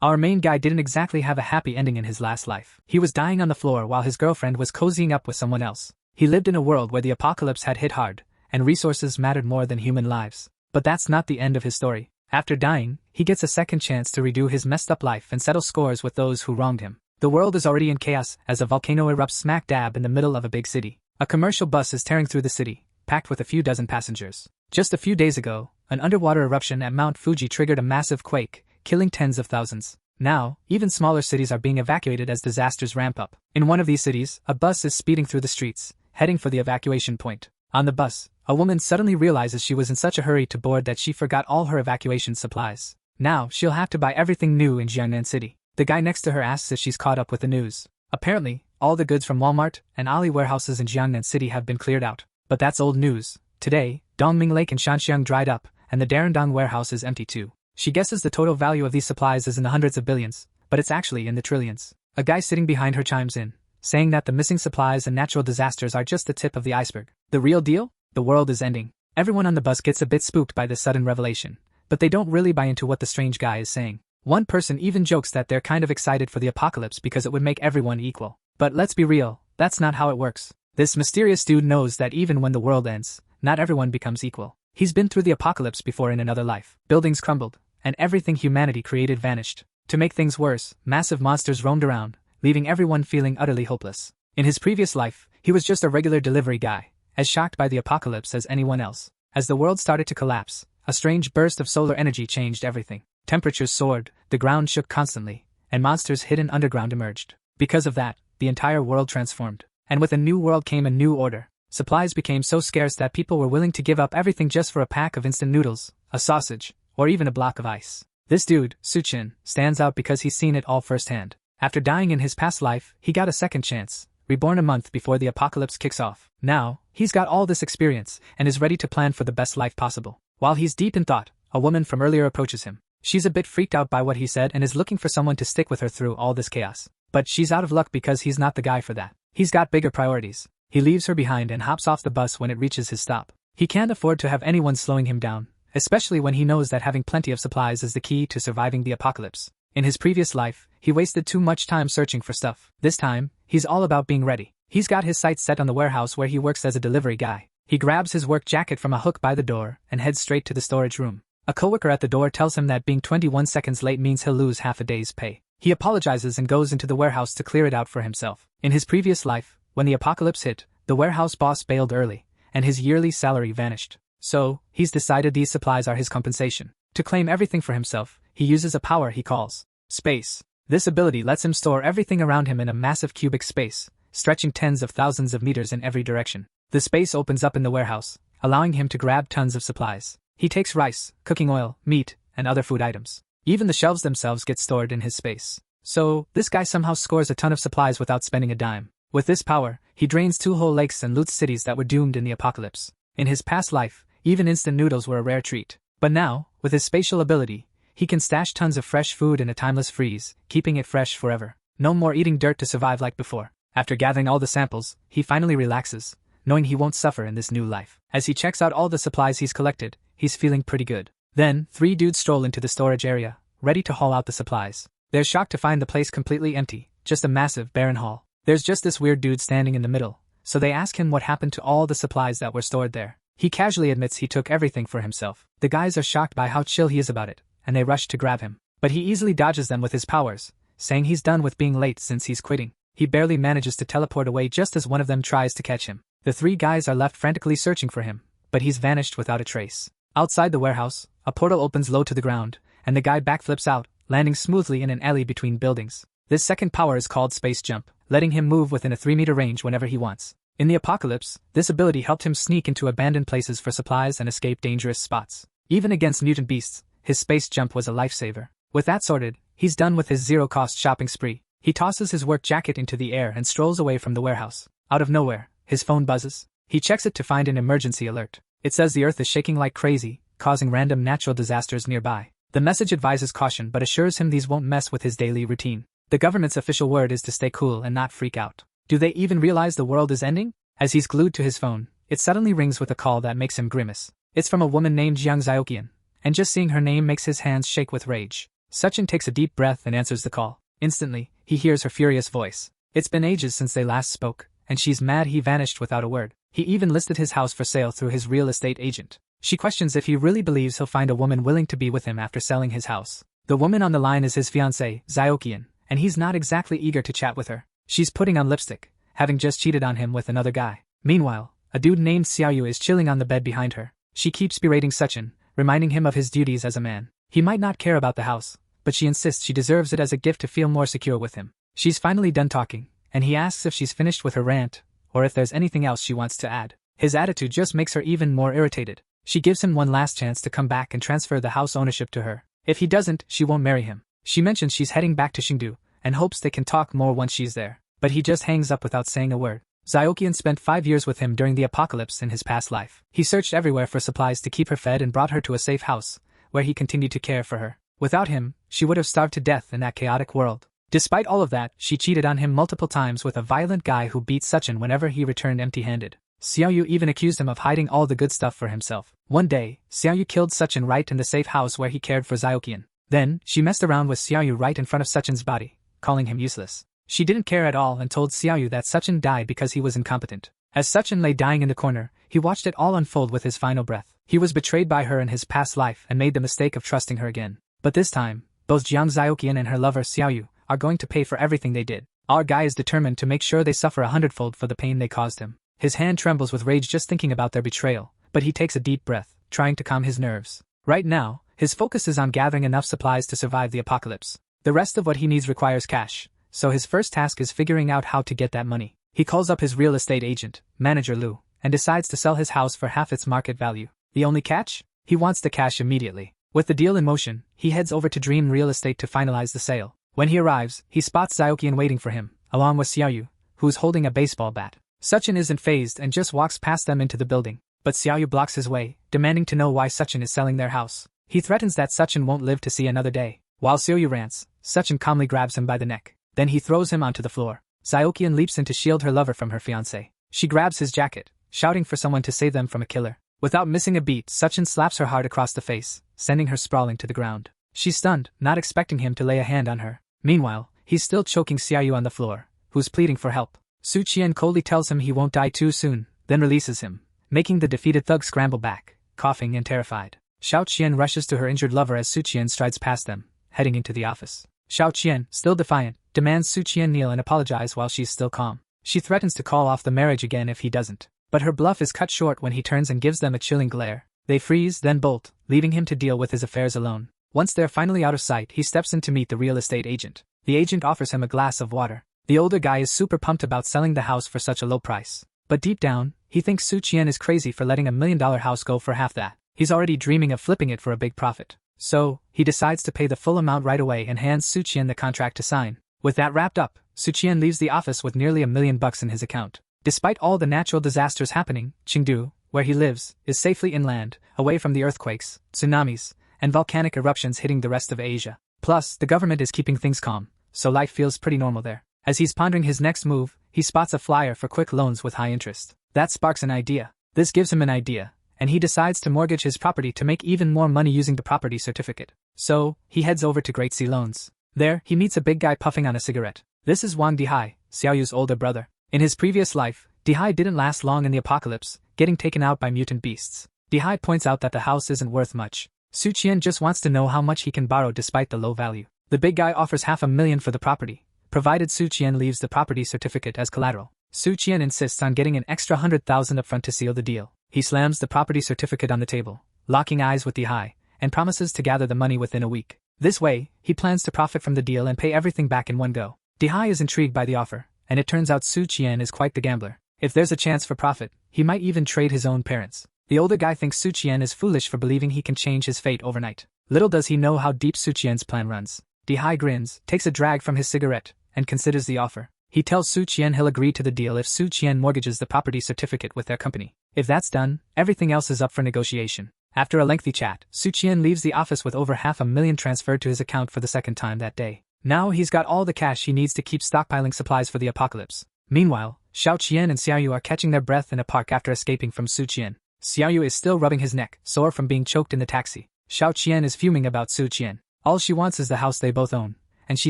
Our main guy didn't exactly have a happy ending in his last life. He was dying on the floor while his girlfriend was cozying up with someone else. He lived in a world where the apocalypse had hit hard, and resources mattered more than human lives. But that's not the end of his story. After dying, he gets a second chance to redo his messed up life and settle scores with those who wronged him. The world is already in chaos as a volcano erupts smack dab in the middle of a big city. A commercial bus is tearing through the city, packed with a few dozen passengers. Just a few days ago, an underwater eruption at Mount Fuji triggered a massive quake, killing tens of thousands. Now, even smaller cities are being evacuated as disasters ramp up. In one of these cities, a bus is speeding through the streets, heading for the evacuation point. On the bus, a woman suddenly realizes she was in such a hurry to board that she forgot all her evacuation supplies. Now, she'll have to buy everything new in Jiangnan City. The guy next to her asks if she's caught up with the news. Apparently, all the goods from Walmart and Ali warehouses in Jiangnan City have been cleared out. But that's old news. Today, Dongming Lake in Shanxiang dried up, and the Darendong warehouse is empty too. She guesses the total value of these supplies is in the hundreds of billions, but it's actually in the trillions. A guy sitting behind her chimes in, saying that the missing supplies and natural disasters are just the tip of the iceberg. The real deal? The world is ending. Everyone on the bus gets a bit spooked by this sudden revelation, but they don't really buy into what the strange guy is saying. One person even jokes that they're kind of excited for the apocalypse because it would make everyone equal. But let's be real, that's not how it works. This mysterious dude knows that even when the world ends, not everyone becomes equal. He's been through the apocalypse before in another life. Buildings crumbled, and everything humanity created vanished. To make things worse, massive monsters roamed around, leaving everyone feeling utterly hopeless. In his previous life, he was just a regular delivery guy, as shocked by the apocalypse as anyone else. As the world started to collapse, a strange burst of solar energy changed everything. Temperatures soared, the ground shook constantly, and monsters hidden underground emerged. Because of that, the entire world transformed. And with a new world came a new order. Supplies became so scarce that people were willing to give up everything just for a pack of instant noodles, a sausage, or even a block of ice. This dude, Suchin, stands out because he's seen it all firsthand. After dying in his past life, he got a second chance, reborn a month before the apocalypse kicks off. Now, he's got all this experience and is ready to plan for the best life possible. While he's deep in thought, a woman from earlier approaches him. She's a bit freaked out by what he said and is looking for someone to stick with her through all this chaos. But she's out of luck because he's not the guy for that. He's got bigger priorities. He leaves her behind and hops off the bus when it reaches his stop. He can't afford to have anyone slowing him down, especially when he knows that having plenty of supplies is the key to surviving the apocalypse. In his previous life, he wasted too much time searching for stuff. This time, he's all about being ready. He's got his sights set on the warehouse where he works as a delivery guy. He grabs his work jacket from a hook by the door and heads straight to the storage room. A coworker at the door tells him that being 21 seconds late means he'll lose half a day's pay. He apologizes and goes into the warehouse to clear it out for himself. In his previous life, when the apocalypse hit, the warehouse boss bailed early, and his yearly salary vanished. So, he's decided these supplies are his compensation. To claim everything for himself, he uses a power he calls space. This ability lets him store everything around him in a massive cubic space, stretching tens of thousands of meters in every direction. The space opens up in the warehouse, allowing him to grab tons of supplies. He takes rice, cooking oil, meat, and other food items. Even the shelves themselves get stored in his space. So, this guy somehow scores a ton of supplies without spending a dime. With this power, he drains 2 whole lakes and loots cities that were doomed in the apocalypse. In his past life, even instant noodles were a rare treat. But now, with his spatial ability, he can stash tons of fresh food in a timeless freeze, keeping it fresh forever. No more eating dirt to survive like before. After gathering all the samples, he finally relaxes, knowing he won't suffer in this new life. As he checks out all the supplies he's collected, he's feeling pretty good. Then, 3 dudes stroll into the storage area, ready to haul out the supplies. They're shocked to find the place completely empty, just a massive, barren hall. There's just this weird dude standing in the middle, so they ask him what happened to all the supplies that were stored there. He casually admits he took everything for himself. The guys are shocked by how chill he is about it, and they rush to grab him. But he easily dodges them with his powers, saying he's done with being late since he's quitting. He barely manages to teleport away just as one of them tries to catch him. The 3 guys are left frantically searching for him, but he's vanished without a trace. Outside the warehouse, a portal opens low to the ground, and the guy backflips out, landing smoothly in an alley between buildings. This second power is called Space Jump, letting him move within a 3-meter range whenever he wants. In the apocalypse, this ability helped him sneak into abandoned places for supplies and escape dangerous spots. Even against mutant beasts, his space jump was a lifesaver. With that sorted, he's done with his zero-cost shopping spree. He tosses his work jacket into the air and strolls away from the warehouse. Out of nowhere, his phone buzzes. He checks it to find an emergency alert. It says the earth is shaking like crazy, causing random natural disasters nearby. The message advises caution but assures him these won't mess with his daily routine. The government's official word is to stay cool and not freak out. Do they even realize the world is ending? As he's glued to his phone, it suddenly rings with a call that makes him grimace. It's from a woman named Jiang Xiaoqian, and just seeing her name makes his hands shake with rage. Suchin takes a deep breath and answers the call. Instantly, he hears her furious voice. It's been ages since they last spoke, and she's mad he vanished without a word. He even listed his house for sale through his real estate agent. She questions if he really believes he'll find a woman willing to be with him after selling his house. The woman on the line is his fiancée, Zyokian, and he's not exactly eager to chat with her. She's putting on lipstick, having just cheated on him with another guy. Meanwhile, a dude named Xiaoyu is chilling on the bed behind her. She keeps berating Suchin, reminding him of his duties as a man. He might not care about the house, but she insists she deserves it as a gift to feel more secure with him. She's finally done talking, and he asks if she's finished with her rant, or if there's anything else she wants to add. His attitude just makes her even more irritated. She gives him one last chance to come back and transfer the house ownership to her. If he doesn't, she won't marry him. She mentions she's heading back to Chengdu, and hopes they can talk more once she's there. But he just hangs up without saying a word. Zyokian spent 5 years with him during the apocalypse in his past life. He searched everywhere for supplies to keep her fed and brought her to a safe house, where he continued to care for her. Without him, she would have starved to death in that chaotic world. Despite all of that, she cheated on him multiple times with a violent guy who beat Suchin whenever he returned empty-handed. Xiaoyu even accused him of hiding all the good stuff for himself. One day, Xiaoyu killed Suchin right in the safe house where he cared for Zyokian. Then, she messed around with Xiaoyu right in front of Suchin's body, calling him useless. She didn't care at all and told Xiaoyu that Suchin died because he was incompetent. As Suchin lay dying in the corner, he watched it all unfold with his final breath. He was betrayed by her in his past life and made the mistake of trusting her again. But this time, both Jiang Zyokian and her lover Xiaoyu are going to pay for everything they did. Our guy is determined to make sure they suffer 100-fold for the pain they caused him. His hand trembles with rage just thinking about their betrayal, but he takes a deep breath, trying to calm his nerves. Right now, his focus is on gathering enough supplies to survive the apocalypse. The rest of what he needs requires cash, so his first task is figuring out how to get that money. He calls up his real estate agent, Manager Lu, and decides to sell his house for half its market value. The only catch? He wants the cash immediately. With the deal in motion, he heads over to Dream Real Estate to finalize the sale. When he arrives, he spots Zyokian waiting for him, along with Xiaoyu, who's holding a baseball bat. Suchin isn't fazed and just walks past them into the building, but Xiaoyu blocks his way, demanding to know why Suchin is selling their house. He threatens that Suchin won't live to see another day. While Xiaoyu rants, Suchin calmly grabs him by the neck. Then he throws him onto the floor. Zyokian leaps in to shield her lover from her fiancé. She grabs his jacket, shouting for someone to save them from a killer. Without missing a beat, Suchin slaps her hard across the face, sending her sprawling to the ground. She's stunned, not expecting him to lay a hand on her. Meanwhile, he's still choking Xiaoyu on the floor, who's pleading for help. Su Qian coldly tells him he won't die too soon, then releases him, making the defeated thug scramble back, coughing and terrified. Xiao Qian rushes to her injured lover as Su Qian strides past them, heading into the office. Xiao Qian, still defiant, demands Su Qian kneel and apologize while she's still calm. She threatens to call off the marriage again if he doesn't, but her bluff is cut short when he turns and gives them a chilling glare. They freeze, then bolt, leaving him to deal with his affairs alone. Once they're finally out of sight, he steps in to meet the real estate agent. The agent offers him a glass of water. The older guy is super pumped about selling the house for such a low price. But deep down, he thinks Su Qian is crazy for letting $1 million house go for half that. He's already dreaming of flipping it for a big profit. So, he decides to pay the full amount right away and hands Su Qian the contract to sign. With that wrapped up, Su Qian leaves the office with nearly $1 million in his account. Despite all the natural disasters happening, Chengdu, where he lives, is safely inland, away from the earthquakes, tsunamis, and volcanic eruptions hitting the rest of Asia. Plus, the government is keeping things calm, so life feels pretty normal there. As he's pondering his next move, he spots a flyer for quick loans with high interest. That sparks an idea. This gives him an idea, and he decides to mortgage his property to make even more money using the property certificate. So, he heads over to Great Sea Loans. There, he meets a big guy puffing on a cigarette. This is Wang Dihai, Xiaoyu's older brother. In his previous life, Dihai didn't last long in the apocalypse, getting taken out by mutant beasts. Dihai points out that the house isn't worth much. Su Qian just wants to know how much he can borrow despite the low value. The big guy offers $500,000 for the property, provided Su Qian leaves the property certificate as collateral. Su Qian insists on getting an extra $100,000 upfront to seal the deal. He slams the property certificate on the table, locking eyes with Dihai, and promises to gather the money within a week. This way, he plans to profit from the deal and pay everything back in one go. Dihai is intrigued by the offer, and it turns out Su Qian is quite the gambler. If there's a chance for profit, he might even trade his own parents. The older guy thinks Su Qian is foolish for believing he can change his fate overnight. Little does he know how deep Su Qian's plan runs. Dihai grins, takes a drag from his cigarette, and considers the offer. He tells Su Qian he'll agree to the deal if Su Qian mortgages the property certificate with their company. If that's done, everything else is up for negotiation. After a lengthy chat, Su Qian leaves the office with over $500,000 transferred to his account for the second time that day. Now he's got all the cash he needs to keep stockpiling supplies for the apocalypse. Meanwhile, Xiao Qian and Xiaoyu are catching their breath in a park after escaping from Su Qian. Xiaoyu is still rubbing his neck, sore from being choked in the taxi. Xiao Qian is fuming about Su Qian. All she wants is the house they both own, and she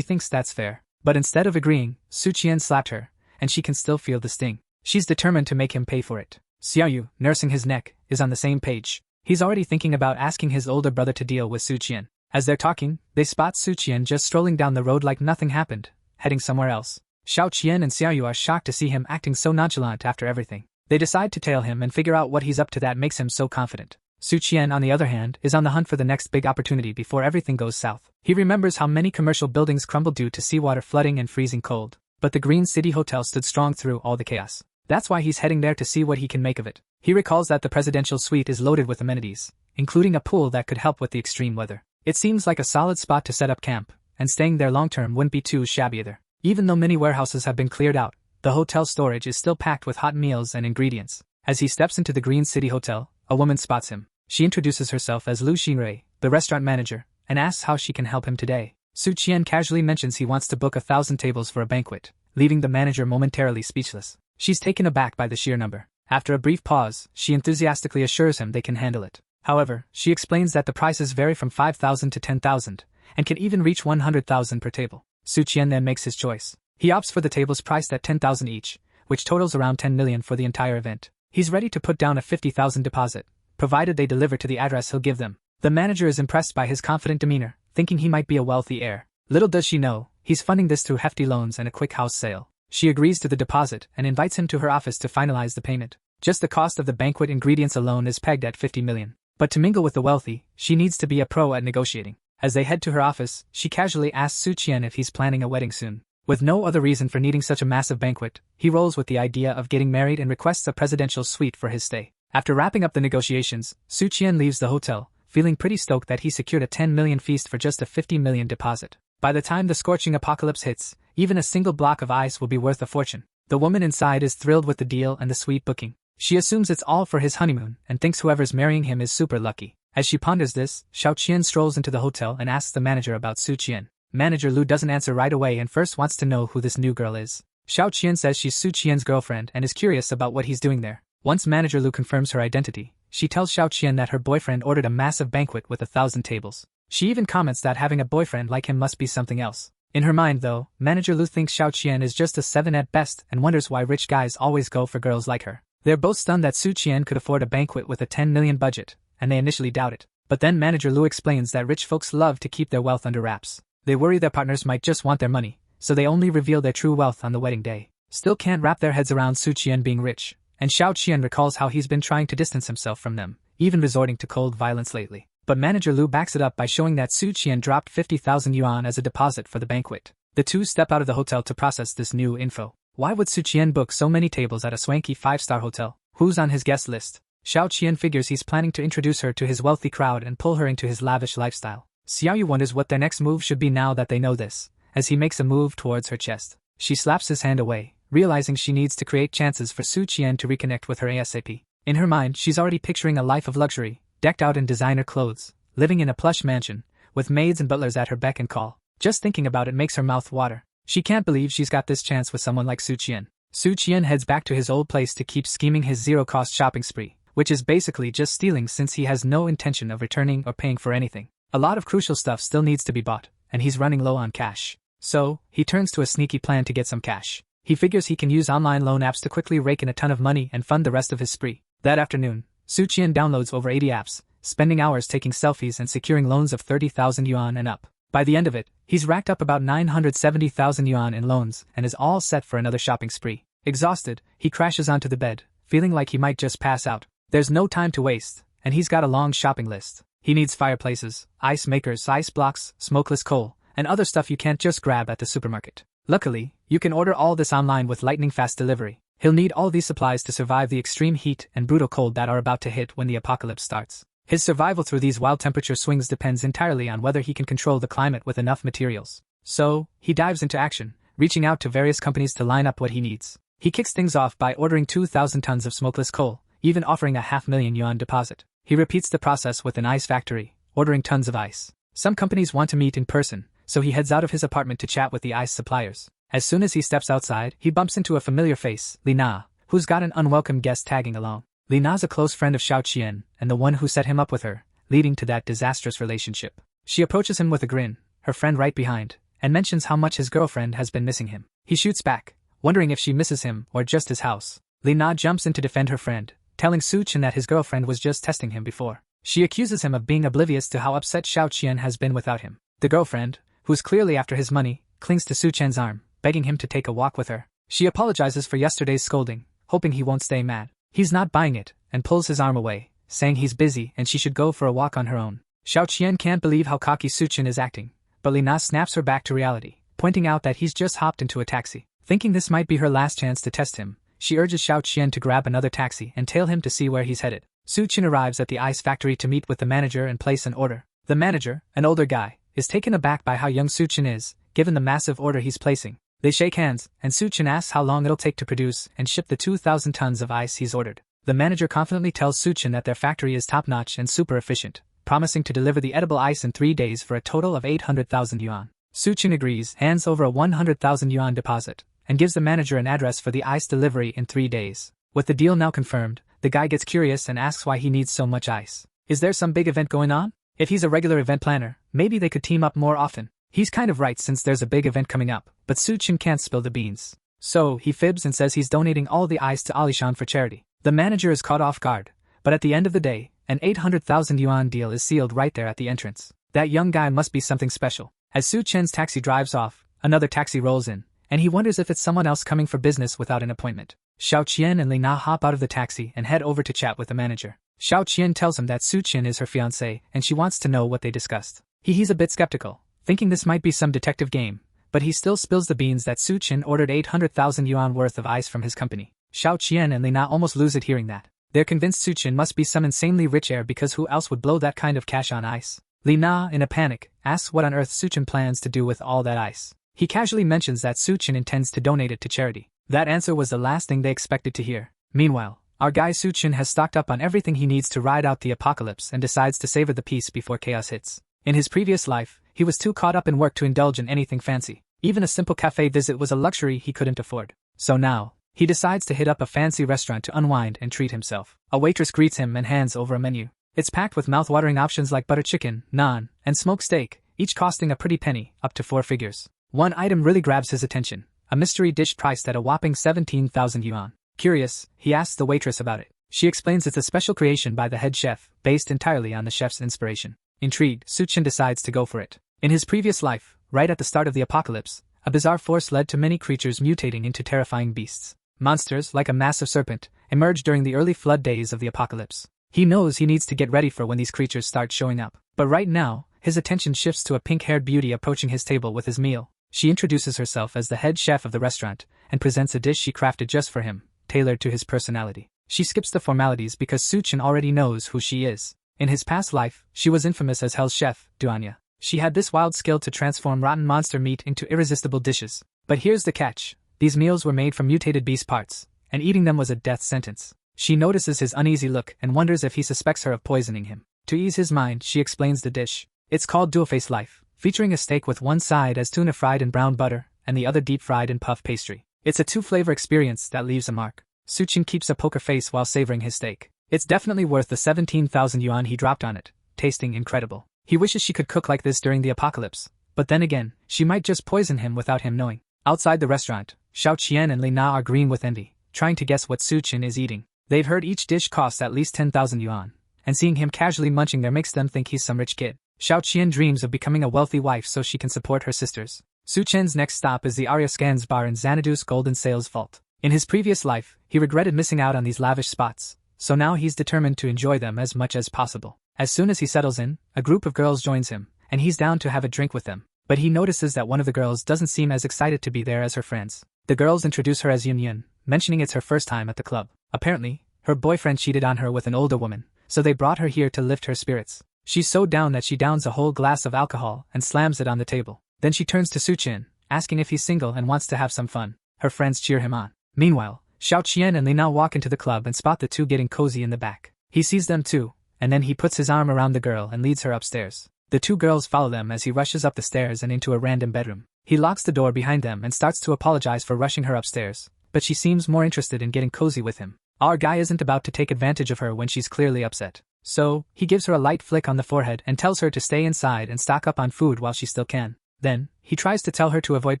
thinks that's fair. But instead of agreeing, Su Qian slapped her, and she can still feel the sting. She's determined to make him pay for it. Xiaoyu, nursing his neck, is on the same page. He's already thinking about asking his older brother to deal with Su Qian. As they're talking, they spot Su Qian just strolling down the road like nothing happened, heading somewhere else. Xiao Qian and Xiaoyu are shocked to see him acting so nonchalant after everything. They decide to tail him and figure out what he's up to that makes him so confident. Su Qian, on the other hand, is on the hunt for the next big opportunity before everything goes south. He remembers how many commercial buildings crumbled due to seawater flooding and freezing cold. But the Green City Hotel stood strong through all the chaos. That's why he's heading there to see what he can make of it. He recalls that the presidential suite is loaded with amenities, including a pool that could help with the extreme weather. It seems like a solid spot to set up camp, and staying there long-term wouldn't be too shabby either. Even though many warehouses have been cleared out, the hotel storage is still packed with hot meals and ingredients. As he steps into the Green City Hotel, a woman spots him. She introduces herself as Lu Xinrui, the restaurant manager, and asks how she can help him today. Su Qian casually mentions he wants to book 1,000 tables for a banquet, leaving the manager momentarily speechless. She's taken aback by the sheer number. After a brief pause, she enthusiastically assures him they can handle it. However, she explains that the prices vary from 5,000 to 10,000, and can even reach 100,000 per table. Su Qian then makes his choice. He opts for the tables priced at 10,000 each, which totals around 10 million for the entire event. He's ready to put down a 50,000 deposit, provided they deliver to the address he'll give them. The manager is impressed by his confident demeanor, thinking he might be a wealthy heir. Little does she know, he's funding this through hefty loans and a quick house sale. She agrees to the deposit and invites him to her office to finalize the payment. Just the cost of the banquet ingredients alone is pegged at 50 million. But to mingle with the wealthy, she needs to be a pro at negotiating. As they head to her office, she casually asks Su Qian if he's planning a wedding soon. With no other reason for needing such a massive banquet, he rolls with the idea of getting married and requests a presidential suite for his stay. After wrapping up the negotiations, Su Qian leaves the hotel, feeling pretty stoked that he secured a 10 million feast for just a 50 million deposit. By the time the scorching apocalypse hits, even a single block of ice will be worth a fortune. The woman inside is thrilled with the deal and the suite booking. She assumes it's all for his honeymoon and thinks whoever's marrying him is super lucky. As she ponders this, Xiao Qian strolls into the hotel and asks the manager about Su Qian. Manager Lu doesn't answer right away and first wants to know who this new girl is. Xiao Qian says she's Su Qian's girlfriend and is curious about what he's doing there. Once Manager Lu confirms her identity, she tells Xiao Qian that her boyfriend ordered a massive banquet with 1,000 tables. She even comments that having a boyfriend like him must be something else. In her mind though, Manager Lu thinks Xiao Qian is just a 7 at best and wonders why rich guys always go for girls like her. They're both stunned that Su Qian could afford a banquet with a 10 million budget, and they initially doubt it. But then Manager Lu explains that rich folks love to keep their wealth under wraps. They worry their partners might just want their money, so they only reveal their true wealth on the wedding day. Still can't wrap their heads around Su Qian being rich, and Xiao Qian recalls how he's been trying to distance himself from them, even resorting to cold violence lately. But Manager Lu backs it up by showing that Su Qian dropped 50,000 yuan as a deposit for the banquet. The two step out of the hotel to process this new info. Why would Su Qian book so many tables at a swanky 5-star hotel? Who's on his guest list? Xiao Qian figures he's planning to introduce her to his wealthy crowd and pull her into his lavish lifestyle. Xiaoyu wonders what their next move should be now that they know this, as he makes a move towards her chest. She slaps his hand away, realizing she needs to create chances for Su Qian to reconnect with her ASAP. In her mind, she's already picturing a life of luxury, decked out in designer clothes, living in a plush mansion, with maids and butlers at her beck and call. Just thinking about it makes her mouth water. She can't believe she's got this chance with someone like Su Qian. Su Qian heads back to his old place to keep scheming his zero-cost shopping spree, which is basically just stealing since he has no intention of returning or paying for anything. A lot of crucial stuff still needs to be bought, and he's running low on cash. So, he turns to a sneaky plan to get some cash. He figures he can use online loan apps to quickly rake in a ton of money and fund the rest of his spree. That afternoon, Su Qian downloads over 80 apps, spending hours taking selfies and securing loans of 30,000 yuan and up. By the end of it, he's racked up about 970,000 yuan in loans and is all set for another shopping spree. Exhausted, he crashes onto the bed, feeling like he might just pass out. There's no time to waste, and he's got a long shopping list. He needs fireplaces, ice makers, ice blocks, smokeless coal, and other stuff you can't just grab at the supermarket. Luckily, you can order all this online with lightning-fast delivery. He'll need all these supplies to survive the extreme heat and brutal cold that are about to hit when the apocalypse starts. His survival through these wild temperature swings depends entirely on whether he can control the climate with enough materials. So, he dives into action, reaching out to various companies to line up what he needs. He kicks things off by ordering 2,000 tons of smokeless coal, even offering a 500,000 yuan deposit. He repeats the process with an ice factory, ordering tons of ice. Some companies want to meet in person, so he heads out of his apartment to chat with the ice suppliers. As soon as he steps outside, he bumps into a familiar face, Li Na, who's got an unwelcome guest tagging along. Li Na's a close friend of Xiao Qian, and the one who set him up with her, leading to that disastrous relationship. She approaches him with a grin, her friend right behind, and mentions how much his girlfriend has been missing him. He shoots back, wondering if she misses him or just his house. Lina jumps in to defend her friend, telling Suchin that his girlfriend was just testing him before. She accuses him of being oblivious to how upset Xiao Qian has been without him. The girlfriend, who's clearly after his money, clings to Suchen's arm, begging him to take a walk with her. She apologizes for yesterday's scolding, hoping he won't stay mad. He's not buying it, and pulls his arm away, saying he's busy and she should go for a walk on her own. Xiao Qian can't believe how cocky Suchin is acting, but Lina snaps her back to reality, pointing out that he's just hopped into a taxi. Thinking this might be her last chance to test him, she urges Xiao Qian to grab another taxi and tail him to see where he's headed. Suchin arrives at the ice factory to meet with the manager and place an order. The manager, an older guy, is taken aback by how young Suchin is, given the massive order he's placing. They shake hands, and Suchin asks how long it'll take to produce and ship the 2,000 tons of ice he's ordered. The manager confidently tells Suchin that their factory is top-notch and super efficient, promising to deliver the edible ice in 3 days for a total of 800,000 yuan. Suchin agrees, hands over a 100,000 yuan deposit, and gives the manager an address for the ice delivery in 3 days. With the deal now confirmed, the guy gets curious and asks why he needs so much ice. Is there some big event going on? If he's a regular event planner, maybe they could team up more often. He's kind of right since there's a big event coming up, but Suchin can't spill the beans. So, he fibs and says he's donating all the ice to Alishan for charity. The manager is caught off guard, but at the end of the day, an 800,000 yuan deal is sealed right there at the entrance. That young guy must be something special. As Suchin's taxi drives off, another taxi rolls in, and he wonders if it's someone else coming for business without an appointment. Xiao Qian and Lina hop out of the taxi and head over to chat with the manager. Xiao Qian tells him that Suchin is her fiancé and she wants to know what they discussed. He's a bit skeptical, thinking this might be some detective game, but he still spills the beans that Suchin ordered 800,000 yuan worth of ice from his company. Xiao Qian and Lina almost lose it hearing that. They're convinced Suchin must be some insanely rich heir because who else would blow that kind of cash on ice? Lina, in a panic, asks what on earth Suchin plans to do with all that ice. He casually mentions that Suchin intends to donate it to charity. That answer was the last thing they expected to hear. Meanwhile, our guy Suchin has stocked up on everything he needs to ride out the apocalypse and decides to savor the peace before chaos hits. In his previous life, he was too caught up in work to indulge in anything fancy. Even a simple cafe visit was a luxury he couldn't afford. So now, he decides to hit up a fancy restaurant to unwind and treat himself. A waitress greets him and hands over a menu. It's packed with mouth-watering options like butter chicken, naan, and smoked steak, each costing a pretty penny, up to 4 figures. One item really grabs his attention, a mystery dish priced at a whopping 17,000 yuan. Curious, he asks the waitress about it. She explains it's a special creation by the head chef, based entirely on the chef's inspiration. Intrigued, Suchin decides to go for it. In his previous life, right at the start of the apocalypse, a bizarre force led to many creatures mutating into terrifying beasts. Monsters, like a massive serpent, emerged during the early flood days of the apocalypse. He knows he needs to get ready for when these creatures start showing up. But right now, his attention shifts to a pink-haired beauty approaching his table with his meal. She introduces herself as the head chef of the restaurant, and presents a dish she crafted just for him, tailored to his personality. She skips the formalities because Suchin already knows who she is. In his past life, she was infamous as Hell's chef, Duanya. She had this wild skill to transform rotten monster meat into irresistible dishes. But here's the catch. These meals were made from mutated beast parts, and eating them was a death sentence. She notices his uneasy look and wonders if he suspects her of poisoning him. To ease his mind, she explains the dish. It's called Dual-Face Life, featuring a steak with one side as tuna fried in brown butter, and the other deep fried in puff pastry. It's a 2-flavor experience that leaves a mark. Suchin keeps a poker face while savoring his steak. It's definitely worth the 17,000 yuan he dropped on it, tasting incredible. He wishes she could cook like this during the apocalypse, but then again, she might just poison him without him knowing. Outside the restaurant, Xiao Qian and Lina are green with envy, trying to guess what Suchin is eating. They've heard each dish costs at least 10,000 yuan, and seeing him casually munching there makes them think he's some rich kid. Xiao Qian dreams of becoming a wealthy wife so she can support her sisters. Suchin's next stop is the Arya Scans bar in Xanadu's Golden Sales Vault. In his previous life, he regretted missing out on these lavish spots, so now he's determined to enjoy them as much as possible. As soon as he settles in, a group of girls joins him, and he's down to have a drink with them. But he notices that one of the girls doesn't seem as excited to be there as her friends. The girls introduce her as Yun Yun, mentioning it's her first time at the club. Apparently, her boyfriend cheated on her with an older woman, so they brought her here to lift her spirits. She's so down that she downs a whole glass of alcohol and slams it on the table. Then she turns to Suchin, asking if he's single and wants to have some fun. Her friends cheer him on. Meanwhile, Xiao Qian and Lina walk into the club and spot the two getting cozy in the back. He sees them too, and then he puts his arm around the girl and leads her upstairs. The two girls follow them as he rushes up the stairs and into a random bedroom. He locks the door behind them and starts to apologize for rushing her upstairs, but she seems more interested in getting cozy with him. Our guy isn't about to take advantage of her when she's clearly upset. So, he gives her a light flick on the forehead and tells her to stay inside and stock up on food while she still can. Then, he tries to tell her to avoid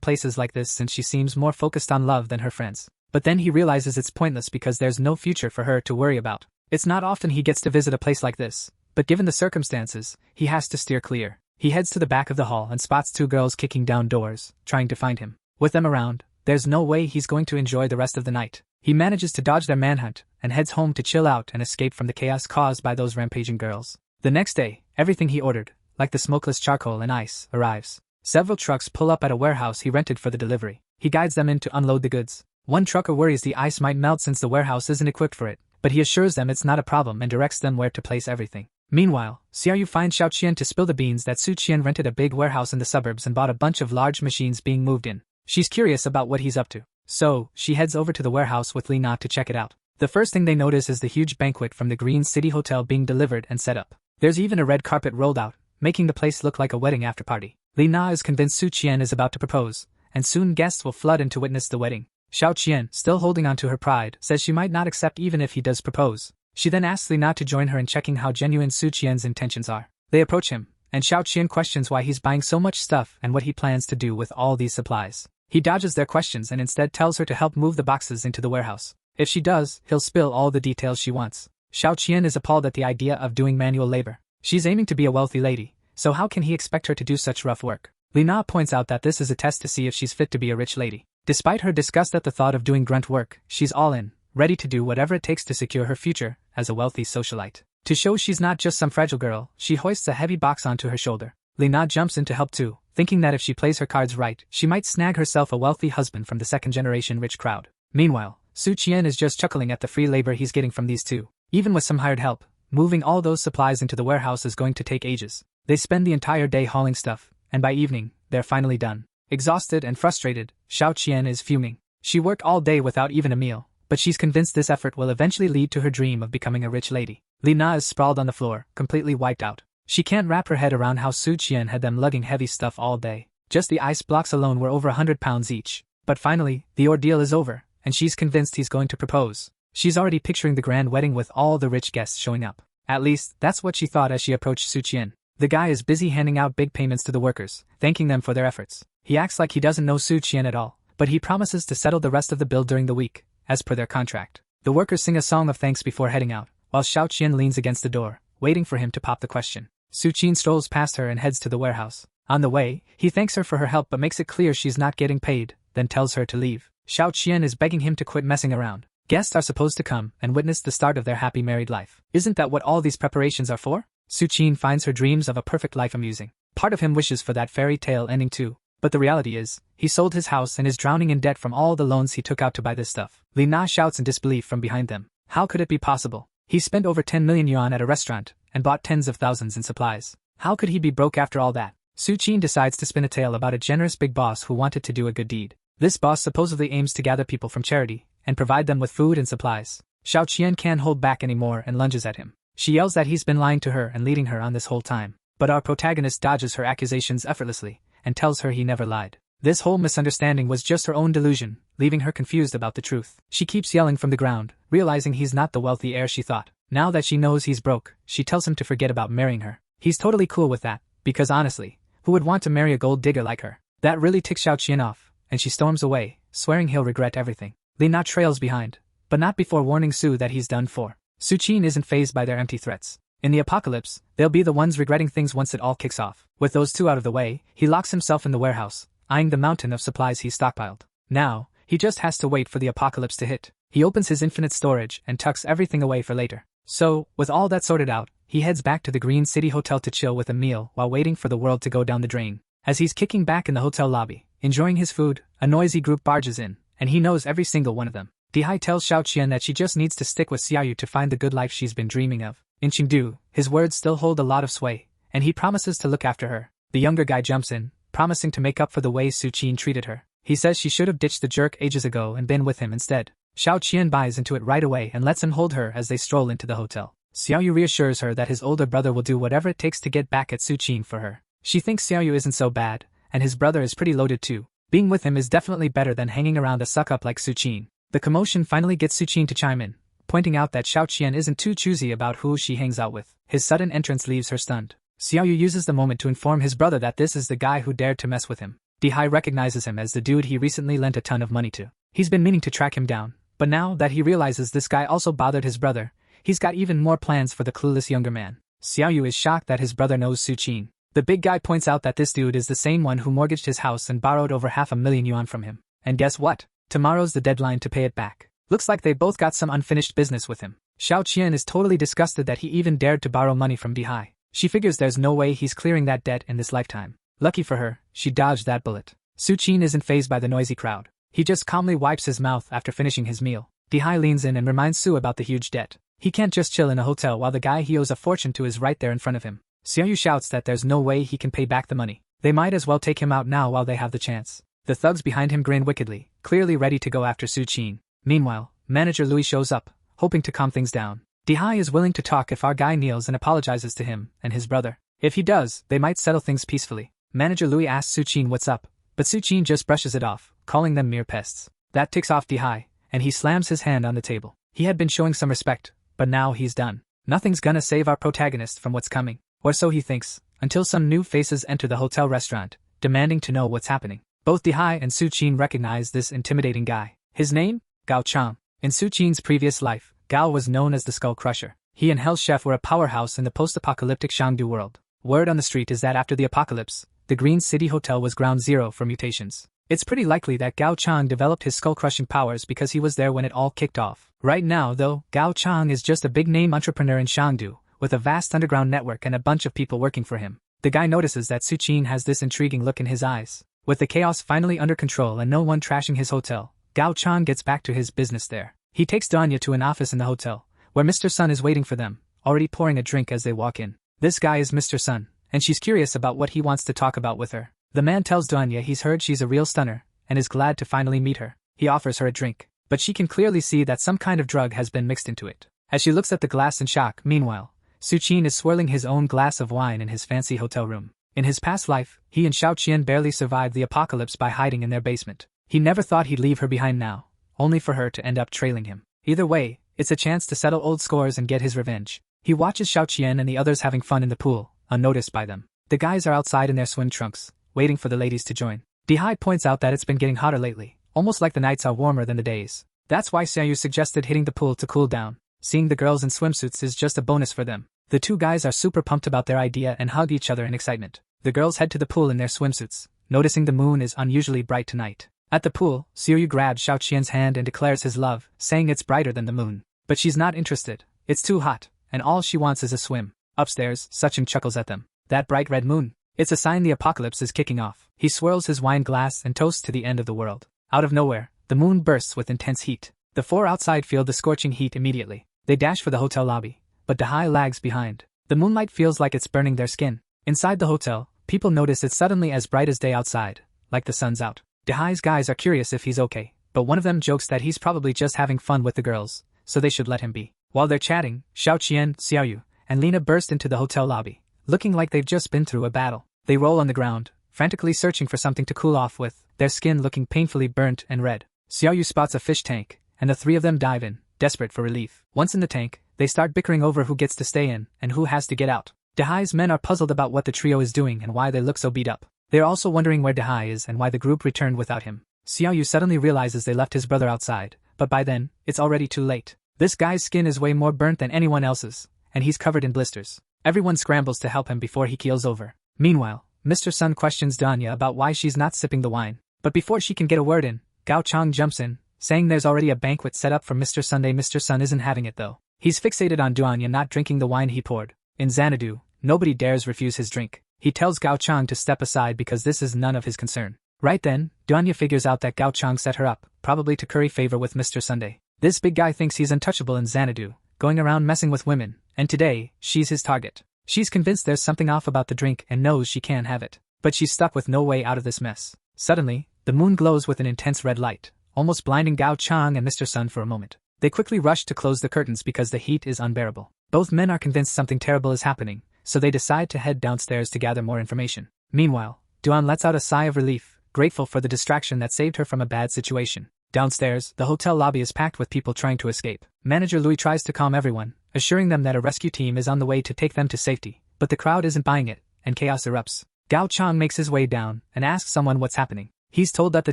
places like this since she seems more focused on love than her friends. But then he realizes it's pointless because there's no future for her to worry about. It's not often he gets to visit a place like this, but given the circumstances, he has to steer clear. He heads to the back of the hall and spots two girls kicking down doors, trying to find him. With them around, there's no way he's going to enjoy the rest of the night. He manages to dodge their manhunt and heads home to chill out and escape from the chaos caused by those rampaging girls. The next day, everything he ordered, like the smokeless charcoal and ice, arrives. Several trucks pull up at a warehouse he rented for the delivery. He guides them in to unload the goods. One trucker worries the ice might melt since the warehouse isn't equipped for it, but he assures them it's not a problem and directs them where to place everything. Meanwhile, Xiaoyu finds Xiao Qian to spill the beans that Su Qian rented a big warehouse in the suburbs and bought a bunch of large machines being moved in. She's curious about what he's up to. So, she heads over to the warehouse with Li Na to check it out. The first thing they notice is the huge banquet from the Green City Hotel being delivered and set up. There's even a red carpet rolled out, making the place look like a wedding after party. Li Na is convinced Su Qian is about to propose, and soon guests will flood in to witness the wedding. Xiao Qian, still holding on to her pride, says she might not accept even if he does propose. She then asks Li Na to join her in checking how genuine Su Qian's intentions are. They approach him, and Xiao Qian questions why he's buying so much stuff and what he plans to do with all these supplies. He dodges their questions and instead tells her to help move the boxes into the warehouse. If she does, he'll spill all the details she wants. Xiao Qian is appalled at the idea of doing manual labor. She's aiming to be a wealthy lady, so how can he expect her to do such rough work? Li Na points out that this is a test to see if she's fit to be a rich lady. Despite her disgust at the thought of doing grunt work, she's all in, ready to do whatever it takes to secure her future as a wealthy socialite. To show she's not just some fragile girl, she hoists a heavy box onto her shoulder. Li Na jumps in to help too, thinking that if she plays her cards right, she might snag herself a wealthy husband from the second-generation rich crowd. Meanwhile, Su Qian is just chuckling at the free labor he's getting from these two. Even with some hired help, moving all those supplies into the warehouse is going to take ages. They spend the entire day hauling stuff, and by evening, they're finally done. Exhausted and frustrated, Xiao Qian is fuming. She worked all day without even a meal, but she's convinced this effort will eventually lead to her dream of becoming a rich lady. Li Na is sprawled on the floor, completely wiped out. She can't wrap her head around how Su Qian had them lugging heavy stuff all day. Just the ice blocks alone were over 100 pounds each. But finally, the ordeal is over, and she's convinced he's going to propose. She's already picturing the grand wedding with all the rich guests showing up. At least, that's what she thought as she approached Su Qian. The guy is busy handing out big payments to the workers, thanking them for their efforts. He acts like he doesn't know Su Qian at all, but he promises to settle the rest of the bill during the week, as per their contract. The workers sing a song of thanks before heading out, while Xiao Qian leans against the door, waiting for him to pop the question. Su Qian strolls past her and heads to the warehouse. On the way, he thanks her for her help but makes it clear she's not getting paid, then tells her to leave. Xiao Qian is begging him to quit messing around. Guests are supposed to come and witness the start of their happy married life. Isn't that what all these preparations are for? Su Qian finds her dreams of a perfect life amusing. Part of him wishes for that fairy tale ending too. But the reality is, he sold his house and is drowning in debt from all the loans he took out to buy this stuff. Li Na shouts in disbelief from behind them. How could it be possible? He spent over 10 million yuan at a restaurant, and bought tens of thousands in supplies. How could he be broke after all that? Su Qian decides to spin a tale about a generous big boss who wanted to do a good deed. This boss supposedly aims to gather people from charity, and provide them with food and supplies. Xiao Qian can't hold back anymore and lunges at him. She yells that he's been lying to her and leading her on this whole time. But our protagonist dodges her accusations effortlessly, and tells her he never lied. This whole misunderstanding was just her own delusion, leaving her confused about the truth. She keeps yelling from the ground, realizing he's not the wealthy heir she thought. Now that she knows he's broke, she tells him to forget about marrying her. He's totally cool with that, because honestly, who would want to marry a gold digger like her? That really ticks Xiao Qian off, and she storms away, swearing he'll regret everything. Li Na trails behind, but not before warning Su that he's done for. Su Qian isn't fazed by their empty threats. In the apocalypse, they'll be the ones regretting things once it all kicks off. With those two out of the way, he locks himself in the warehouse, eyeing the mountain of supplies he's stockpiled. Now, he just has to wait for the apocalypse to hit. He opens his infinite storage and tucks everything away for later. So, with all that sorted out, he heads back to the Green City Hotel to chill with a meal while waiting for the world to go down the drain. As he's kicking back in the hotel lobby, enjoying his food, a noisy group barges in, and he knows every single one of them. Dihai tells Xiao Qian that she just needs to stick with Xiaoyu to find the good life she's been dreaming of. In Chengdu, his words still hold a lot of sway, and he promises to look after her. The younger guy jumps in, promising to make up for the way Su Qian treated her. He says she should have ditched the jerk ages ago and been with him instead. Xiao Qian buys into it right away and lets him hold her as they stroll into the hotel. Xiaoyu reassures her that his older brother will do whatever it takes to get back at Su Qian for her. She thinks Xiaoyu isn't so bad, and his brother is pretty loaded too. Being with him is definitely better than hanging around a suck-up like Su Qian. The commotion finally gets Su Qian to chime in, pointing out that Xiao Qian isn't too choosy about who she hangs out with. His sudden entrance leaves her stunned. Xiaoyu uses the moment to inform his brother that this is the guy who dared to mess with him. Dihai recognizes him as the dude he recently lent a ton of money to. He's been meaning to track him down, but now that he realizes this guy also bothered his brother, he's got even more plans for the clueless younger man. Xiaoyu is shocked that his brother knows Su Qin. The big guy points out that this dude is the same one who mortgaged his house and borrowed over 500,000 yuan from him. And guess what? Tomorrow's the deadline to pay it back. Looks like they both got some unfinished business with him. Xiao Qian is totally disgusted that he even dared to borrow money from Dihai. She figures there's no way he's clearing that debt in this lifetime. Lucky for her, she dodged that bullet. Su Qin isn't fazed by the noisy crowd. He just calmly wipes his mouth after finishing his meal. Dihai leans in and reminds Su about the huge debt. He can't just chill in a hotel while the guy he owes a fortune to is right there in front of him. Xiaoyu shouts that there's no way he can pay back the money. They might as well take him out now while they have the chance. The thugs behind him grin wickedly, clearly ready to go after Su Qin. Meanwhile, Manager Louis shows up, hoping to calm things down. Dihai is willing to talk if our guy kneels and apologizes to him and his brother. If he does, they might settle things peacefully. Manager Louis asks Su Qin what's up, but Su Qin just brushes it off, calling them mere pests. That ticks off Dihai, and he slams his hand on the table. He had been showing some respect, but now he's done. Nothing's gonna save our protagonist from what's coming, or so he thinks, until some new faces enter the hotel restaurant, demanding to know what's happening. Both Dihai and Su Qin recognize this intimidating guy. His name? Gao Chang. In Su Qin's previous life, Gao was known as the Skull Crusher. He and Hell's Chef were a powerhouse in the post-apocalyptic Shangdu world. Word on the street is that after the apocalypse, the Green City Hotel was ground zero for mutations. It's pretty likely that Gao Chang developed his skull-crushing powers because he was there when it all kicked off. Right now, though, Gao Chang is just a big-name entrepreneur in Shangdu, with a vast underground network and a bunch of people working for him. The guy notices that Su Qin has this intriguing look in his eyes. With the chaos finally under control and no one trashing his hotel, Gao Chang gets back to his business there. He takes Danya to an office in the hotel, where Mr. Sun is waiting for them, already pouring a drink as they walk in. This guy is Mr. Sun, and she's curious about what he wants to talk about with her. The man tells Danya he's heard she's a real stunner, and is glad to finally meet her. He offers her a drink, but she can clearly see that some kind of drug has been mixed into it. As she looks at the glass in shock, meanwhile, Su Qin is swirling his own glass of wine in his fancy hotel room. In his past life, he and Xiao Qian barely survived the apocalypse by hiding in their basement. He never thought he'd leave her behind now, only for her to end up trailing him. Either way, it's a chance to settle old scores and get his revenge. He watches Xiao Qian and the others having fun in the pool, unnoticed by them. The guys are outside in their swim trunks, waiting for the ladies to join. Dihai points out that it's been getting hotter lately, almost like the nights are warmer than the days. That's why Xiaoyu suggested hitting the pool to cool down. Seeing the girls in swimsuits is just a bonus for them. The two guys are super pumped about their idea and hug each other in excitement. The girls head to the pool in their swimsuits, noticing the moon is unusually bright tonight. At the pool, Xiaoyu grabs Xiao Qian's hand and declares his love, saying it's brighter than the moon. But she's not interested. It's too hot, and all she wants is a swim. Upstairs, Suchin chuckles at them. That bright red moon. It's a sign the apocalypse is kicking off. He swirls his wine glass and toasts to the end of the world. Out of nowhere, the moon bursts with intense heat. The four outside feel the scorching heat immediately. They dash for the hotel lobby, but Dihai lags behind. The moonlight feels like it's burning their skin. Inside the hotel, people notice it's suddenly as bright as day outside, like the sun's out. Dihai's guys are curious if he's okay, but one of them jokes that he's probably just having fun with the girls, so they should let him be. While they're chatting, Xiao Qian, Xiaoyu, and Lena burst into the hotel lobby, looking like they've just been through a battle. They roll on the ground, frantically searching for something to cool off with, their skin looking painfully burnt and red. Xiaoyu spots a fish tank, and the three of them dive in, desperate for relief. Once in the tank, they start bickering over who gets to stay in and who has to get out. Dihai's men are puzzled about what the trio is doing and why they look so beat up. They're also wondering where Dihai is and why the group returned without him. Xiaoyu suddenly realizes they left his brother outside, but by then, it's already too late. This guy's skin is way more burnt than anyone else's, and he's covered in blisters. Everyone scrambles to help him before he keels over. Meanwhile, Mr. Sun questions Danya about why she's not sipping the wine. But before she can get a word in, Gao Chang jumps in, saying there's already a banquet set up for Mr. Sunday. Mr. Sun isn't having it though. He's fixated on Danya not drinking the wine he poured. In Xanadu, nobody dares refuse his drink. He tells Gao Chang to step aside because this is none of his concern. Right then, Danya figures out that Gao Chang set her up, probably to curry favor with Mr. Sunday. This big guy thinks he's untouchable in Xanadu, going around messing with women, and today, she's his target. She's convinced there's something off about the drink and knows she can't have it. But she's stuck with no way out of this mess. Suddenly, the moon glows with an intense red light, almost blinding Gao Chang and Mr. Sun for a moment. They quickly rush to close the curtains because the heat is unbearable. Both men are convinced something terrible is happening, so they decide to head downstairs to gather more information. Meanwhile, Duan lets out a sigh of relief, grateful for the distraction that saved her from a bad situation. Downstairs, the hotel lobby is packed with people trying to escape. Manager Louis tries to calm everyone, assuring them that a rescue team is on the way to take them to safety, but the crowd isn't buying it, and chaos erupts. Gao Chang makes his way down and asks someone what's happening. He's told that the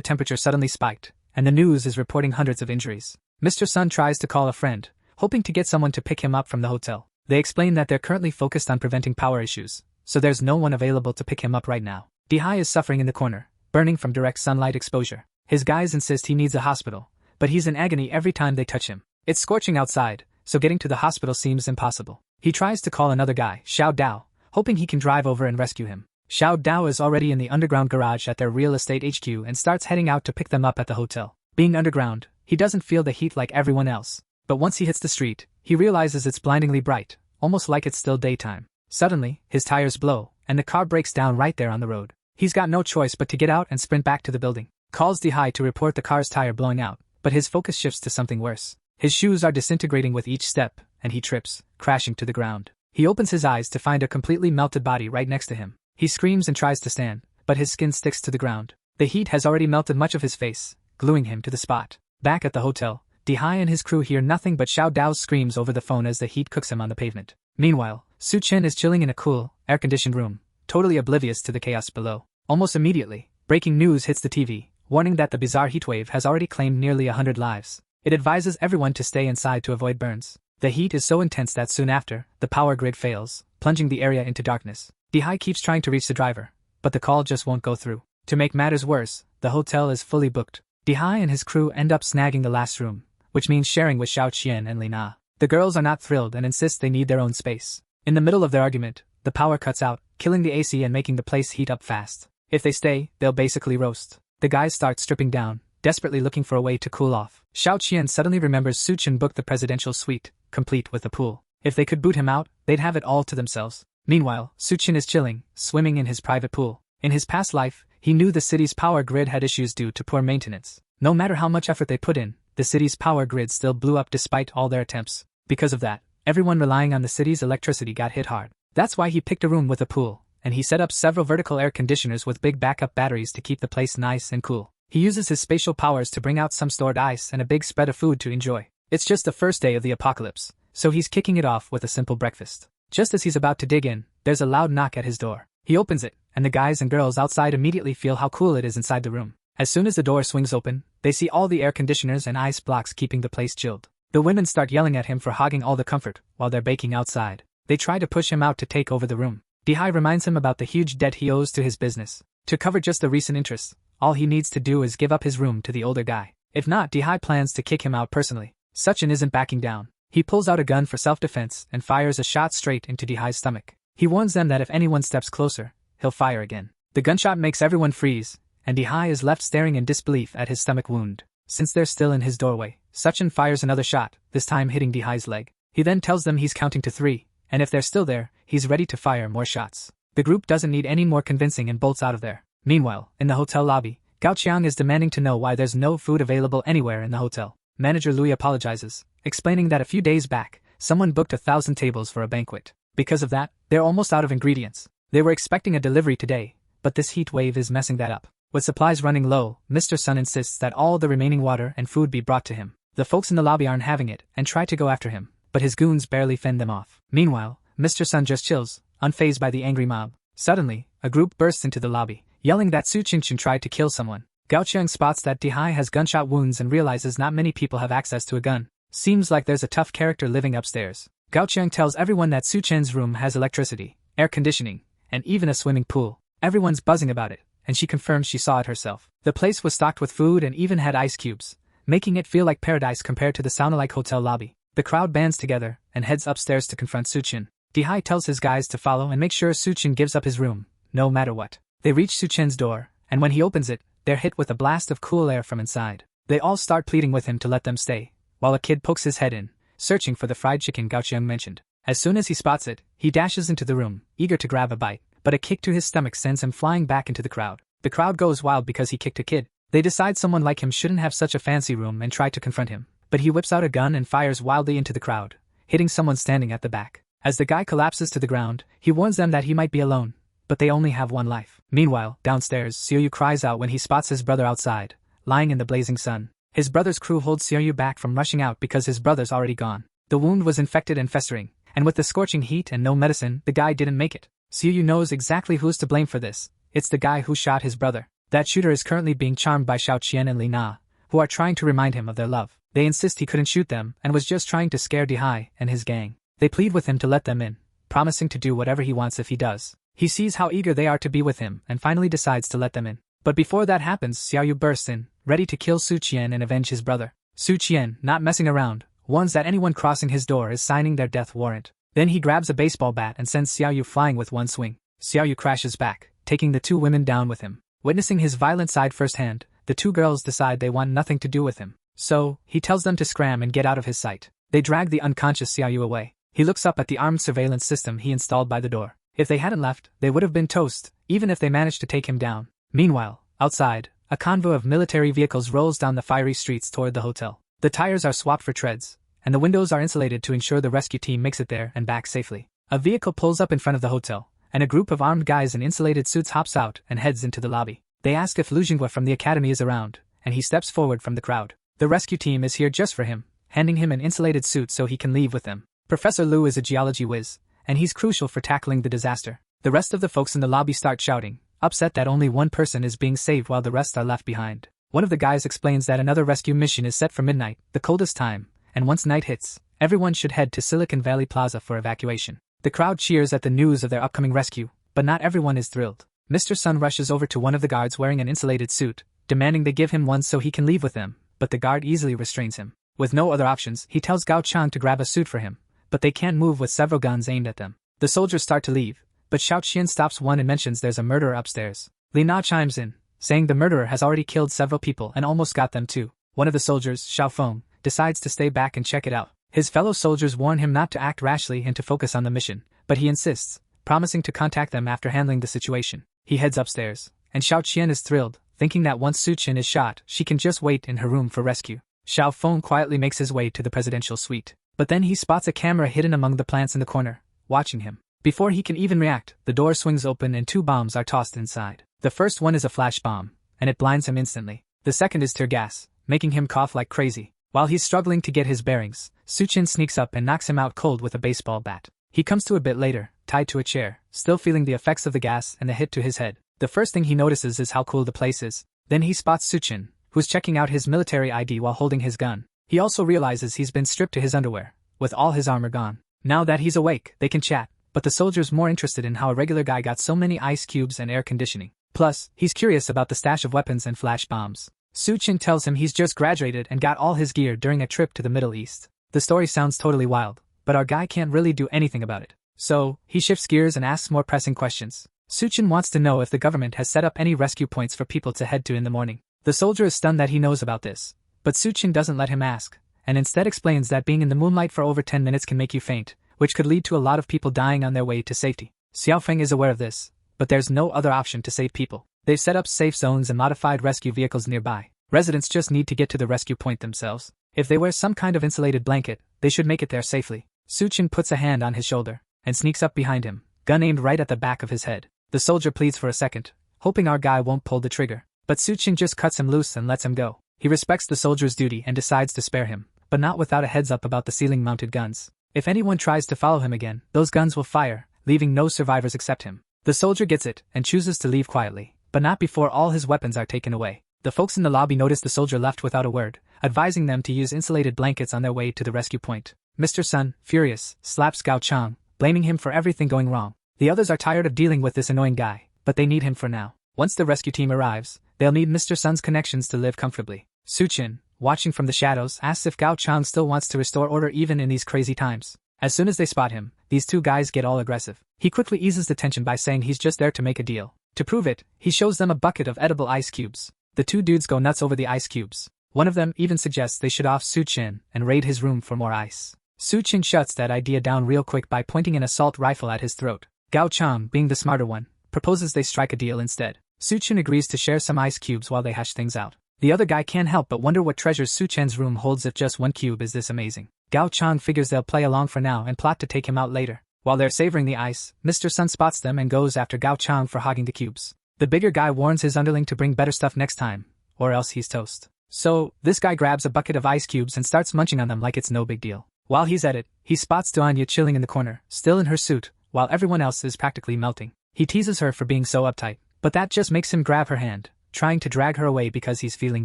temperature suddenly spiked, and the news is reporting hundreds of injuries. Mr. Sun tries to call a friend, hoping to get someone to pick him up from the hotel. They explain that they're currently focused on preventing power issues, so there's no one available to pick him up right now. Dihai is suffering in the corner, burning from direct sunlight exposure. His guys insist he needs a hospital, but he's in agony every time they touch him. It's scorching outside, so getting to the hospital seems impossible. He tries to call another guy, Xiao Dao, hoping he can drive over and rescue him. Xiao Dao is already in the underground garage at their real estate HQ and starts heading out to pick them up at the hotel. Being underground, he doesn't feel the heat like everyone else, but once he hits the street, he realizes it's blindingly bright, almost like it's still daytime. Suddenly, his tires blow, and the car breaks down right there on the road. He's got no choice but to get out and sprint back to the building. Calls Dihai to report the car's tire blowing out, but his focus shifts to something worse. His shoes are disintegrating with each step, and he trips, crashing to the ground. He opens his eyes to find a completely melted body right next to him. He screams and tries to stand, but his skin sticks to the ground. The heat has already melted much of his face, gluing him to the spot. Back at the hotel, Dihai and his crew hear nothing but Xiao Dao's screams over the phone as the heat cooks him on the pavement. Meanwhile, Su Chen is chilling in a cool, air-conditioned room, totally oblivious to the chaos below. Almost immediately, breaking news hits the TV, warning that the bizarre heatwave has already claimed nearly 100 lives. It advises everyone to stay inside to avoid burns. The heat is so intense that soon after, the power grid fails, plunging the area into darkness. Dihai keeps trying to reach the driver, but the call just won't go through. To make matters worse, the hotel is fully booked. Dihai and his crew end up snagging the last room, which means sharing with Xiao Qian and Li Na. The girls are not thrilled and insist they need their own space. In the middle of their argument, the power cuts out, killing the AC and making the place heat up fast. If they stay, they'll basically roast. The guys start stripping down, desperately looking for a way to cool off. Xiao Qian suddenly remembers Su Chen booked the presidential suite, complete with a pool. If they could boot him out, they'd have it all to themselves. Meanwhile, Su Chen is chilling, swimming in his private pool. In his past life, he knew the city's power grid had issues due to poor maintenance. No matter how much effort they put in, the city's power grid still blew up despite all their attempts. Because of that, everyone relying on the city's electricity got hit hard. That's why he picked a room with a pool, and he set up several vertical air conditioners with big backup batteries to keep the place nice and cool. He uses his spatial powers to bring out some stored ice and a big spread of food to enjoy. It's just the first day of the apocalypse, so he's kicking it off with a simple breakfast. Just as he's about to dig in, there's a loud knock at his door. He opens it, and the guys and girls outside immediately feel how cool it is inside the room. As soon as the door swings open, they see all the air conditioners and ice blocks keeping the place chilled. The women start yelling at him for hogging all the comfort while they're baking outside. They try to push him out to take over the room. Dihai reminds him about the huge debt he owes to his business. To cover just the recent interest, all he needs to do is give up his room to the older guy. If not, Dihai plans to kick him out personally. Suchin isn't backing down. He pulls out a gun for self-defense and fires a shot straight into Dihai's stomach. He warns them that if anyone steps closer, he'll fire again. The gunshot makes everyone freeze, and Dihai is left staring in disbelief at his stomach wound. Since they're still in his doorway, Suchin fires another shot, this time hitting Dihai's leg. He then tells them he's counting to 3, and if they're still there, he's ready to fire more shots. The group doesn't need any more convincing and bolts out of there. Meanwhile, in the hotel lobby, Gao Qiang is demanding to know why there's no food available anywhere in the hotel. Manager Louis apologizes, explaining that a few days back, someone booked 1,000 tables for a banquet. Because of that, they're almost out of ingredients. They were expecting a delivery today, but this heat wave is messing that up. With supplies running low, Mr. Sun insists that all the remaining water and food be brought to him. The folks in the lobby aren't having it and try to go after him, but his goons barely fend them off. Meanwhile, Mr. Sun just chills, unfazed by the angry mob. Suddenly, a group bursts into the lobby, yelling that Su Qinchin tried to kill someone. Gao Qiang spots that Dihai has gunshot wounds and realizes not many people have access to a gun. Seems like there's a tough character living upstairs. Gao Qiang tells everyone that Su Chen's room has electricity, air conditioning, and even a swimming pool. Everyone's buzzing about it, and she confirms she saw it herself. The place was stocked with food and even had ice cubes, making it feel like paradise compared to the sauna-like hotel lobby. The crowd bands together and heads upstairs to confront Su Chen. Dihai tells his guys to follow and make sure Su Chen gives up his room, no matter what. They reach Su Chen's door, and when he opens it, they're hit with a blast of cool air from inside. They all start pleading with him to let them stay, while a kid pokes his head in, searching for the fried chicken Gao Qiang mentioned. As soon as he spots it, he dashes into the room, eager to grab a bite, but a kick to his stomach sends him flying back into the crowd. The crowd goes wild because he kicked a kid. They decide someone like him shouldn't have such a fancy room and try to confront him, but he whips out a gun and fires wildly into the crowd, hitting someone standing at the back. As the guy collapses to the ground, he warns them that he might be alone, but they only have one life. Meanwhile, downstairs, Seoyu cries out when he spots his brother outside, lying in the blazing sun. His brother's crew holds Seoyu back from rushing out because his brother's already gone. The wound was infected and festering, and with the scorching heat and no medicine, the guy didn't make it. Seoyu knows exactly who's to blame for this. It's the guy who shot his brother. That shooter is currently being charmed by Xiao Qian and Li Na, who are trying to remind him of their love. They insist he couldn't shoot them and was just trying to scare Dihai and his gang. They plead with him to let them in, promising to do whatever he wants if he does. He sees how eager they are to be with him and finally decides to let them in. But before that happens, Xiaoyu bursts in, ready to kill Su Qian and avenge his brother. Su Qian, not messing around, warns that anyone crossing his door is signing their death warrant. Then he grabs a baseball bat and sends Xiaoyu flying with one swing. Xiaoyu crashes back, taking the two women down with him. Witnessing his violent side firsthand, the two girls decide they want nothing to do with him. So, he tells them to scram and get out of his sight. They drag the unconscious Xiaoyu away. He looks up at the armed surveillance system he installed by the door. If they hadn't left, they would have been toast, even if they managed to take him down. Meanwhile, outside, a convoy of military vehicles rolls down the fiery streets toward the hotel. The tires are swapped for treads, and the windows are insulated to ensure the rescue team makes it there and back safely. A vehicle pulls up in front of the hotel, and a group of armed guys in insulated suits hops out and heads into the lobby. They ask if Lu Jinghua from the academy is around, and he steps forward from the crowd. The rescue team is here just for him, handing him an insulated suit so he can leave with them. Professor Lu is a geology whiz, and he's crucial for tackling the disaster. The rest of the folks in the lobby start shouting, upset that only one person is being saved while the rest are left behind. One of the guys explains that another rescue mission is set for midnight, the coldest time, and once night hits, everyone should head to Silicon Valley Plaza for evacuation. The crowd cheers at the news of their upcoming rescue, but not everyone is thrilled. Mr. Sun rushes over to one of the guards wearing an insulated suit, demanding they give him one so he can leave with them, but the guard easily restrains him. With no other options, he tells Gao Chang to grab a suit for him, but they can't move with several guns aimed at them. The soldiers start to leave, but Xiao Qian stops one and mentions there's a murderer upstairs. Li Na chimes in, saying the murderer has already killed several people and almost got them too. One of the soldiers, Xiao Feng, decides to stay back and check it out. His fellow soldiers warn him not to act rashly and to focus on the mission, but he insists, promising to contact them after handling the situation. He heads upstairs, and Xiao Qian is thrilled, thinking that once Su Qin is shot, she can just wait in her room for rescue. Xiao Feng quietly makes his way to the presidential suite, but then he spots a camera hidden among the plants in the corner, watching him. Before he can even react, the door swings open and two bombs are tossed inside. The first one is a flash bomb, and it blinds him instantly. The second is tear gas, making him cough like crazy. While he's struggling to get his bearings, Su Qin sneaks up and knocks him out cold with a baseball bat. He comes to a bit later, tied to a chair, still feeling the effects of the gas and the hit to his head. The first thing he notices is how cool the place is. Then he spots Su Qin, who's checking out his military ID while holding his gun. He also realizes he's been stripped to his underwear, with all his armor gone. Now that he's awake, they can chat, but the soldier's more interested in how a regular guy got so many ice cubes and air conditioning. Plus, he's curious about the stash of weapons and flash bombs. Su Qin tells him he's just graduated and got all his gear during a trip to the Middle East. The story sounds totally wild, but our guy can't really do anything about it. So, he shifts gears and asks more pressing questions. Su Qin wants to know if the government has set up any rescue points for people to head to in the morning. The soldier is stunned that he knows about this, but Su Qin doesn't let him ask, and instead explains that being in the moonlight for over 10 minutes can make you faint, which could lead to a lot of people dying on their way to safety. Xiao Feng is aware of this, but there's no other option to save people. They've set up safe zones and modified rescue vehicles nearby. Residents just need to get to the rescue point themselves. If they wear some kind of insulated blanket, they should make it there safely. Su Qin puts a hand on his shoulder and sneaks up behind him, gun aimed right at the back of his head. The soldier pleads for a second, hoping our guy won't pull the trigger, but Su Qin just cuts him loose and lets him go. He respects the soldier's duty and decides to spare him, but not without a heads up about the ceiling-mounted guns. If anyone tries to follow him again, those guns will fire, leaving no survivors except him. The soldier gets it and chooses to leave quietly, but not before all his weapons are taken away. The folks in the lobby notice the soldier left without a word, advising them to use insulated blankets on their way to the rescue point. Mr. Sun, furious, slaps Gao Chang, blaming him for everything going wrong. The others are tired of dealing with this annoying guy, but they need him for now. Once the rescue team arrives, they'll need Mr. Sun's connections to live comfortably. Su Qin, watching from the shadows, asks if Gao Chang still wants to restore order even in these crazy times. As soon as they spot him, these two guys get all aggressive. He quickly eases the tension by saying he's just there to make a deal. To prove it, he shows them a bucket of edible ice cubes. The two dudes go nuts over the ice cubes. One of them even suggests they should off Su Qin and raid his room for more ice. Su Qin shuts that idea down real quick by pointing an assault rifle at his throat. Gao Chang, being the smarter one, proposes they strike a deal instead. Su Qin agrees to share some ice cubes while they hash things out. The other guy can't help but wonder what treasures Su Qin's room holds if just one cube is this amazing. Gao Chang figures they'll play along for now and plot to take him out later. While they're savoring the ice, Mr. Sun spots them and goes after Gao Chang for hogging the cubes. The bigger guy warns his underling to bring better stuff next time, or else he's toast. So, this guy grabs a bucket of ice cubes and starts munching on them like it's no big deal. While he's at it, he spots Duanya chilling in the corner, still in her suit, while everyone else is practically melting. He teases her for being so uptight, but that just makes him grab her hand, trying to drag her away because he's feeling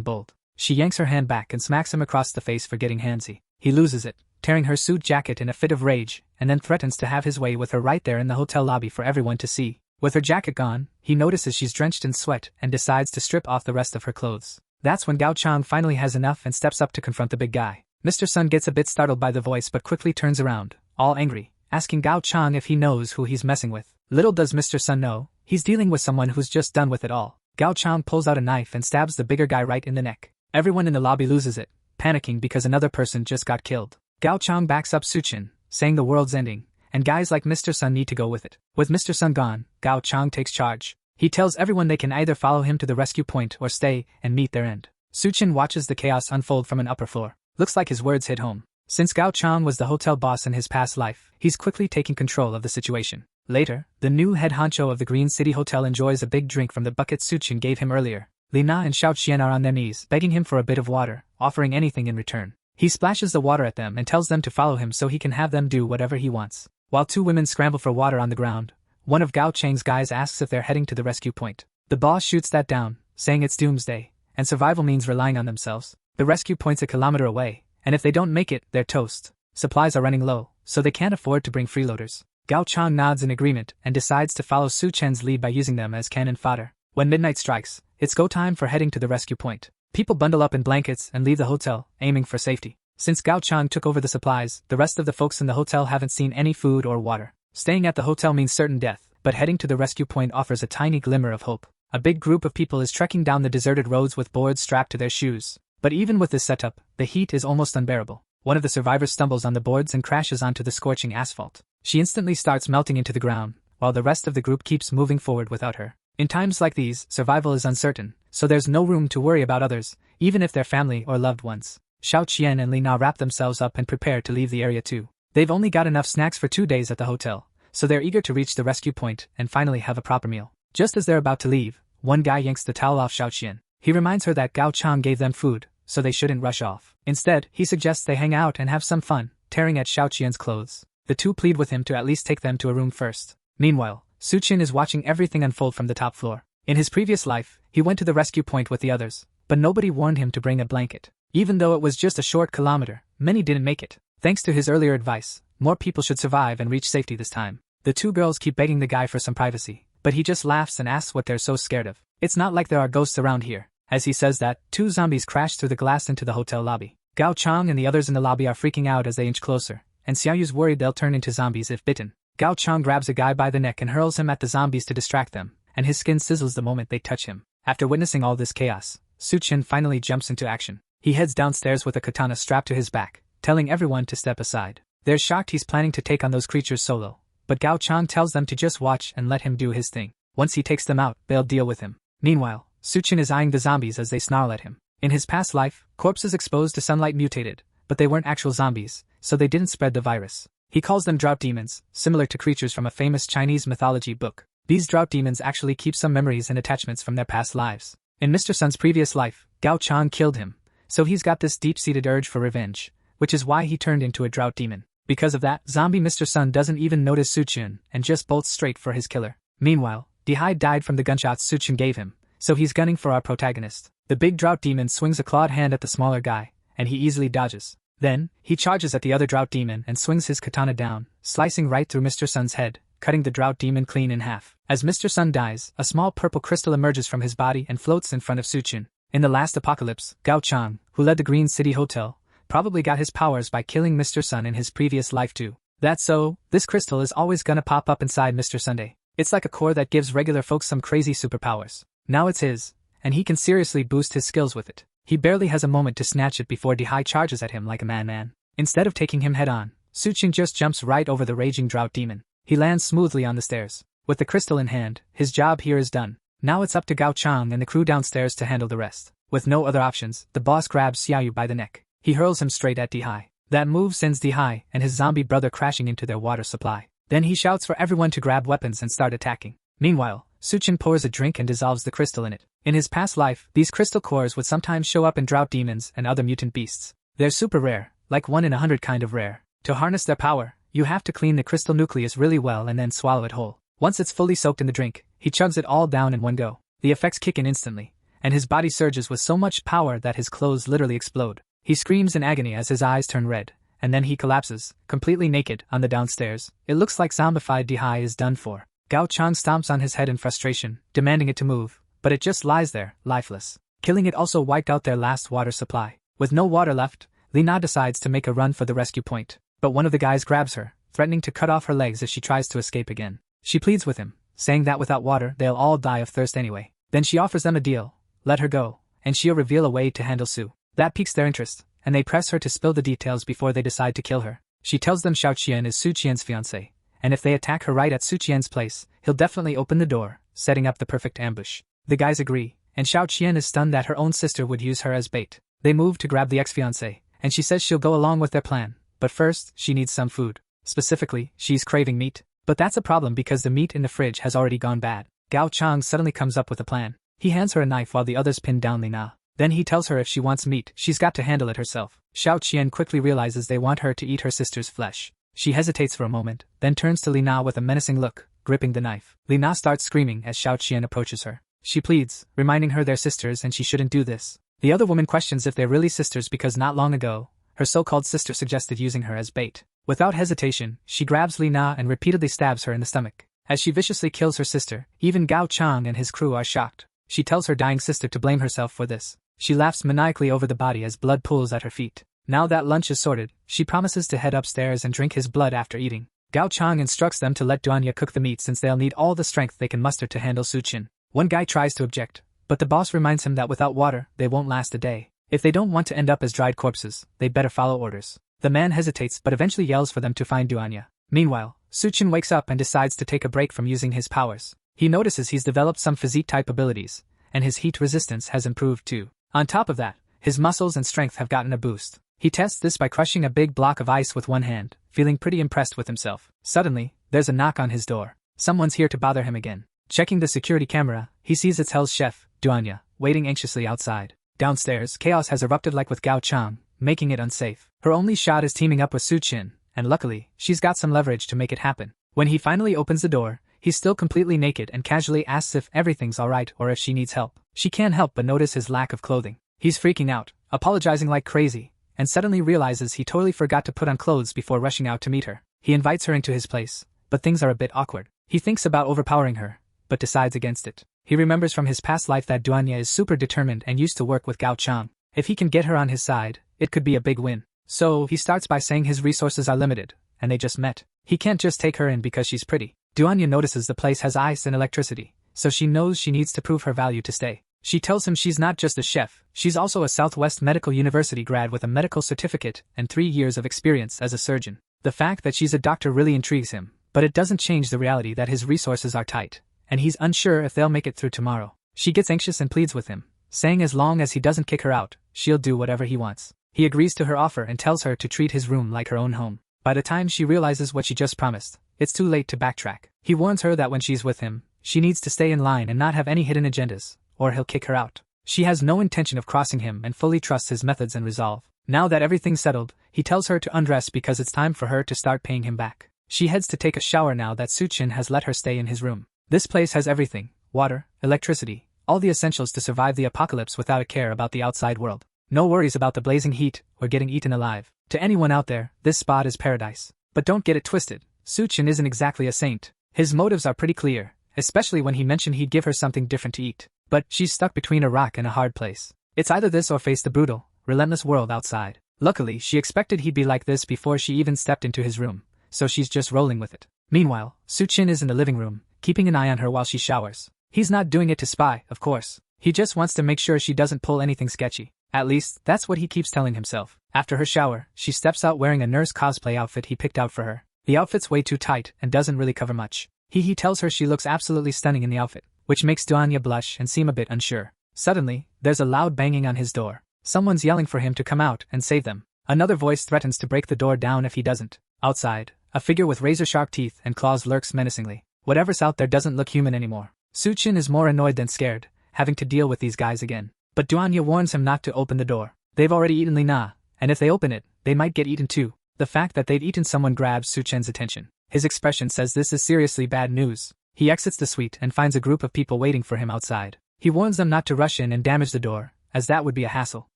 bold. She yanks her hand back and smacks him across the face for getting handsy. He loses it, tearing her suit jacket in a fit of rage, and then threatens to have his way with her right there in the hotel lobby for everyone to see. With her jacket gone, he notices she's drenched in sweat and decides to strip off the rest of her clothes. That's when Gao Chang finally has enough and steps up to confront the big guy. Mr. Sun gets a bit startled by the voice but quickly turns around, all angry, asking Gao Chang if he knows who he's messing with. Little does Mr. Sun know, he's dealing with someone who's just done with it all. Gao Chang pulls out a knife and stabs the bigger guy right in the neck. Everyone in the lobby loses it, panicking because another person just got killed. Gao Chang backs up Suchin, saying the world's ending, and guys like Mr. Sun need to go with it. With Mr. Sun gone, Gao Chang takes charge. He tells everyone they can either follow him to the rescue point or stay and meet their end. Suchin watches the chaos unfold from an upper floor. Looks like his words hit home. Since Gao Chang was the hotel boss in his past life, he's quickly taking control of the situation. Later, the new head honcho of the Green City Hotel enjoys a big drink from the bucket Suchin gave him earlier. Li Na and Xiao Qian are on their knees, begging him for a bit of water, offering anything in return. He splashes the water at them and tells them to follow him so he can have them do whatever he wants. While two women scramble for water on the ground, one of Gao Chang's guys asks if they're heading to the rescue point. The boss shoots that down, saying it's doomsday, and survival means relying on themselves. The rescue point's a kilometer away, and if they don't make it, they're toast. Supplies are running low, so they can't afford to bring freeloaders. Gao Chang nods in agreement and decides to follow Su Chen's lead by using them as cannon fodder. When midnight strikes, it's go time for heading to the rescue point. People bundle up in blankets and leave the hotel, aiming for safety. Since Gao Chang took over the supplies, the rest of the folks in the hotel haven't seen any food or water. Staying at the hotel means certain death, but heading to the rescue point offers a tiny glimmer of hope. A big group of people is trekking down the deserted roads with boards strapped to their shoes. But even with this setup, the heat is almost unbearable. One of the survivors stumbles on the boards and crashes onto the scorching asphalt. She instantly starts melting into the ground, while the rest of the group keeps moving forward without her. In times like these, survival is uncertain, so there's no room to worry about others, even if they're family or loved ones. Xiao Qian and Li Na wrap themselves up and prepare to leave the area too. They've only got enough snacks for 2 days at the hotel, so they're eager to reach the rescue point and finally have a proper meal. Just as they're about to leave, one guy yanks the towel off Xiao Qian. He reminds her that Gao Chang gave them food, so they shouldn't rush off. Instead, he suggests they hang out and have some fun, tearing at Xiao Qian's clothes. The two plead with him to at least take them to a room first. Meanwhile, Su Qin is watching everything unfold from the top floor. In his previous life, he went to the rescue point with the others, but nobody warned him to bring a blanket. Even though it was just a short kilometer, many didn't make it. Thanks to his earlier advice, more people should survive and reach safety this time. The two girls keep begging the guy for some privacy, but he just laughs and asks what they're so scared of. It's not like there are ghosts around here. As he says that, two zombies crash through the glass into the hotel lobby. Gao Chang and the others in the lobby are freaking out as they inch closer, and Xiaoyu's worried they'll turn into zombies if bitten. Gao Chang grabs a guy by the neck and hurls him at the zombies to distract them, and his skin sizzles the moment they touch him. After witnessing all this chaos, Su Qin finally jumps into action. He heads downstairs with a katana strapped to his back, telling everyone to step aside. They're shocked he's planning to take on those creatures solo, but Gao Chang tells them to just watch and let him do his thing. Once he takes them out, they'll deal with him. Meanwhile, Su Qin is eyeing the zombies as they snarl at him. In his past life, corpses exposed to sunlight mutated, but they weren't actual zombies, so they didn't spread the virus. He calls them drought demons, similar to creatures from a famous Chinese mythology book. These drought demons actually keep some memories and attachments from their past lives. In Mr. Sun's previous life, Gao Chang killed him, so he's got this deep-seated urge for revenge, which is why he turned into a drought demon. Because of that, zombie Mr. Sun doesn't even notice Su Qin and just bolts straight for his killer. Meanwhile, Dihai died from the gunshots Su Qin gave him, so he's gunning for our protagonist. The big drought demon swings a clawed hand at the smaller guy, and he easily dodges. Then, he charges at the other drought demon and swings his katana down, slicing right through Mr. Sun's head, cutting the drought demon clean in half. As Mr. Sun dies, a small purple crystal emerges from his body and floats in front of Su Qin. In the last apocalypse, Gao Chang, who led the Green City Hotel, probably got his powers by killing Mr. Sun in his previous life too. That's so, this crystal is always gonna pop up inside Mr. Sunday. It's like a core that gives regular folks some crazy superpowers. Now it's his, and he can seriously boost his skills with it. He barely has a moment to snatch it before Dihai charges at him like a man. Instead of taking him head-on, Su Qin just jumps right over the raging drought demon. He lands smoothly on the stairs. With the crystal in hand, his job here is done. Now it's up to Gao Chang and the crew downstairs to handle the rest. With no other options, the boss grabs Xiaoyu by the neck. He hurls him straight at Dihai. That move sends Dihai and his zombie brother crashing into their water supply. Then he shouts for everyone to grab weapons and start attacking. Meanwhile, Suchin pours a drink and dissolves the crystal in it. In his past life, these crystal cores would sometimes show up in drought demons and other mutant beasts. They're super rare, like 1 in 100 kind of rare. To harness their power, you have to clean the crystal nucleus really well and then swallow it whole. Once it's fully soaked in the drink, he chugs it all down in one go. The effects kick in instantly, and his body surges with so much power that his clothes literally explode. He screams in agony as his eyes turn red, and then he collapses, completely naked, on the downstairs. It looks like zombified Dihai is done for. Gao Chang stomps on his head in frustration, demanding it to move, but it just lies there, lifeless. Killing it also wiped out their last water supply. With no water left, Li Na decides to make a run for the rescue point, but one of the guys grabs her, threatening to cut off her legs if she tries to escape again. She pleads with him, saying that without water they'll all die of thirst anyway. Then she offers them a deal, let her go, and she'll reveal a way to handle Su. That piques their interest, and they press her to spill the details before they decide to kill her. She tells them Xiao Qian is Su Qian's fiancé, and if they attack her right at Su Qian's place, he'll definitely open the door, setting up the perfect ambush. The guys agree, and Xiao Qian is stunned that her own sister would use her as bait. They move to grab the ex-fiancé, and she says she'll go along with their plan, but first, she needs some food. Specifically, she's craving meat. But that's a problem because the meat in the fridge has already gone bad. Gao Chang suddenly comes up with a plan. He hands her a knife while the others pin down Li Na. Then he tells her if she wants meat, she's got to handle it herself. Xiao Qian quickly realizes they want her to eat her sister's flesh. She hesitates for a moment, then turns to Li Na with a menacing look, gripping the knife. Li Na starts screaming as Xiao Qian approaches her. She pleads, reminding her they're sisters and she shouldn't do this. The other woman questions if they're really sisters because not long ago, her so-called sister suggested using her as bait. Without hesitation, she grabs Li Na and repeatedly stabs her in the stomach. As she viciously kills her sister, even Gao Chang and his crew are shocked. She tells her dying sister to blame herself for this. She laughs maniacally over the body as blood pools at her feet. Now that lunch is sorted, she promises to head upstairs and drink his blood after eating. Gao Chang instructs them to let Duanya cook the meat since they'll need all the strength they can muster to handle Su Qin. One guy tries to object, but the boss reminds him that without water, they won't last a day. If they don't want to end up as dried corpses, they'd better follow orders. The man hesitates but eventually yells for them to find Duanya. Meanwhile, Su Qin wakes up and decides to take a break from using his powers. He notices he's developed some physique-type abilities, and his heat resistance has improved too. On top of that, his muscles and strength have gotten a boost. He tests this by crushing a big block of ice with one hand, feeling pretty impressed with himself. Suddenly, there's a knock on his door. Someone's here to bother him again. Checking the security camera, he sees it's Hell's chef, Duanya, waiting anxiously outside. Downstairs, chaos has erupted like with Gao Chang, making it unsafe. Her only shot is teaming up with Su Qin, and luckily, she's got some leverage to make it happen. When he finally opens the door, he's still completely naked and casually asks if everything's alright or if she needs help. She can't help but notice his lack of clothing. He's freaking out, apologizing like crazy, and suddenly realizes he totally forgot to put on clothes before rushing out to meet her. He invites her into his place, but things are a bit awkward. He thinks about overpowering her, but decides against it. He remembers from his past life that Duanya is super determined and used to work with Gao Chang. If he can get her on his side, it could be a big win. So, he starts by saying his resources are limited, and they just met. He can't just take her in because she's pretty. Duanya notices the place has ice and electricity, so she knows she needs to prove her value to stay. She tells him she's not just a chef, she's also a Southwest Medical University grad with a medical certificate and 3 years of experience as a surgeon. The fact that she's a doctor really intrigues him, but it doesn't change the reality that his resources are tight, and he's unsure if they'll make it through tomorrow. She gets anxious and pleads with him, saying as long as he doesn't kick her out, she'll do whatever he wants. He agrees to her offer and tells her to treat his room like her own home. By the time she realizes what she just promised, it's too late to backtrack. He warns her that when she's with him, she needs to stay in line and not have any hidden agendas, or he'll kick her out. She has no intention of crossing him and fully trusts his methods and resolve. Now that everything's settled, he tells her to undress because it's time for her to start paying him back. She heads to take a shower now that Su Qin has let her stay in his room. This place has everything: water, electricity, all the essentials to survive the apocalypse without a care about the outside world. No worries about the blazing heat or getting eaten alive. To anyone out there, this spot is paradise. But don't get it twisted, Su Qin isn't exactly a saint. His motives are pretty clear, especially when he mentioned he'd give her something different to eat. But she's stuck between a rock and a hard place. It's either this or face the brutal, relentless world outside. Luckily, she expected he'd be like this before she even stepped into his room, so she's just rolling with it. Meanwhile, Su Qin is in the living room, keeping an eye on her while she showers. He's not doing it to spy, of course. He just wants to make sure she doesn't pull anything sketchy. At least, that's what he keeps telling himself. After her shower, she steps out wearing a nurse cosplay outfit he picked out for her. The outfit's way too tight and doesn't really cover much. He tells her she looks absolutely stunning in the outfit, which makes Duanya blush and seem a bit unsure. Suddenly, there's a loud banging on his door. Someone's yelling for him to come out and save them. Another voice threatens to break the door down if he doesn't. Outside, A figure with razor-sharp teeth and claws lurks menacingly. Whatever's out there doesn't look human anymore. Suchin is more annoyed than scared, having to deal with these guys again. But Duanya warns him not to open the door. They've already eaten Lina, and if they open it, they might get eaten too. The fact that they'd eaten someone grabs Suchen's attention. His expression says this is seriously bad news. He exits the suite and finds a group of people waiting for him outside. He warns them not to rush in and damage the door, as that would be a hassle.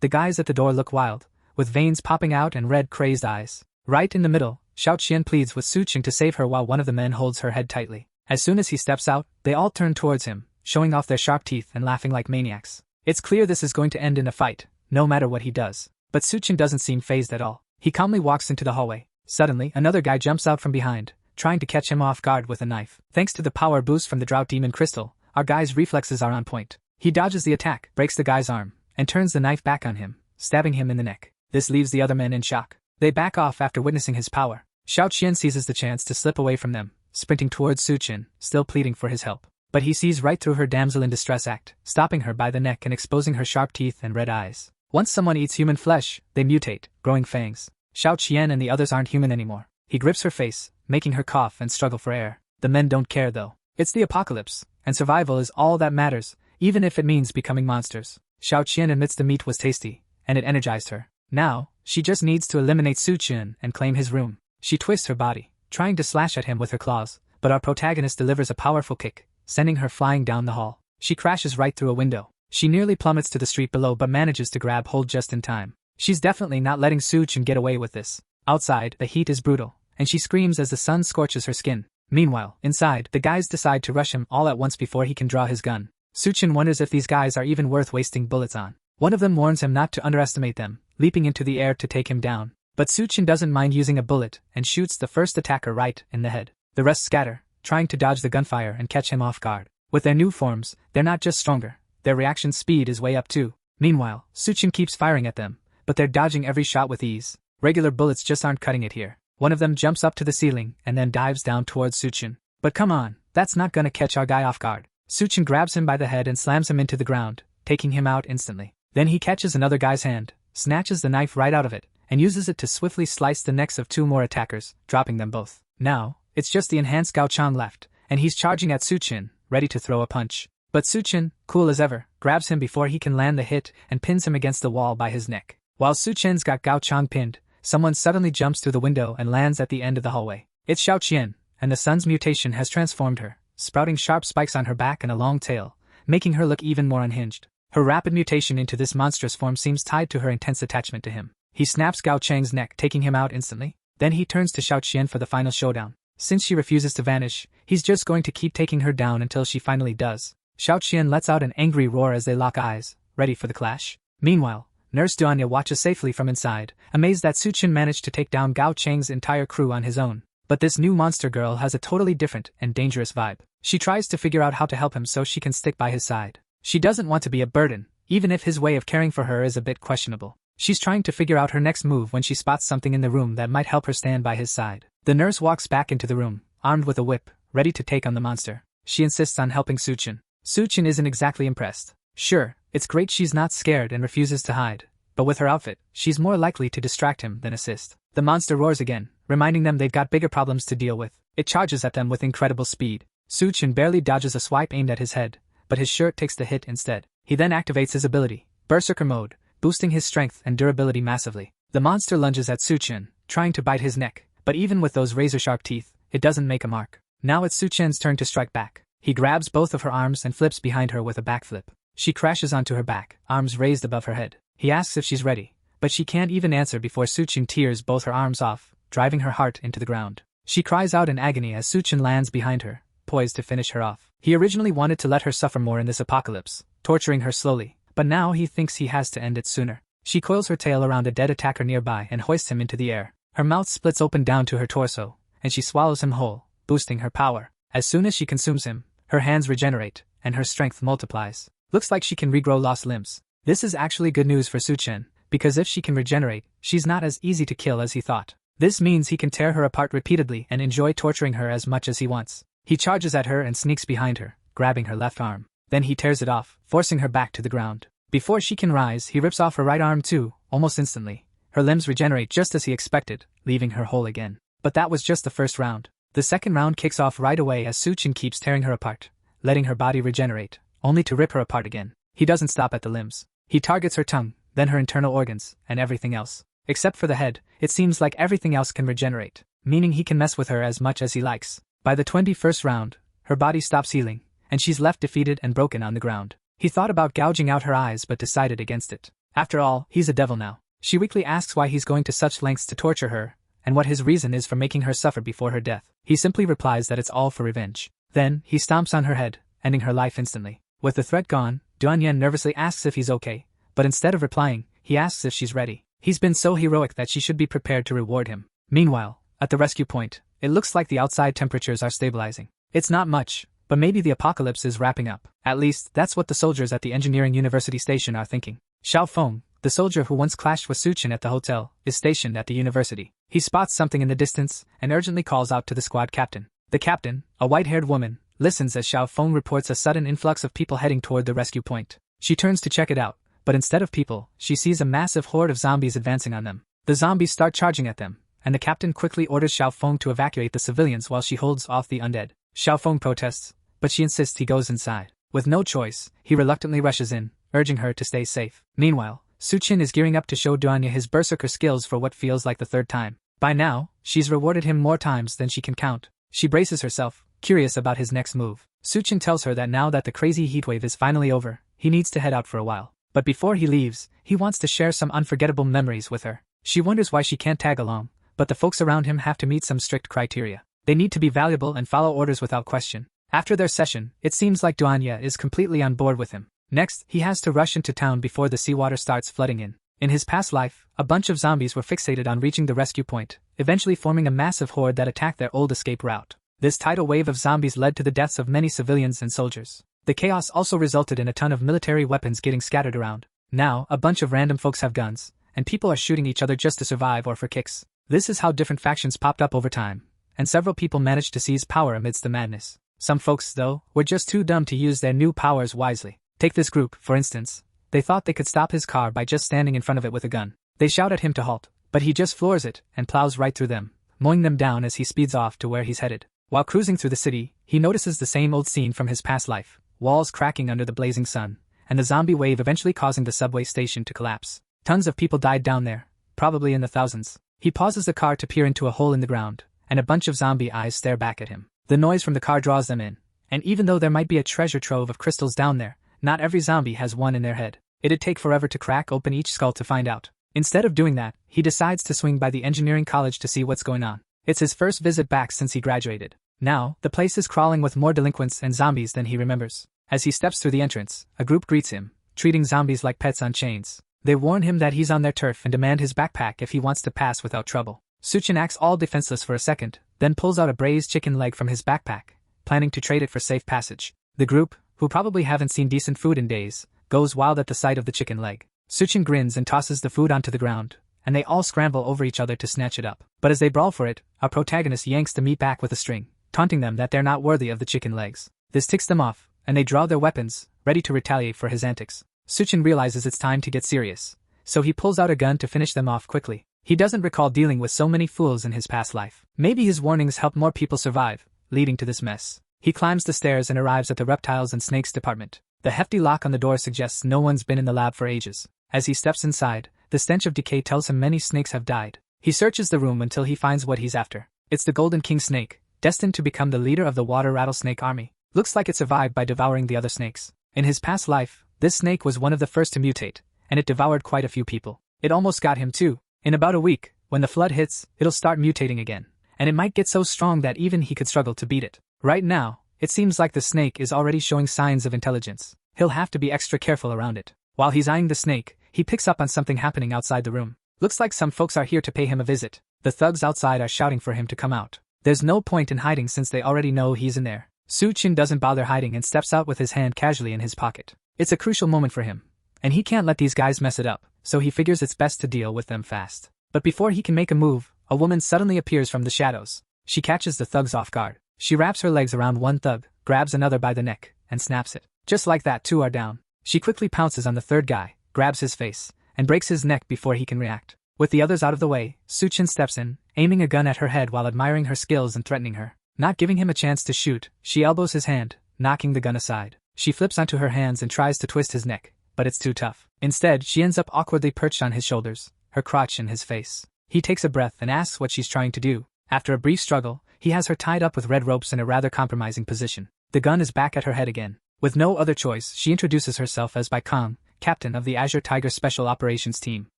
The guys at the door look wild, with veins popping out and red crazed eyes. Right in the middle, Xiao Qian pleads with Suchen to save her while one of the men holds her head tightly. As soon as he steps out, they all turn towards him, showing off their sharp teeth and laughing like maniacs. It's clear this is going to end in a fight, no matter what he does. But Suchen doesn't seem fazed at all. He calmly walks into the hallway. Suddenly, another guy jumps out from behind, trying to catch him off guard with a knife. Thanks to the power boost from the Drought Demon Crystal, our guy's reflexes are on point. He dodges the attack, breaks the guy's arm, and turns the knife back on him, stabbing him in the neck. This leaves the other men in shock. They back off after witnessing his power. Xiao Qian seizes the chance to slip away from them, sprinting towards Suchen, still pleading for his help. But he sees right through her damsel in distress act, stopping her by the neck and exposing her sharp teeth and red eyes. Once someone eats human flesh, they mutate, growing fangs. Xiao Qian and the others aren't human anymore. He grips her face, making her cough and struggle for air. The men don't care though. It's the apocalypse, and survival is all that matters, even if it means becoming monsters. Xiao Qian admits the meat was tasty, and it energized her. Now, she just needs to eliminate Suchen and claim his room. She twists her body, trying to slash at him with her claws, but our protagonist delivers a powerful kick, sending her flying down the hall. She crashes right through a window. She nearly plummets to the street below but manages to grab hold just in time. She's definitely not letting Suchen get away with this. Outside, the heat is brutal, and she screams as the sun scorches her skin. Meanwhile, inside, the guys decide to rush him all at once before he can draw his gun. Suchen wonders if these guys are even worth wasting bullets on. One of them warns him not to underestimate them, leaping into the air to take him down. But Suchen doesn't mind using a bullet and shoots the first attacker right in the head. The rest scatter, trying to dodge the gunfire and catch him off guard. With their new forms, they're not just stronger, their reaction speed is way up too. Meanwhile, Suchen keeps firing at them, but they're dodging every shot with ease. Regular bullets just aren't cutting it here. One of them jumps up to the ceiling and then dives down towards Suchen. But come on, that's not gonna catch our guy off guard. Suchen grabs him by the head and slams him into the ground, taking him out instantly. Then he catches another guy's hand, snatches the knife right out of it, and uses it to swiftly slice the necks of two more attackers, dropping them both. Now, it's just the enhanced Gao Chang left, and he's charging at Suchen, ready to throw a punch. But Suchen, cool as ever, grabs him before he can land the hit and pins him against the wall by his neck. While Suchen's got Gao Chang pinned, someone suddenly jumps through the window and lands at the end of the hallway. It's Xiao Qian, and the sun's mutation has transformed her, sprouting sharp spikes on her back and a long tail, making her look even more unhinged. Her rapid mutation into this monstrous form seems tied to her intense attachment to him. He snaps Gao Chang's neck, taking him out instantly. Then he turns to Xiao Qian for the final showdown. Since she refuses to vanish, he's just going to keep taking her down until she finally does. Xiao Qian lets out an angry roar as they lock eyes, ready for the clash. Meanwhile, Nurse Duanya watches safely from inside, amazed that Suchen managed to take down Gao Chang's entire crew on his own. But this new monster girl has a totally different and dangerous vibe. She tries to figure out how to help him so she can stick by his side. She doesn't want to be a burden, even if his way of caring for her is a bit questionable. She's trying to figure out her next move when she spots something in the room that might help her stand by his side. The nurse walks back into the room, armed with a whip, ready to take on the monster. She insists on helping Suchen. Suchen isn't exactly impressed. Sure, it's great she's not scared and refuses to hide, but with her outfit, she's more likely to distract him than assist. The monster roars again, reminding them they've got bigger problems to deal with. It charges at them with incredible speed. Suchen barely dodges a swipe aimed at his head, but his shirt takes the hit instead. He then activates his ability, Berserker Mode, boosting his strength and durability massively. The monster lunges at Suchen, trying to bite his neck, but even with those razor-sharp teeth, it doesn't make a mark. Now it's Suchen's turn to strike back. He grabs both of her arms and flips behind her with a backflip. She crashes onto her back, arms raised above her head. He asks if she's ready, but she can't even answer before Suchen tears both her arms off, driving her heart into the ground. She cries out in agony as Suchen lands behind her, poised to finish her off. He originally wanted to let her suffer more in this apocalypse, torturing her slowly, but now he thinks he has to end it sooner. She coils her tail around a dead attacker nearby and hoists him into the air. Her mouth splits open down to her torso, and she swallows him whole, boosting her power. As soon as she consumes him, her hands regenerate, and her strength multiplies. Looks like she can regrow lost limbs. This is actually good news for Suchen, because if she can regenerate, she's not as easy to kill as he thought. This means he can tear her apart repeatedly and enjoy torturing her as much as he wants. He charges at her and sneaks behind her, grabbing her left arm. Then he tears it off, forcing her back to the ground. Before she can rise, he rips off her right arm too, almost instantly. Her limbs regenerate just as he expected, leaving her whole again. But that was just the first round. The second round kicks off right away as Suchin keeps tearing her apart, letting her body regenerate, only to rip her apart again. He doesn't stop at the limbs. He targets her tongue, then her internal organs, and everything else. Except for the head, it seems like everything else can regenerate, meaning he can mess with her as much as he likes. By the 21st round, her body stops healing, and she's left defeated and broken on the ground. He thought about gouging out her eyes but decided against it. After all, he's a devil now. She weakly asks why he's going to such lengths to torture her, and what his reason is for making her suffer before her death. He simply replies that it's all for revenge. Then, he stomps on her head, ending her life instantly. With the threat gone, Duan Yen nervously asks if he's okay, but instead of replying, he asks if she's ready. He's been so heroic that she should be prepared to reward him. Meanwhile, at the rescue point, it looks like the outside temperatures are stabilizing. It's not much, but maybe the apocalypse is wrapping up. At least, that's what the soldiers at the engineering university station are thinking. Xiao Feng, the soldier who once clashed with Suchin at the hotel, is stationed at the university. He spots something in the distance and urgently calls out to the squad captain. The captain, a white-haired woman, listens as Xiao Feng reports a sudden influx of people heading toward the rescue point. She turns to check it out, but instead of people, she sees a massive horde of zombies advancing on them. The zombies start charging at them, and the captain quickly orders Xiao Feng to evacuate the civilians while she holds off the undead. Xiao Feng protests, but she insists he goes inside. With no choice, he reluctantly rushes in, urging her to stay safe. Meanwhile, Suchin is gearing up to show Duanya his berserker skills for what feels like the third time. By now, she's rewarded him more times than she can count. She braces herself, curious about his next move. Suchin tells her that now that the crazy heatwave is finally over, he needs to head out for a while. But before he leaves, he wants to share some unforgettable memories with her. She wonders why she can't tag along, but the folks around him have to meet some strict criteria. They need to be valuable and follow orders without question. After their session, it seems like Duanya is completely on board with him. Next, he has to rush into town before the seawater starts flooding in. In his past life, a bunch of zombies were fixated on reaching the rescue point, eventually forming a massive horde that attacked their old escape route. This tidal wave of zombies led to the deaths of many civilians and soldiers. The chaos also resulted in a ton of military weapons getting scattered around. Now, a bunch of random folks have guns, and people are shooting each other just to survive or for kicks. This is how different factions popped up over time, and several people managed to seize power amidst the madness. Some folks, though, were just too dumb to use their new powers wisely. Take this group, for instance. They thought they could stop his car by just standing in front of it with a gun. They shout at him to halt, but he just floors it and plows right through them, mowing them down as he speeds off to where he's headed. While cruising through the city, he notices the same old scene from his past life, walls cracking under the blazing sun, and the zombie wave eventually causing the subway station to collapse. Tons of people died down there, probably in the thousands. He pauses the car to peer into a hole in the ground, and a bunch of zombie eyes stare back at him. The noise from the car draws them in, and even though there might be a treasure trove of crystals down there, not every zombie has one in their head. It'd take forever to crack open each skull to find out. Instead of doing that, he decides to swing by the engineering college to see what's going on. It's his first visit back since he graduated. Now, the place is crawling with more delinquents and zombies than he remembers. As he steps through the entrance, a group greets him, treating zombies like pets on chains. They warn him that he's on their turf and demand his backpack if he wants to pass without trouble. Suchin acts all defenseless for a second, then pulls out a braised chicken leg from his backpack, planning to trade it for safe passage. The group, who probably haven't seen decent food in days, goes wild at the sight of the chicken leg. Suchin grins and tosses the food onto the ground, and they all scramble over each other to snatch it up. But as they brawl for it, our protagonist yanks the meat back with a string, taunting them that they're not worthy of the chicken legs. This ticks them off, and they draw their weapons, ready to retaliate for his antics. Suchin realizes it's time to get serious, so he pulls out a gun to finish them off quickly. He doesn't recall dealing with so many fools in his past life. Maybe his warnings helped more people survive, leading to this mess. He climbs the stairs and arrives at the reptiles and snakes department. The hefty lock on the door suggests no one's been in the lab for ages. As he steps inside, the stench of decay tells him many snakes have died. He searches the room until he finds what he's after. It's the Golden King snake, destined to become the leader of the water rattlesnake army. Looks like it survived by devouring the other snakes. In his past life, this snake was one of the first to mutate, and it devoured quite a few people. It almost got him too. In about a week, when the flood hits, it'll start mutating again, and it might get so strong that even he could struggle to beat it. Right now, it seems like the snake is already showing signs of intelligence. He'll have to be extra careful around it. While he's eyeing the snake, he picks up on something happening outside the room. Looks like some folks are here to pay him a visit. The thugs outside are shouting for him to come out. There's no point in hiding since they already know he's in there. Suchin doesn't bother hiding and steps out with his hand casually in his pocket. It's a crucial moment for him, and he can't let these guys mess it up, so he figures it's best to deal with them fast. But before he can make a move, a woman suddenly appears from the shadows. She catches the thugs off guard. She wraps her legs around one thug, grabs another by the neck, and snaps it. Just like that, two are down. She quickly pounces on the third guy, grabs his face, and breaks his neck before he can react. With the others out of the way, Suchin steps in, aiming a gun at her head while admiring her skills and threatening her. Not giving him a chance to shoot, she elbows his hand, knocking the gun aside. She flips onto her hands and tries to twist his neck, but it's too tough. Instead, she ends up awkwardly perched on his shoulders, her crotch in his face. He takes a breath and asks what she's trying to do. After a brief struggle, he has her tied up with red ropes in a rather compromising position. The gun is back at her head again. With no other choice, she introduces herself as Baikong, captain of the Azure Tiger Special Operations Team.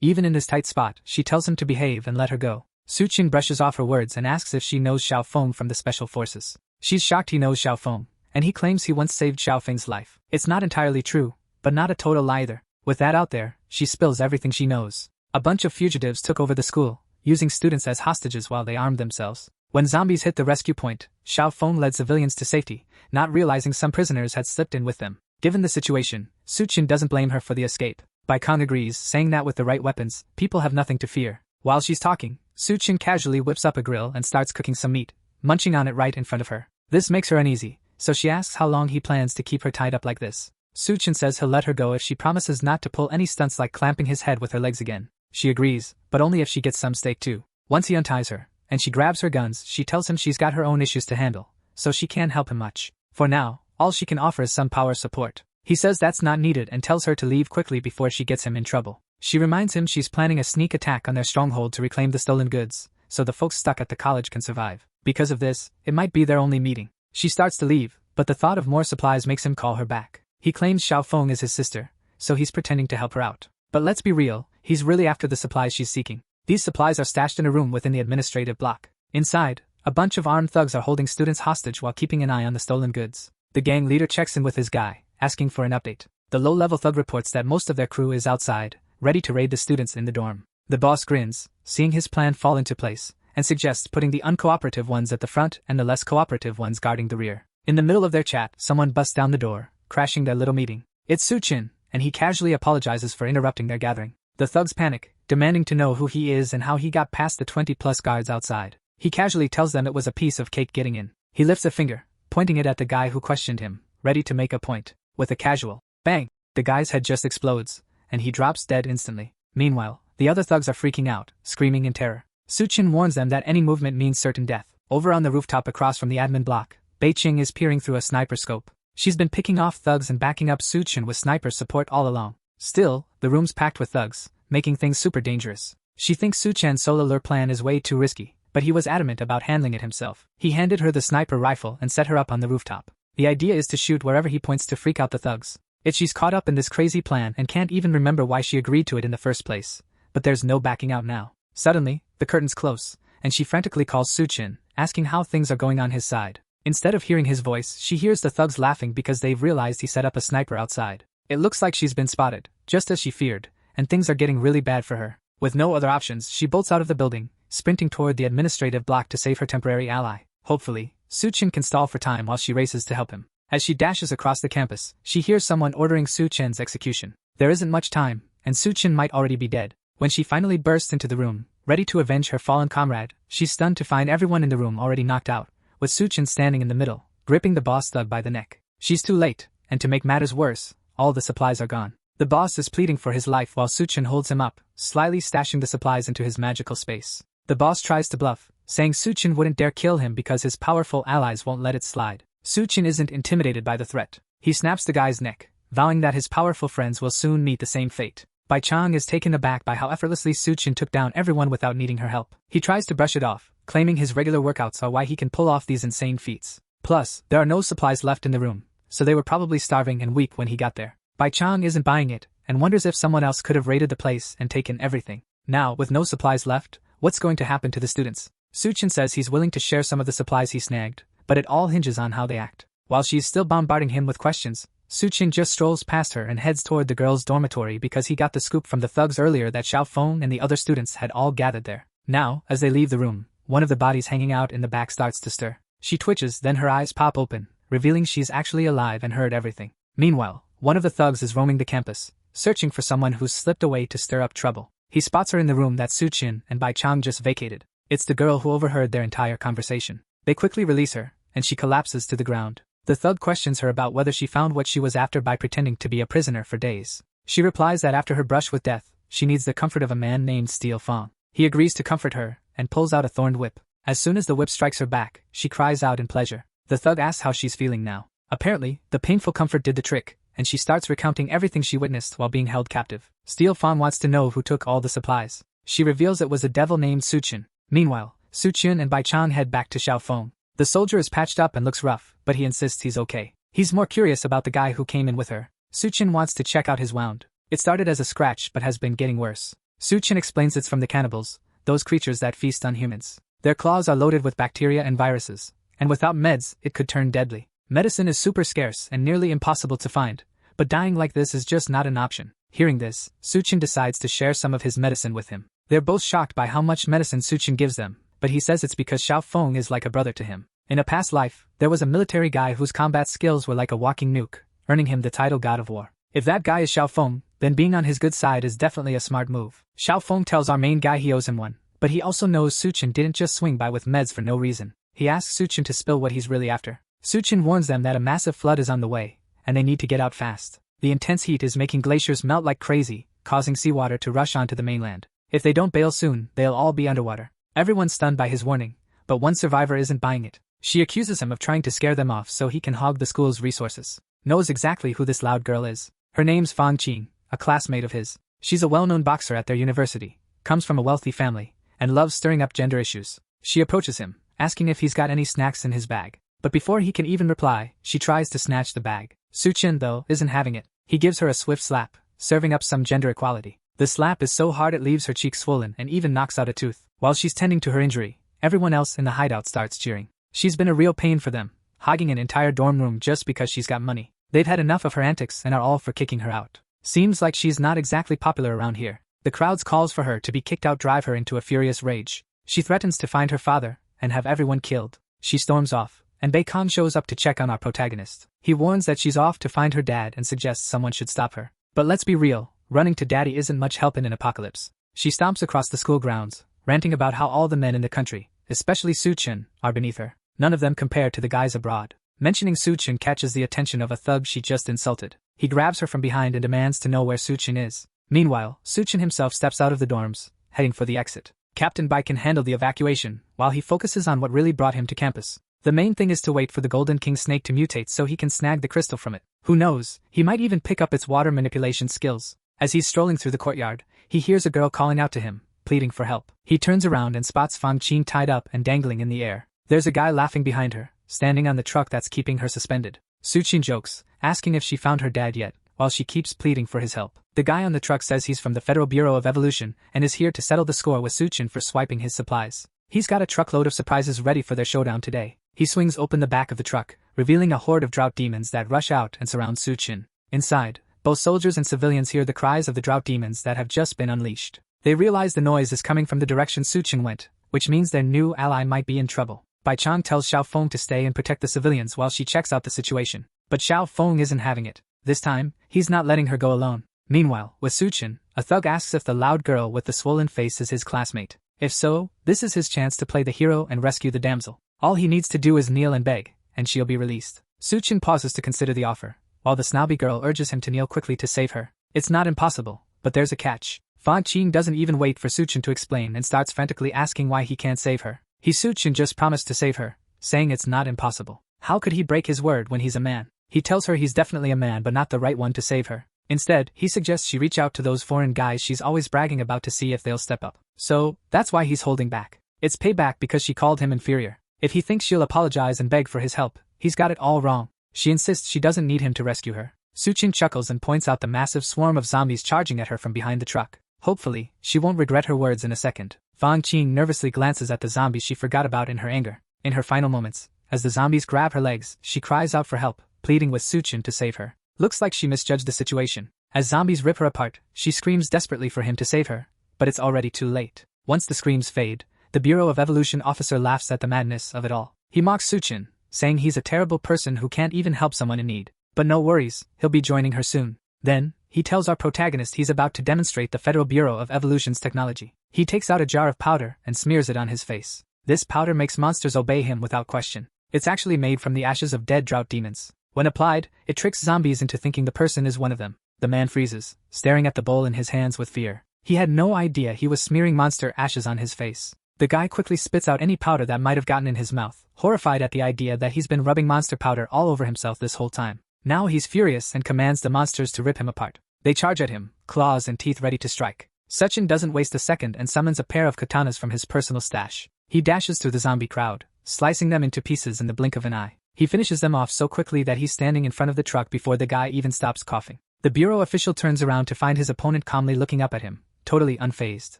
Even in this tight spot, she tells him to behave and let her go. Suchin brushes off her words and asks if she knows Xiaofeng from the Special Forces. She's shocked he knows Xiaofeng, and he claims he once saved Xiaofeng's life. It's not entirely true, but not a total lie either. With that out there, she spills everything she knows. A bunch of fugitives took over the school, using students as hostages while they armed themselves. When zombies hit the rescue point, Xiaofeng led civilians to safety, not realizing some prisoners had slipped in with them. Given the situation, Suchin doesn't blame her for the escape. Baikong agrees, saying that with the right weapons, people have nothing to fear. While she's talking, Suchin casually whips up a grill and starts cooking some meat, munching on it right in front of her. This makes her uneasy, so she asks how long he plans to keep her tied up like this. Suchin says he'll let her go if she promises not to pull any stunts like clamping his head with her legs again. She agrees, but only if she gets some steak too. Once he unties her, and she grabs her guns, she tells him she's got her own issues to handle, so she can't help him much. For now, all she can offer is some power support. He says that's not needed and tells her to leave quickly before she gets him in trouble. She reminds him she's planning a sneak attack on their stronghold to reclaim the stolen goods, so the folks stuck at the college can survive. Because of this, it might be their only meeting. She starts to leave, but the thought of more supplies makes him call her back. He claims Xiaofeng is his sister, so he's pretending to help her out. But let's be real, he's really after the supplies she's seeking. These supplies are stashed in a room within the administrative block. Inside, a bunch of armed thugs are holding students hostage while keeping an eye on the stolen goods. The gang leader checks in with his guy, asking for an update. The low-level thug reports that most of their crew is outside, ready to raid the students in the dorm. The boss grins, seeing his plan fall into place, and suggests putting the uncooperative ones at the front and the less cooperative ones guarding the rear. In the middle of their chat, someone busts down the door, crashing their little meeting. It's Suchin, and he casually apologizes for interrupting their gathering. The thugs panic, demanding to know who he is and how he got past the 20-plus guards outside. He casually tells them it was a piece of cake getting in. He lifts a finger, pointing it at the guy who questioned him, ready to make a point. With a casual bang, the guy's head just explodes, and he drops dead instantly. Meanwhile, the other thugs are freaking out, screaming in terror. Suchin warns them that any movement means certain death. Over on the rooftop across from the admin block, Beiqing is peering through a sniper scope. She's been picking off thugs and backing up Suchin with sniper support all along. Still, the room's packed with thugs, making things super dangerous. She thinks Suchan's solo lure plan is way too risky, but he was adamant about handling it himself. He handed her the sniper rifle and set her up on the rooftop. The idea is to shoot wherever he points to freak out the thugs. She's caught up in this crazy plan and can't even remember why she agreed to it in the first place. But there's no backing out now. Suddenly, the curtains close, and she frantically calls Suchin, asking how things are going on his side. Instead of hearing his voice, she hears the thugs laughing because they've realized he set up a sniper outside. It looks like she's been spotted, just as she feared, and things are getting really bad for her. With no other options, she bolts out of the building, sprinting toward the administrative block to save her temporary ally. Hopefully, Suchin can stall for time while she races to help him. As she dashes across the campus, she hears someone ordering Suchin's execution. There isn't much time, and Suchin might already be dead. When she finally bursts into the room, ready to avenge her fallen comrade, she's stunned to find everyone in the room already knocked out, with Suchin standing in the middle, gripping the boss thug by the neck. She's too late, and to make matters worse, all the supplies are gone. The boss is pleading for his life while Suchin holds him up, slyly stashing the supplies into his magical space. The boss tries to bluff, saying Suchin wouldn't dare kill him because his powerful allies won't let it slide. Suchin isn't intimidated by the threat. He snaps the guy's neck, vowing that his powerful friends will soon meet the same fate. Baichang is taken aback by how effortlessly Suchin took down everyone without needing her help. He tries to brush it off, claiming his regular workouts are why he can pull off these insane feats. Plus, there are no supplies left in the room, so they were probably starving and weak when he got there. Baichang isn't buying it, and wonders if someone else could have raided the place and taken everything. Now, with no supplies left, what's going to happen to the students? Suchin says he's willing to share some of the supplies he snagged, but it all hinges on how they act. While she's still bombarding him with questions, Suchin just strolls past her and heads toward the girls' dormitory because he got the scoop from the thugs earlier that Xiaofeng and the other students had all gathered there. Now, as they leave the room, one of the bodies hanging out in the back starts to stir. She twitches, then her eyes pop open, revealing she's actually alive and heard everything. Meanwhile, one of the thugs is roaming the campus, searching for someone who's slipped away to stir up trouble. He spots her in the room that Suchin and Baichang just vacated. It's the girl who overheard their entire conversation. They quickly release her, and she collapses to the ground. The thug questions her about whether she found what she was after by pretending to be a prisoner for days. She replies that after her brush with death, she needs the comfort of a man named Steel Fong. He agrees to comfort her, and pulls out a thorned whip. As soon as the whip strikes her back, she cries out in pleasure. The thug asks how she's feeling now. Apparently, the painful comfort did the trick, and she starts recounting everything she witnessed while being held captive. Steel Fawn wants to know who took all the supplies. She reveals it was a devil named Suchin. Meanwhile, Suchin and Bai Chang head back to Xiaofeng. The soldier is patched up and looks rough, but he insists he's okay. He's more curious about the guy who came in with her. Suchin wants to check out his wound. It started as a scratch but has been getting worse. Suchin explains it's from the cannibals, those creatures that feast on humans. Their claws are loaded with bacteria and viruses, and without meds, it could turn deadly. Medicine is super scarce and nearly impossible to find, but dying like this is just not an option. Hearing this, Suchin decides to share some of his medicine with him. They're both shocked by how much medicine Suchin gives them, but he says it's because Xiaofeng is like a brother to him. In a past life, there was a military guy whose combat skills were like a walking nuke, earning him the title God of War. If that guy is Xiaofeng, then being on his good side is definitely a smart move. Xiaofeng tells our main guy he owes him one, but he also knows Suchin didn't just swing by with meds for no reason. He asks Suchin to spill what he's really after. Suchin warns them that a massive flood is on the way, and they need to get out fast. The intense heat is making glaciers melt like crazy, causing seawater to rush onto the mainland. If they don't bail soon, they'll all be underwater. Everyone's stunned by his warning, but one survivor isn't buying it. She accuses him of trying to scare them off so he can hog the school's resources. Knows exactly who this loud girl is. Her name's Fang Qing, a classmate of his. She's a well-known boxer at their university, comes from a wealthy family, and loves stirring up gender issues. She approaches him, asking if he's got any snacks in his bag. But before he can even reply, she tries to snatch the bag. Suchin, though, isn't having it. He gives her a swift slap, serving up some gender equality. The slap is so hard it leaves her cheek swollen and even knocks out a tooth. While she's tending to her injury, everyone else in the hideout starts cheering. She's been a real pain for them, hogging an entire dorm room just because she's got money. They've had enough of her antics and are all for kicking her out. Seems like she's not exactly popular around here. The crowd's calls for her to be kicked out drive her into a furious rage. She threatens to find her father and have everyone killed. She storms off, and Bei Kong shows up to check on our protagonist. He warns that she's off to find her dad and suggests someone should stop her. But let's be real, running to daddy isn't much help in an apocalypse. She stomps across the school grounds, ranting about how all the men in the country, especially Suchin, are beneath her. None of them compare to the guys abroad. Mentioning Suchin catches the attention of a thug she just insulted. He grabs her from behind and demands to know where Suchin is. Meanwhile, Suchin himself steps out of the dorms, heading for the exit. Captain Bai can handle the evacuation, while he focuses on what really brought him to campus. The main thing is to wait for the Golden King snake to mutate so he can snag the crystal from it. Who knows, he might even pick up its water manipulation skills. As he's strolling through the courtyard, he hears a girl calling out to him, pleading for help. He turns around and spots Fang Qing tied up and dangling in the air. There's a guy laughing behind her, standing on the truck that's keeping her suspended. Suchin jokes, asking if she found her dad yet, while she keeps pleading for his help. The guy on the truck says he's from the Federal Bureau of Evolution and is here to settle the score with Suchin for swiping his supplies. He's got a truckload of surprises ready for their showdown today. He swings open the back of the truck, revealing a horde of drought demons that rush out and surround Suchin. Inside, both soldiers and civilians hear the cries of the drought demons that have just been unleashed. They realize the noise is coming from the direction Suchin went, which means their new ally might be in trouble. Bai Chang tells Xiaofeng to stay and protect the civilians while she checks out the situation. But Xiaofeng isn't having it. This time, he's not letting her go alone. Meanwhile, with Suchin, a thug asks if the loud girl with the swollen face is his classmate. If so, this is his chance to play the hero and rescue the damsel. All he needs to do is kneel and beg, and she'll be released. Suchin pauses to consider the offer, while the snobby girl urges him to kneel quickly to save her. It's not impossible, but there's a catch. Fang Qing doesn't even wait for Suchin to explain and starts frantically asking why he can't save her. Suchin just promised to save her, saying it's not impossible. How could he break his word when he's a man? He tells her he's definitely a man but not the right one to save her. Instead, he suggests she reach out to those foreign guys she's always bragging about to see if they'll step up. So, that's why he's holding back. It's payback because she called him inferior. If he thinks she'll apologize and beg for his help, he's got it all wrong. She insists she doesn't need him to rescue her. Suchin chuckles and points out the massive swarm of zombies charging at her from behind the truck. Hopefully, she won't regret her words in a second. Fang Qing nervously glances at the zombies she forgot about in her anger. In her final moments, as the zombies grab her legs, she cries out for help, pleading with Suchin to save her. Looks like she misjudged the situation. As zombies rip her apart, she screams desperately for him to save her, but it's already too late. Once the screams fade, the Bureau of Evolution officer laughs at the madness of it all. He mocks Suchin, saying he's a terrible person who can't even help someone in need. But no worries, he'll be joining her soon. Then, he tells our protagonist he's about to demonstrate the Federal Bureau of Evolution's technology. He takes out a jar of powder and smears it on his face. This powder makes monsters obey him without question. It's actually made from the ashes of dead drought demons. When applied, it tricks zombies into thinking the person is one of them. The man freezes, staring at the bowl in his hands with fear. He had no idea he was smearing monster ashes on his face. The guy quickly spits out any powder that might have gotten in his mouth, horrified at the idea that he's been rubbing monster powder all over himself this whole time. Now he's furious and commands the monsters to rip him apart. They charge at him, claws and teeth ready to strike. Suchin doesn't waste a second and summons a pair of katanas from his personal stash. He dashes through the zombie crowd, slicing them into pieces in the blink of an eye. He finishes them off so quickly that he's standing in front of the truck before the guy even stops coughing. The bureau official turns around to find his opponent calmly looking up at him, totally unfazed.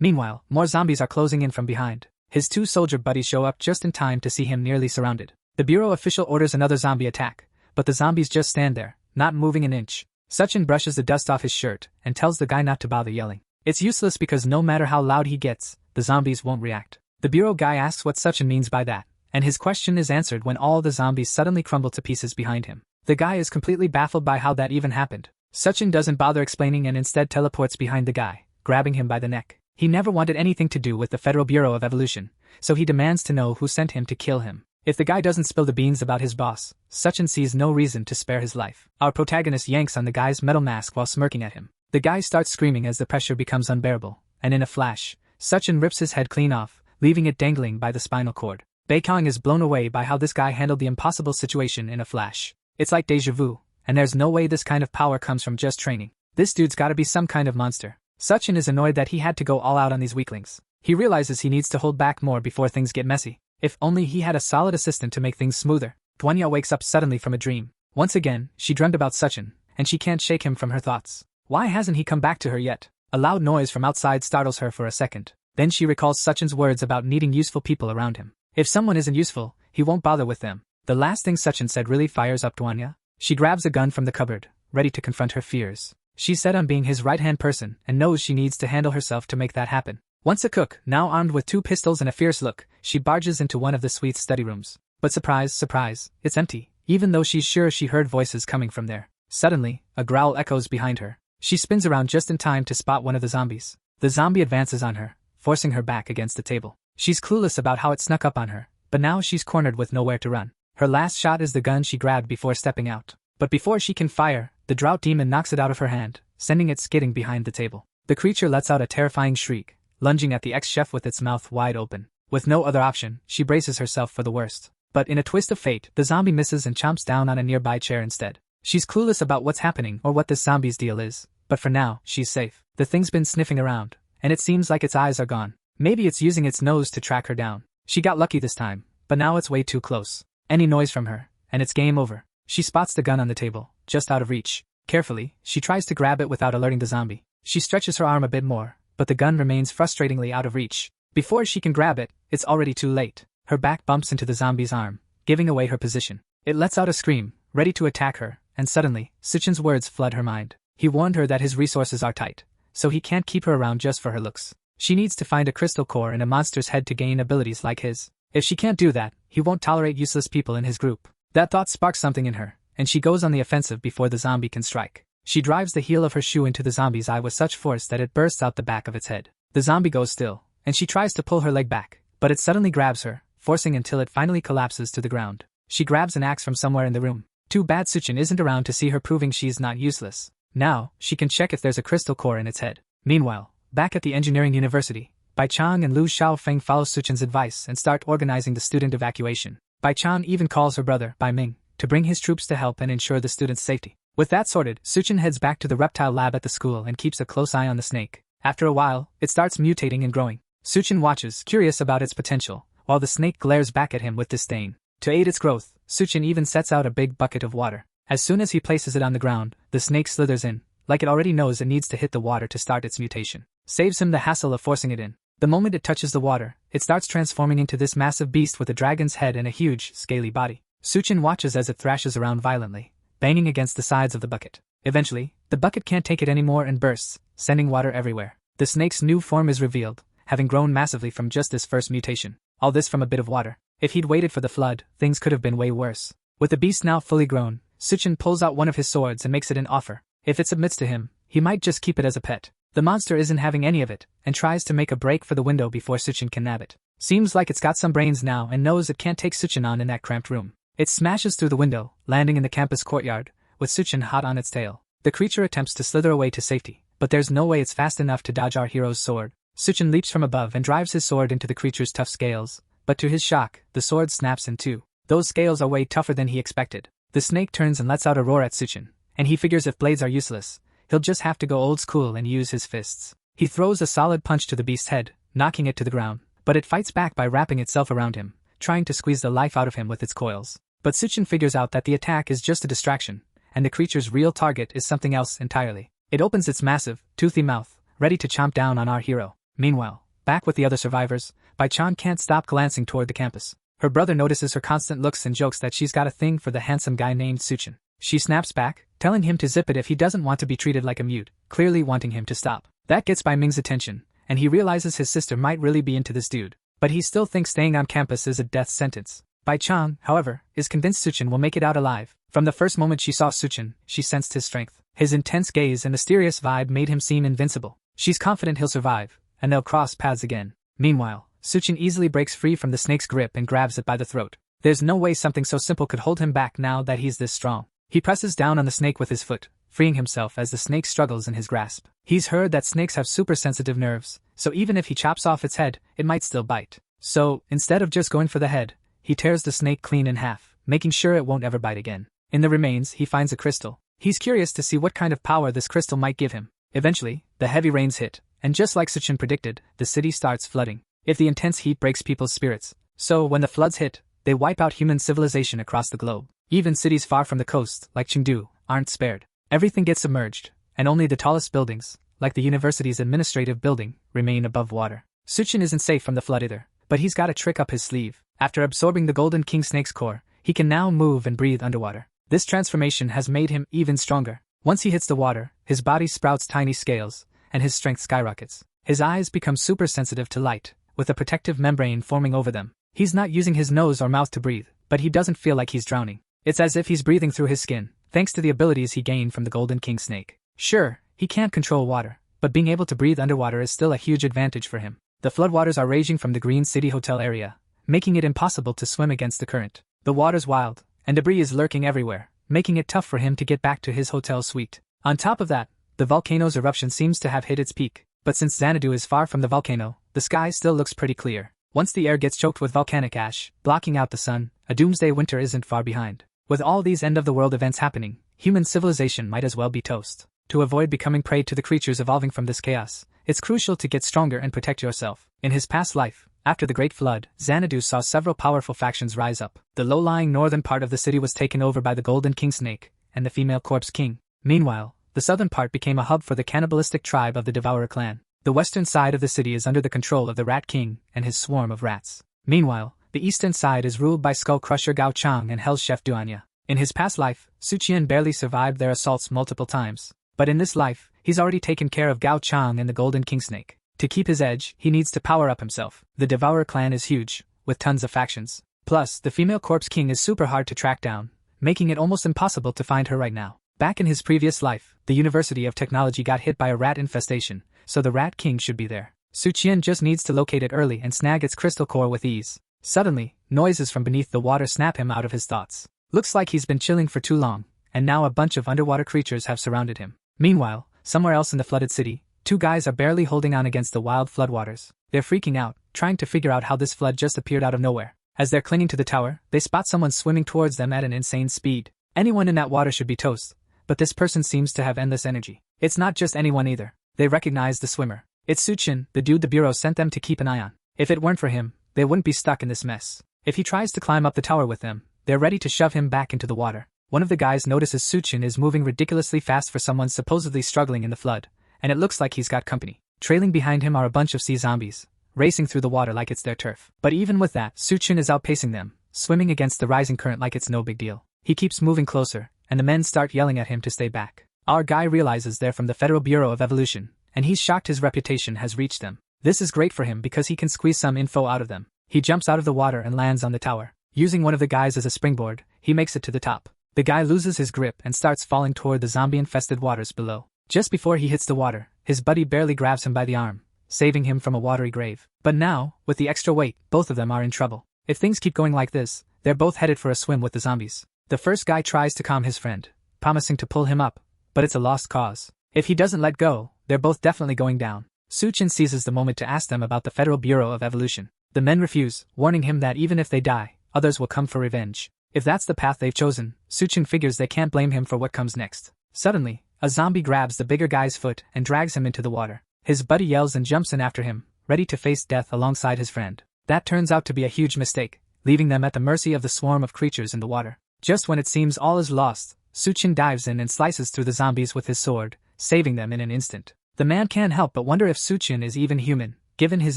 Meanwhile, more zombies are closing in from behind. His two soldier buddies show up just in time to see him nearly surrounded. The bureau official orders another zombie attack, but the zombies just stand there, not moving an inch. Suchin brushes the dust off his shirt and tells the guy not to bother yelling. It's useless because no matter how loud he gets, the zombies won't react. The bureau guy asks what Suchin means by that, and his question is answered when all the zombies suddenly crumble to pieces behind him. The guy is completely baffled by how that even happened. Suchin doesn't bother explaining and instead teleports behind the guy, grabbing him by the neck. He never wanted anything to do with the Federal Bureau of Evolution, so he demands to know who sent him to kill him. If the guy doesn't spill the beans about his boss, Suchin sees no reason to spare his life. Our protagonist yanks on the guy's metal mask while smirking at him. The guy starts screaming as the pressure becomes unbearable, and in a flash, Suchin rips his head clean off, leaving it dangling by the spinal cord. Baekhyun is blown away by how this guy handled the impossible situation in a flash. It's like deja vu, and there's no way this kind of power comes from just training. This dude's gotta be some kind of monster. Suchin is annoyed that he had to go all out on these weaklings. He realizes he needs to hold back more before things get messy. If only he had a solid assistant to make things smoother. Dwanya wakes up suddenly from a dream. Once again, she dreamt about Suchin, and she can't shake him from her thoughts. Why hasn't he come back to her yet? A loud noise from outside startles her for a second. Then she recalls Suchin's words about needing useful people around him. If someone isn't useful, he won't bother with them. The last thing Suchin said really fires up Dwanya. She grabs a gun from the cupboard, ready to confront her fears. She's set on being his right-hand person and knows she needs to handle herself to make that happen. Once a cook, now armed with 2 pistols and a fierce look, she barges into one of the suite's study rooms. But surprise, surprise, it's empty, even though she's sure she heard voices coming from there. Suddenly, a growl echoes behind her. She spins around just in time to spot one of the zombies. The zombie advances on her, forcing her back against the table. She's clueless about how it snuck up on her, but now she's cornered with nowhere to run. Her last shot is the gun she grabbed before stepping out. But before she can fire, the drought demon knocks it out of her hand, sending it skidding behind the table. The creature lets out a terrifying shriek, lunging at the ex-chef with its mouth wide open. With no other option, she braces herself for the worst. But in a twist of fate, the zombie misses and chomps down on a nearby chair instead. She's clueless about what's happening or what this zombie's deal is, but for now, she's safe. The thing's been sniffing around, and it seems like its eyes are gone. Maybe it's using its nose to track her down. She got lucky this time, but now it's way too close. Any noise from her, and it's game over. She spots the gun on the table, just out of reach. Carefully, she tries to grab it without alerting the zombie. She stretches her arm a bit more, but the gun remains frustratingly out of reach. Before she can grab it, it's already too late. Her back bumps into the zombie's arm, giving away her position. It lets out a scream, ready to attack her, and suddenly, Suchin's words flood her mind. He warned her that his resources are tight, so he can't keep her around just for her looks. She needs to find a crystal core in a monster's head to gain abilities like his. If she can't do that, he won't tolerate useless people in his group. That thought sparks something in her, and she goes on the offensive before the zombie can strike. She drives the heel of her shoe into the zombie's eye with such force that it bursts out the back of its head. The zombie goes still, and she tries to pull her leg back, but it suddenly grabs her, forcing until it finally collapses to the ground. She grabs an axe from somewhere in the room. Too bad Suchin isn't around to see her, proving she's not useless. Now, she can check if there's a crystal core in its head. Meanwhile, back at the engineering university, Bai Chang and Lu Xiaofeng follow Suchin's advice and start organizing the student evacuation. Bai Chang even calls her brother, Bai Ming, to bring his troops to help and ensure the students' safety. With that sorted, Suchin heads back to the reptile lab at the school and keeps a close eye on the snake. After a while, it starts mutating and growing. Suchin watches, curious about its potential, while the snake glares back at him with disdain. To aid its growth, Suchin even sets out a big bucket of water. As soon as he places it on the ground, the snake slithers in, like it already knows it needs to hit the water to start its mutation. Saves him the hassle of forcing it in. The moment it touches the water, it starts transforming into this massive beast with a dragon's head and a huge, scaly body. Suchin watches as it thrashes around violently, banging against the sides of the bucket. Eventually, the bucket can't take it anymore and bursts, sending water everywhere. The snake's new form is revealed, having grown massively from just this first mutation. All this from a bit of water. If he'd waited for the flood, things could have been way worse. With the beast now fully grown, Suchin pulls out one of his swords and makes it an offer. If it submits to him, he might just keep it as a pet. The monster isn't having any of it, and tries to make a break for the window before Suchin can nab it. Seems like it's got some brains now and knows it can't take Suchin on in that cramped room. It smashes through the window, landing in the campus courtyard, with Suchin hot on its tail. The creature attempts to slither away to safety, but there's no way it's fast enough to dodge our hero's sword. Suchin leaps from above and drives his sword into the creature's tough scales, but to his shock, the sword snaps in two. Those scales are way tougher than he expected. The snake turns and lets out a roar at Suchin, and he figures if blades are useless, he'll just have to go old school and use his fists. He throws a solid punch to the beast's head, knocking it to the ground, but it fights back by wrapping itself around him, trying to squeeze the life out of him with its coils. But Suchin figures out that the attack is just a distraction, and the creature's real target is something else entirely. It opens its massive, toothy mouth, ready to chomp down on our hero. Meanwhile, back with the other survivors, Bai-chan can't stop glancing toward the campus. Her brother notices her constant looks and jokes that she's got a thing for the handsome guy named Suchin. She snaps back, telling him to zip it if he doesn't want to be treated like a mute, clearly wanting him to stop. That gets Bai Ming's attention, and he realizes his sister might really be into this dude. But he still thinks staying on campus is a death sentence. Bai-chan, however, is convinced Suchin will make it out alive. From the first moment she saw Suchin, she sensed his strength. His intense gaze and mysterious vibe made him seem invincible. She's confident he'll survive, and they'll cross paths again. Meanwhile, Suchin easily breaks free from the snake's grip and grabs it by the throat. There's no way something so simple could hold him back now that he's this strong. He presses down on the snake with his foot, freeing himself as the snake struggles in his grasp. He's heard that snakes have super sensitive nerves, so even if he chops off its head, it might still bite. So, instead of just going for the head, he tears the snake clean in half, making sure it won't ever bite again. In the remains, he finds a crystal. He's curious to see what kind of power this crystal might give him. Eventually, the heavy rains hit, and just like Suchin predicted, the city starts flooding. If the intense heat breaks people's spirits, so when the floods hit, they wipe out human civilization across the globe. Even cities far from the coast, like Chengdu, aren't spared. Everything gets submerged, and only the tallest buildings, like the university's administrative building, remain above water. Suchin isn't safe from the flood either, but he's got a trick up his sleeve. After absorbing the Golden King Snake's core, he can now move and breathe underwater. This transformation has made him even stronger. Once he hits the water, his body sprouts tiny scales, and his strength skyrockets. His eyes become super sensitive to light, with a protective membrane forming over them. He's not using his nose or mouth to breathe, but he doesn't feel like he's drowning. It's as if he's breathing through his skin, thanks to the abilities he gained from the Golden King Snake. Sure, he can't control water, but being able to breathe underwater is still a huge advantage for him. The floodwaters are raging from the Green City Hotel area, making it impossible to swim against the current. The water's wild, and debris is lurking everywhere, making it tough for him to get back to his hotel suite. On top of that, the volcano's eruption seems to have hit its peak, but since Xanadu is far from the volcano, the sky still looks pretty clear. Once the air gets choked with volcanic ash, blocking out the sun, a doomsday winter isn't far behind. With all these end-of-the-world events happening, human civilization might as well be toast. To avoid becoming prey to the creatures evolving from this chaos, it's crucial to get stronger and protect yourself. In his past life, after the Great Flood, Xanadu saw several powerful factions rise up. The low-lying northern part of the city was taken over by the Golden King Snake and the female Corpse King. Meanwhile, the southern part became a hub for the cannibalistic tribe of the Devourer clan. The western side of the city is under the control of the Rat King and his swarm of rats. Meanwhile, the eastern side is ruled by Skull Crusher Gao Chang and Hell's Chef Duanya. In his past life, Suqian barely survived their assaults multiple times. But in this life, he's already taken care of Gao Chang and the Golden King Snake. To keep his edge, he needs to power up himself. The Devourer clan is huge, with tons of factions. Plus, the female Corpse King is super hard to track down, making it almost impossible to find her right now. Back in his previous life, the University of Technology got hit by a rat infestation, so the Rat King should be there. Suqian just needs to locate it early and snag its crystal core with ease. Suddenly, noises from beneath the water snap him out of his thoughts. Looks like he's been chilling for too long, and now a bunch of underwater creatures have surrounded him. Meanwhile, somewhere else in the flooded city, two guys are barely holding on against the wild floodwaters. They're freaking out, trying to figure out how this flood just appeared out of nowhere. As they're clinging to the tower, they spot someone swimming towards them at an insane speed. Anyone in that water should be toast, but this person seems to have endless energy. It's not just anyone either. They recognize the swimmer. It's Suqian, the dude the bureau sent them to keep an eye on. If it weren't for him, they wouldn't be stuck in this mess. If he tries to climb up the tower with them, they're ready to shove him back into the water. One of the guys notices Suqian is moving ridiculously fast for someone supposedly struggling in the flood, and it looks like he's got company. Trailing behind him are a bunch of sea zombies, racing through the water like it's their turf. But even with that, Suqian is outpacing them, swimming against the rising current like it's no big deal. He keeps moving closer, and the men start yelling at him to stay back. Our guy realizes they're from the Federal Bureau of Evolution, and he's shocked his reputation has reached them. This is great for him because he can squeeze some info out of them. He jumps out of the water and lands on the tower. Using one of the guys as a springboard, he makes it to the top. The guy loses his grip and starts falling toward the zombie-infested waters below. Just before he hits the water, his buddy barely grabs him by the arm, saving him from a watery grave. But now, with the extra weight, both of them are in trouble. If things keep going like this, they're both headed for a swim with the zombies. The first guy tries to calm his friend, promising to pull him up, but it's a lost cause. If he doesn't let go, they're both definitely going down. Suchin seizes the moment to ask them about the Federal Bureau of Evolution. The men refuse, warning him that even if they die, others will come for revenge. If that's the path they've chosen, Suchin figures they can't blame him for what comes next. Suddenly, a zombie grabs the bigger guy's foot and drags him into the water. His buddy yells and jumps in after him, ready to face death alongside his friend. That turns out to be a huge mistake, leaving them at the mercy of the swarm of creatures in the water. Just when it seems all is lost, Suchin dives in and slices through the zombies with his sword, saving them in an instant. The man can't help but wonder if Suchin is even human, given his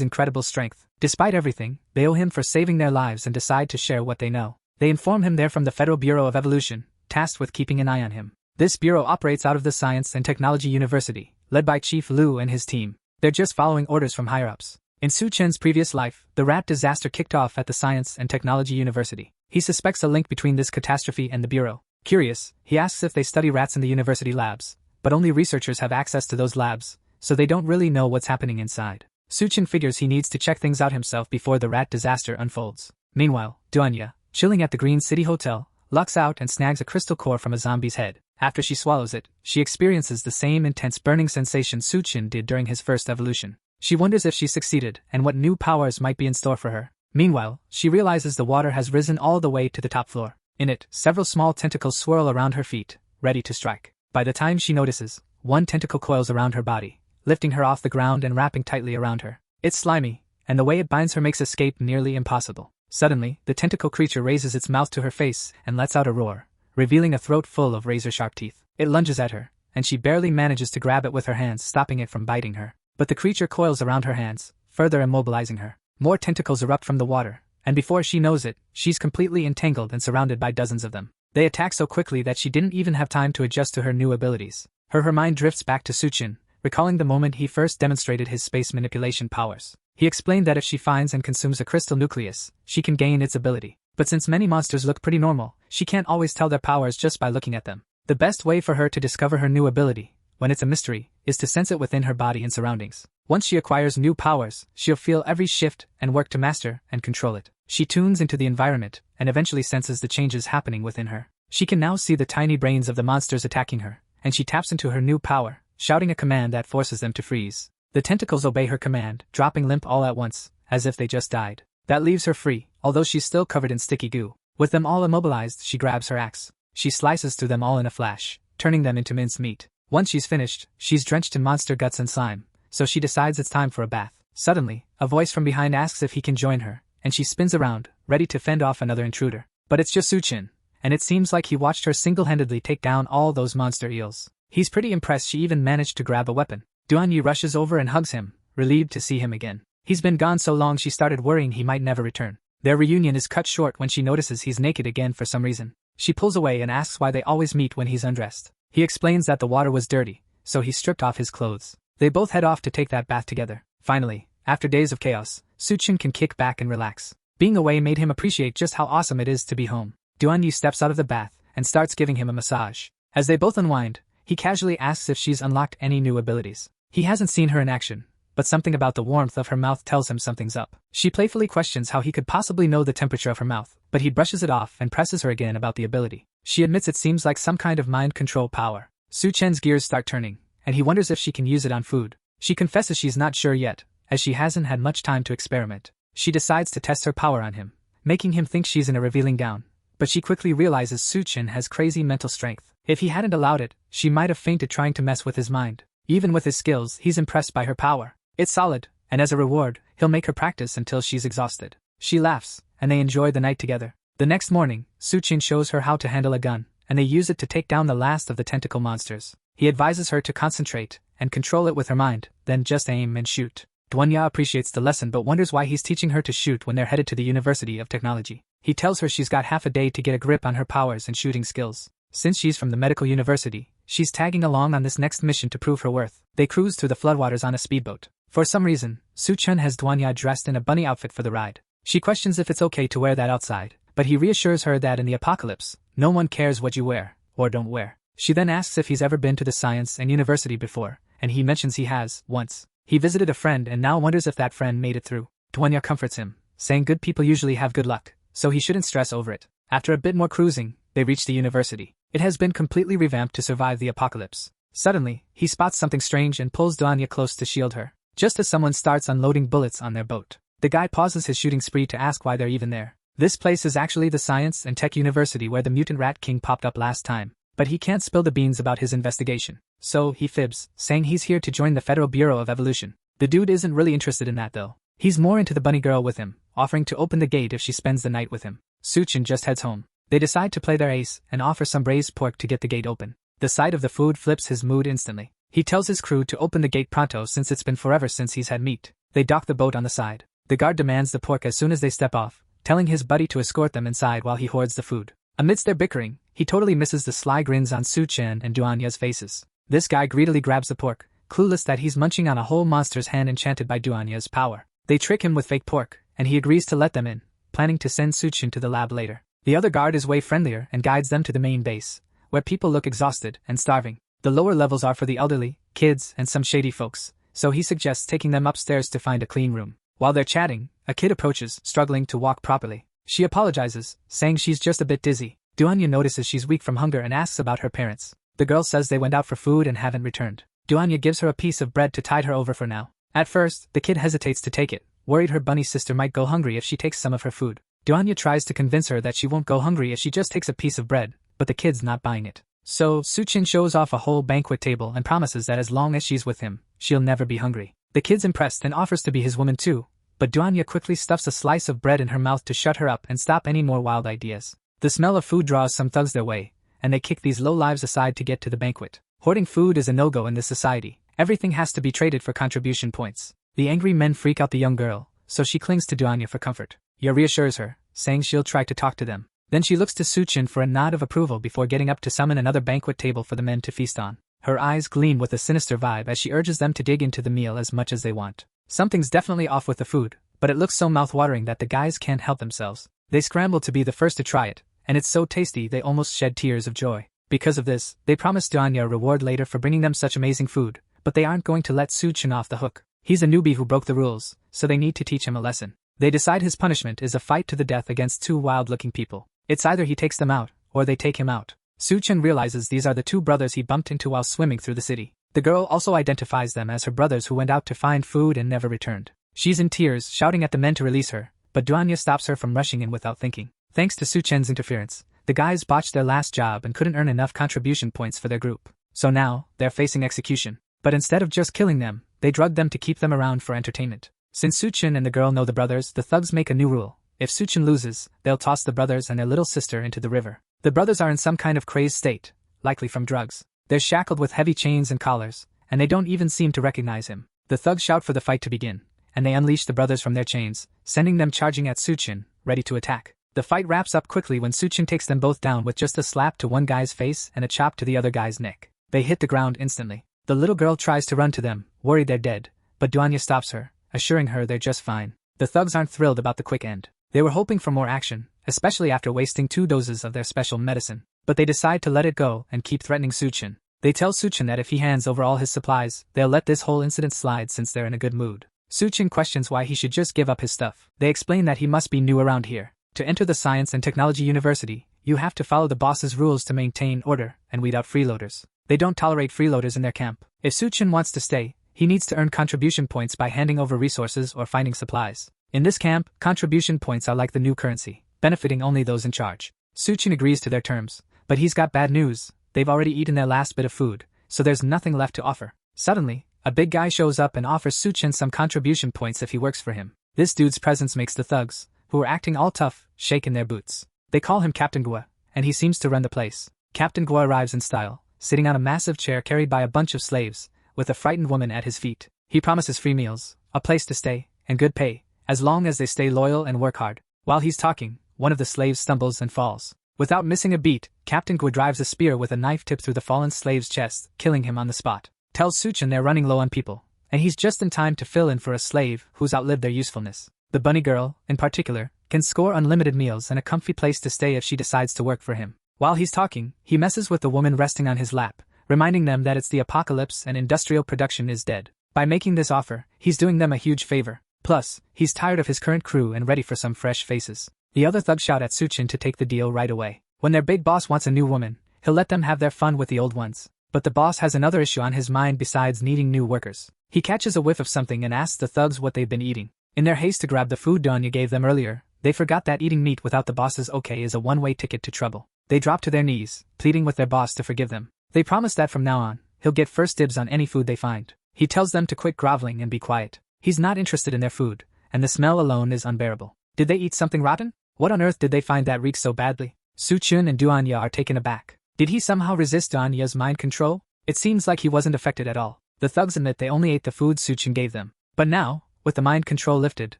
incredible strength. Despite everything, they owe him for saving their lives and decide to share what they know. They inform him they're from the Federal Bureau of Evolution, tasked with keeping an eye on him. This bureau operates out of the Science and Technology University, led by Chief Liu and his team. They're just following orders from higher-ups. In Suchin's previous life, the rat disaster kicked off at the Science and Technology University. He suspects a link between this catastrophe and the bureau. Curious, he asks if they study rats in the university labs, but only researchers have access to those labs, so they don't really know what's happening inside. Suchin figures he needs to check things out himself before the rat disaster unfolds. Meanwhile, Duanya, chilling at the Green City Hotel, lucks out and snags a crystal core from a zombie's head. After she swallows it, she experiences the same intense burning sensation Suchin did during his first evolution. She wonders if she succeeded and what new powers might be in store for her. Meanwhile, she realizes the water has risen all the way to the top floor. In it, several small tentacles swirl around her feet, ready to strike. By the time she notices, one tentacle coils around her body, lifting her off the ground and wrapping tightly around her. It's slimy, and the way it binds her makes escape nearly impossible. Suddenly, the tentacle creature raises its mouth to her face and lets out a roar, revealing a throat full of razor-sharp teeth. It lunges at her, and she barely manages to grab it with her hands, stopping it from biting her. But the creature coils around her hands, further immobilizing her. More tentacles erupt from the water, and before she knows it, she's completely entangled and surrounded by dozens of them. They attack so quickly that she didn't even have time to adjust to her new abilities. Her mind drifts back to Suchin, recalling the moment he first demonstrated his space manipulation powers. He explained that if she finds and consumes a crystal nucleus, she can gain its ability. But since many monsters look pretty normal, she can't always tell their powers just by looking at them. The best way for her to discover her new ability, when it's a mystery, is to sense it within her body and surroundings. Once she acquires new powers, she'll feel every shift and work to master and control it. She tunes into the environment and eventually senses the changes happening within her. She can now see the tiny brains of the monsters attacking her, and she taps into her new power, shouting a command that forces them to freeze. The tentacles obey her command, dropping limp all at once, as if they just died. That leaves her free, although she's still covered in sticky goo. With them all immobilized, she grabs her axe. She slices through them all in a flash, turning them into minced meat. Once she's finished, she's drenched in monster guts and slime, so she decides it's time for a bath. Suddenly, a voice from behind asks if he can join her, and she spins around, ready to fend off another intruder. But it's just Suchin, and it seems like he watched her single-handedly take down all those monster eels. He's pretty impressed she even managed to grab a weapon. Duanyi rushes over and hugs him, relieved to see him again. He's been gone so long she started worrying he might never return. Their reunion is cut short when she notices he's naked again for some reason. She pulls away and asks why they always meet when he's undressed. He explains that the water was dirty, so he stripped off his clothes. They both head off to take that bath together. Finally, after days of chaos, Suchin can kick back and relax. Being away made him appreciate just how awesome it is to be home. Duanyi steps out of the bath and starts giving him a massage. As they both unwind, he casually asks if she's unlocked any new abilities. He hasn't seen her in action, but something about the warmth of her mouth tells him something's up. She playfully questions how he could possibly know the temperature of her mouth, but he brushes it off and presses her again about the ability. She admits it seems like some kind of mind control power. Suchin's gears start turning, and he wonders if she can use it on food. She confesses she's not sure yet, as she hasn't had much time to experiment. She decides to test her power on him, making him think she's in a revealing gown. But she quickly realizes Suchin has crazy mental strength. If he hadn't allowed it, she might have fainted trying to mess with his mind. Even with his skills, he's impressed by her power. It's solid, and as a reward, he'll make her practice until she's exhausted. She laughs, and they enjoy the night together. The next morning, Suchin shows her how to handle a gun, and they use it to take down the last of the tentacle monsters. He advises her to concentrate and control it with her mind, then just aim and shoot. Duanya appreciates the lesson but wonders why he's teaching her to shoot when they're headed to the University of Technology. He tells her she's got half a day to get a grip on her powers and shooting skills. Since she's from the medical university, she's tagging along on this next mission to prove her worth. They cruise through the floodwaters on a speedboat. For some reason, Suchin has Duanya dressed in a bunny outfit for the ride. She questions if it's okay to wear that outside, but he reassures her that in the apocalypse, no one cares what you wear, or don't wear. She then asks if he's ever been to the science and university before, and he mentions he has, once. He visited a friend and now wonders if that friend made it through. Duanya comforts him, saying good people usually have good luck, so he shouldn't stress over it. After a bit more cruising, they reach the university. It has been completely revamped to survive the apocalypse. Suddenly, he spots something strange and pulls Duanya close to shield her, just as someone starts unloading bullets on their boat. The guy pauses his shooting spree to ask why they're even there. This place is actually the Science and Tech University where the mutant rat king popped up last time, but he can't spill the beans about his investigation. So, he fibs, saying he's here to join the Federal Bureau of Evolution. The dude isn't really interested in that though. He's more into the bunny girl with him, offering to open the gate if she spends the night with him. Suchin just heads home. They decide to play their ace and offer some braised pork to get the gate open. The sight of the food flips his mood instantly. He tells his crew to open the gate pronto since it's been forever since he's had meat. They dock the boat on the side. The guard demands the pork as soon as they step off, telling his buddy to escort them inside while he hoards the food. Amidst their bickering, he totally misses the sly grins on Suchin and Duanya's faces. This guy greedily grabs the pork, clueless that he's munching on a whole monster's hand enchanted by Duanya's power. They trick him with fake pork, and he agrees to let them in, planning to send Suchin to the lab later. The other guard is way friendlier and guides them to the main base, where people look exhausted and starving. The lower levels are for the elderly, kids, and some shady folks, so he suggests taking them upstairs to find a clean room. While they're chatting, a kid approaches, struggling to walk properly. She apologizes, saying she's just a bit dizzy. Duanya notices she's weak from hunger and asks about her parents. The girl says they went out for food and haven't returned. Duanya gives her a piece of bread to tide her over for now. At first, the kid hesitates to take it, worried her bunny sister might go hungry if she takes some of her food. Duanya tries to convince her that she won't go hungry if she just takes a piece of bread, but the kid's not buying it. So, Suchin shows off a whole banquet table and promises that as long as she's with him, she'll never be hungry. The kid's impressed and offers to be his woman too, but Duanya quickly stuffs a slice of bread in her mouth to shut her up and stop any more wild ideas. The smell of food draws some thugs their way, and they kick these low-lives aside to get to the banquet. Hoarding food is a no-go in this society. Everything has to be traded for contribution points. The angry men freak out the young girl, so she clings to Duanya for comfort. Ya reassures her, saying she'll try to talk to them. Then she looks to Suchin for a nod of approval before getting up to summon another banquet table for the men to feast on. Her eyes gleam with a sinister vibe as she urges them to dig into the meal as much as they want. Something's definitely off with the food, but it looks so mouth-watering that the guys can't help themselves. They scramble to be the first to try it, and it's so tasty they almost shed tears of joy. Because of this, they promise Duanya a reward later for bringing them such amazing food, but they aren't going to let Suchin off the hook. He's a newbie who broke the rules, so they need to teach him a lesson. They decide his punishment is a fight to the death against two wild-looking people. It's either he takes them out, or they take him out. Suchin realizes these are the two brothers he bumped into while swimming through the city. The girl also identifies them as her brothers who went out to find food and never returned. She's in tears, shouting at the men to release her, but Duanya stops her from rushing in without thinking. Thanks to Suchin's interference, the guys botched their last job and couldn't earn enough contribution points for their group. So now, they're facing execution. But instead of just killing them, they drugged them to keep them around for entertainment. Since Suchin and the girl know the brothers, the thugs make a new rule. If Suchin loses, they'll toss the brothers and their little sister into the river. The brothers are in some kind of crazed state, likely from drugs. They're shackled with heavy chains and collars, and they don't even seem to recognize him. The thugs shout for the fight to begin, and they unleash the brothers from their chains, sending them charging at Suchin, ready to attack. The fight wraps up quickly when Suchin takes them both down with just a slap to one guy's face and a chop to the other guy's neck. They hit the ground instantly. The little girl tries to run to them, worried they're dead, but Duanya stops her, assuring her they're just fine. The thugs aren't thrilled about the quick end. They were hoping for more action, especially after wasting 2 doses of their special medicine, but they decide to let it go and keep threatening Suchin. They tell Suchin that if he hands over all his supplies, they'll let this whole incident slide since they're in a good mood. Suchin questions why he should just give up his stuff. They explain that he must be new around here. To enter the Science and Technology University, you have to follow the boss's rules to maintain order and weed out freeloaders. They don't tolerate freeloaders in their camp. If Suchin wants to stay, he needs to earn contribution points by handing over resources or finding supplies. In this camp, contribution points are like the new currency, benefiting only those in charge. Suchin agrees to their terms, but he's got bad news. They've already eaten their last bit of food, so there's nothing left to offer. Suddenly, a big guy shows up and offers Suchin some contribution points if he works for him. This dude's presence makes the thugs, who are acting all tough, shake in their boots. They call him Captain Gua, and he seems to run the place. Captain Gua arrives in style, sitting on a massive chair carried by a bunch of slaves, with a frightened woman at his feet. He promises free meals, a place to stay, and good pay, as long as they stay loyal and work hard. While he's talking, one of the slaves stumbles and falls. Without missing a beat, Captain Gua drives a spear with a knife tip through the fallen slave's chest, killing him on the spot. Tells Suchin they're running low on people, and he's just in time to fill in for a slave who's outlived their usefulness. The bunny girl, in particular, can score unlimited meals and a comfy place to stay if she decides to work for him. While he's talking, he messes with the woman resting on his lap, reminding them that it's the apocalypse and industrial production is dead. By making this offer, he's doing them a huge favor. Plus, he's tired of his current crew and ready for some fresh faces. The other thugs shout at Suchin to take the deal right away. When their big boss wants a new woman, he'll let them have their fun with the old ones. But the boss has another issue on his mind besides needing new workers. He catches a whiff of something and asks the thugs what they've been eating. In their haste to grab the food Donya gave them earlier, they forgot that eating meat without the boss's okay is a one-way ticket to trouble. They drop to their knees, pleading with their boss to forgive them. They promise that from now on, he'll get first dibs on any food they find. He tells them to quit groveling and be quiet. He's not interested in their food, and the smell alone is unbearable. Did they eat something rotten? What on earth did they find that reeks so badly? Suchun and Donya are taken aback. Did he somehow resist Donya's mind control? It seems like he wasn't affected at all. The thugs admit they only ate the food Suchun gave them. But now, with the mind control lifted,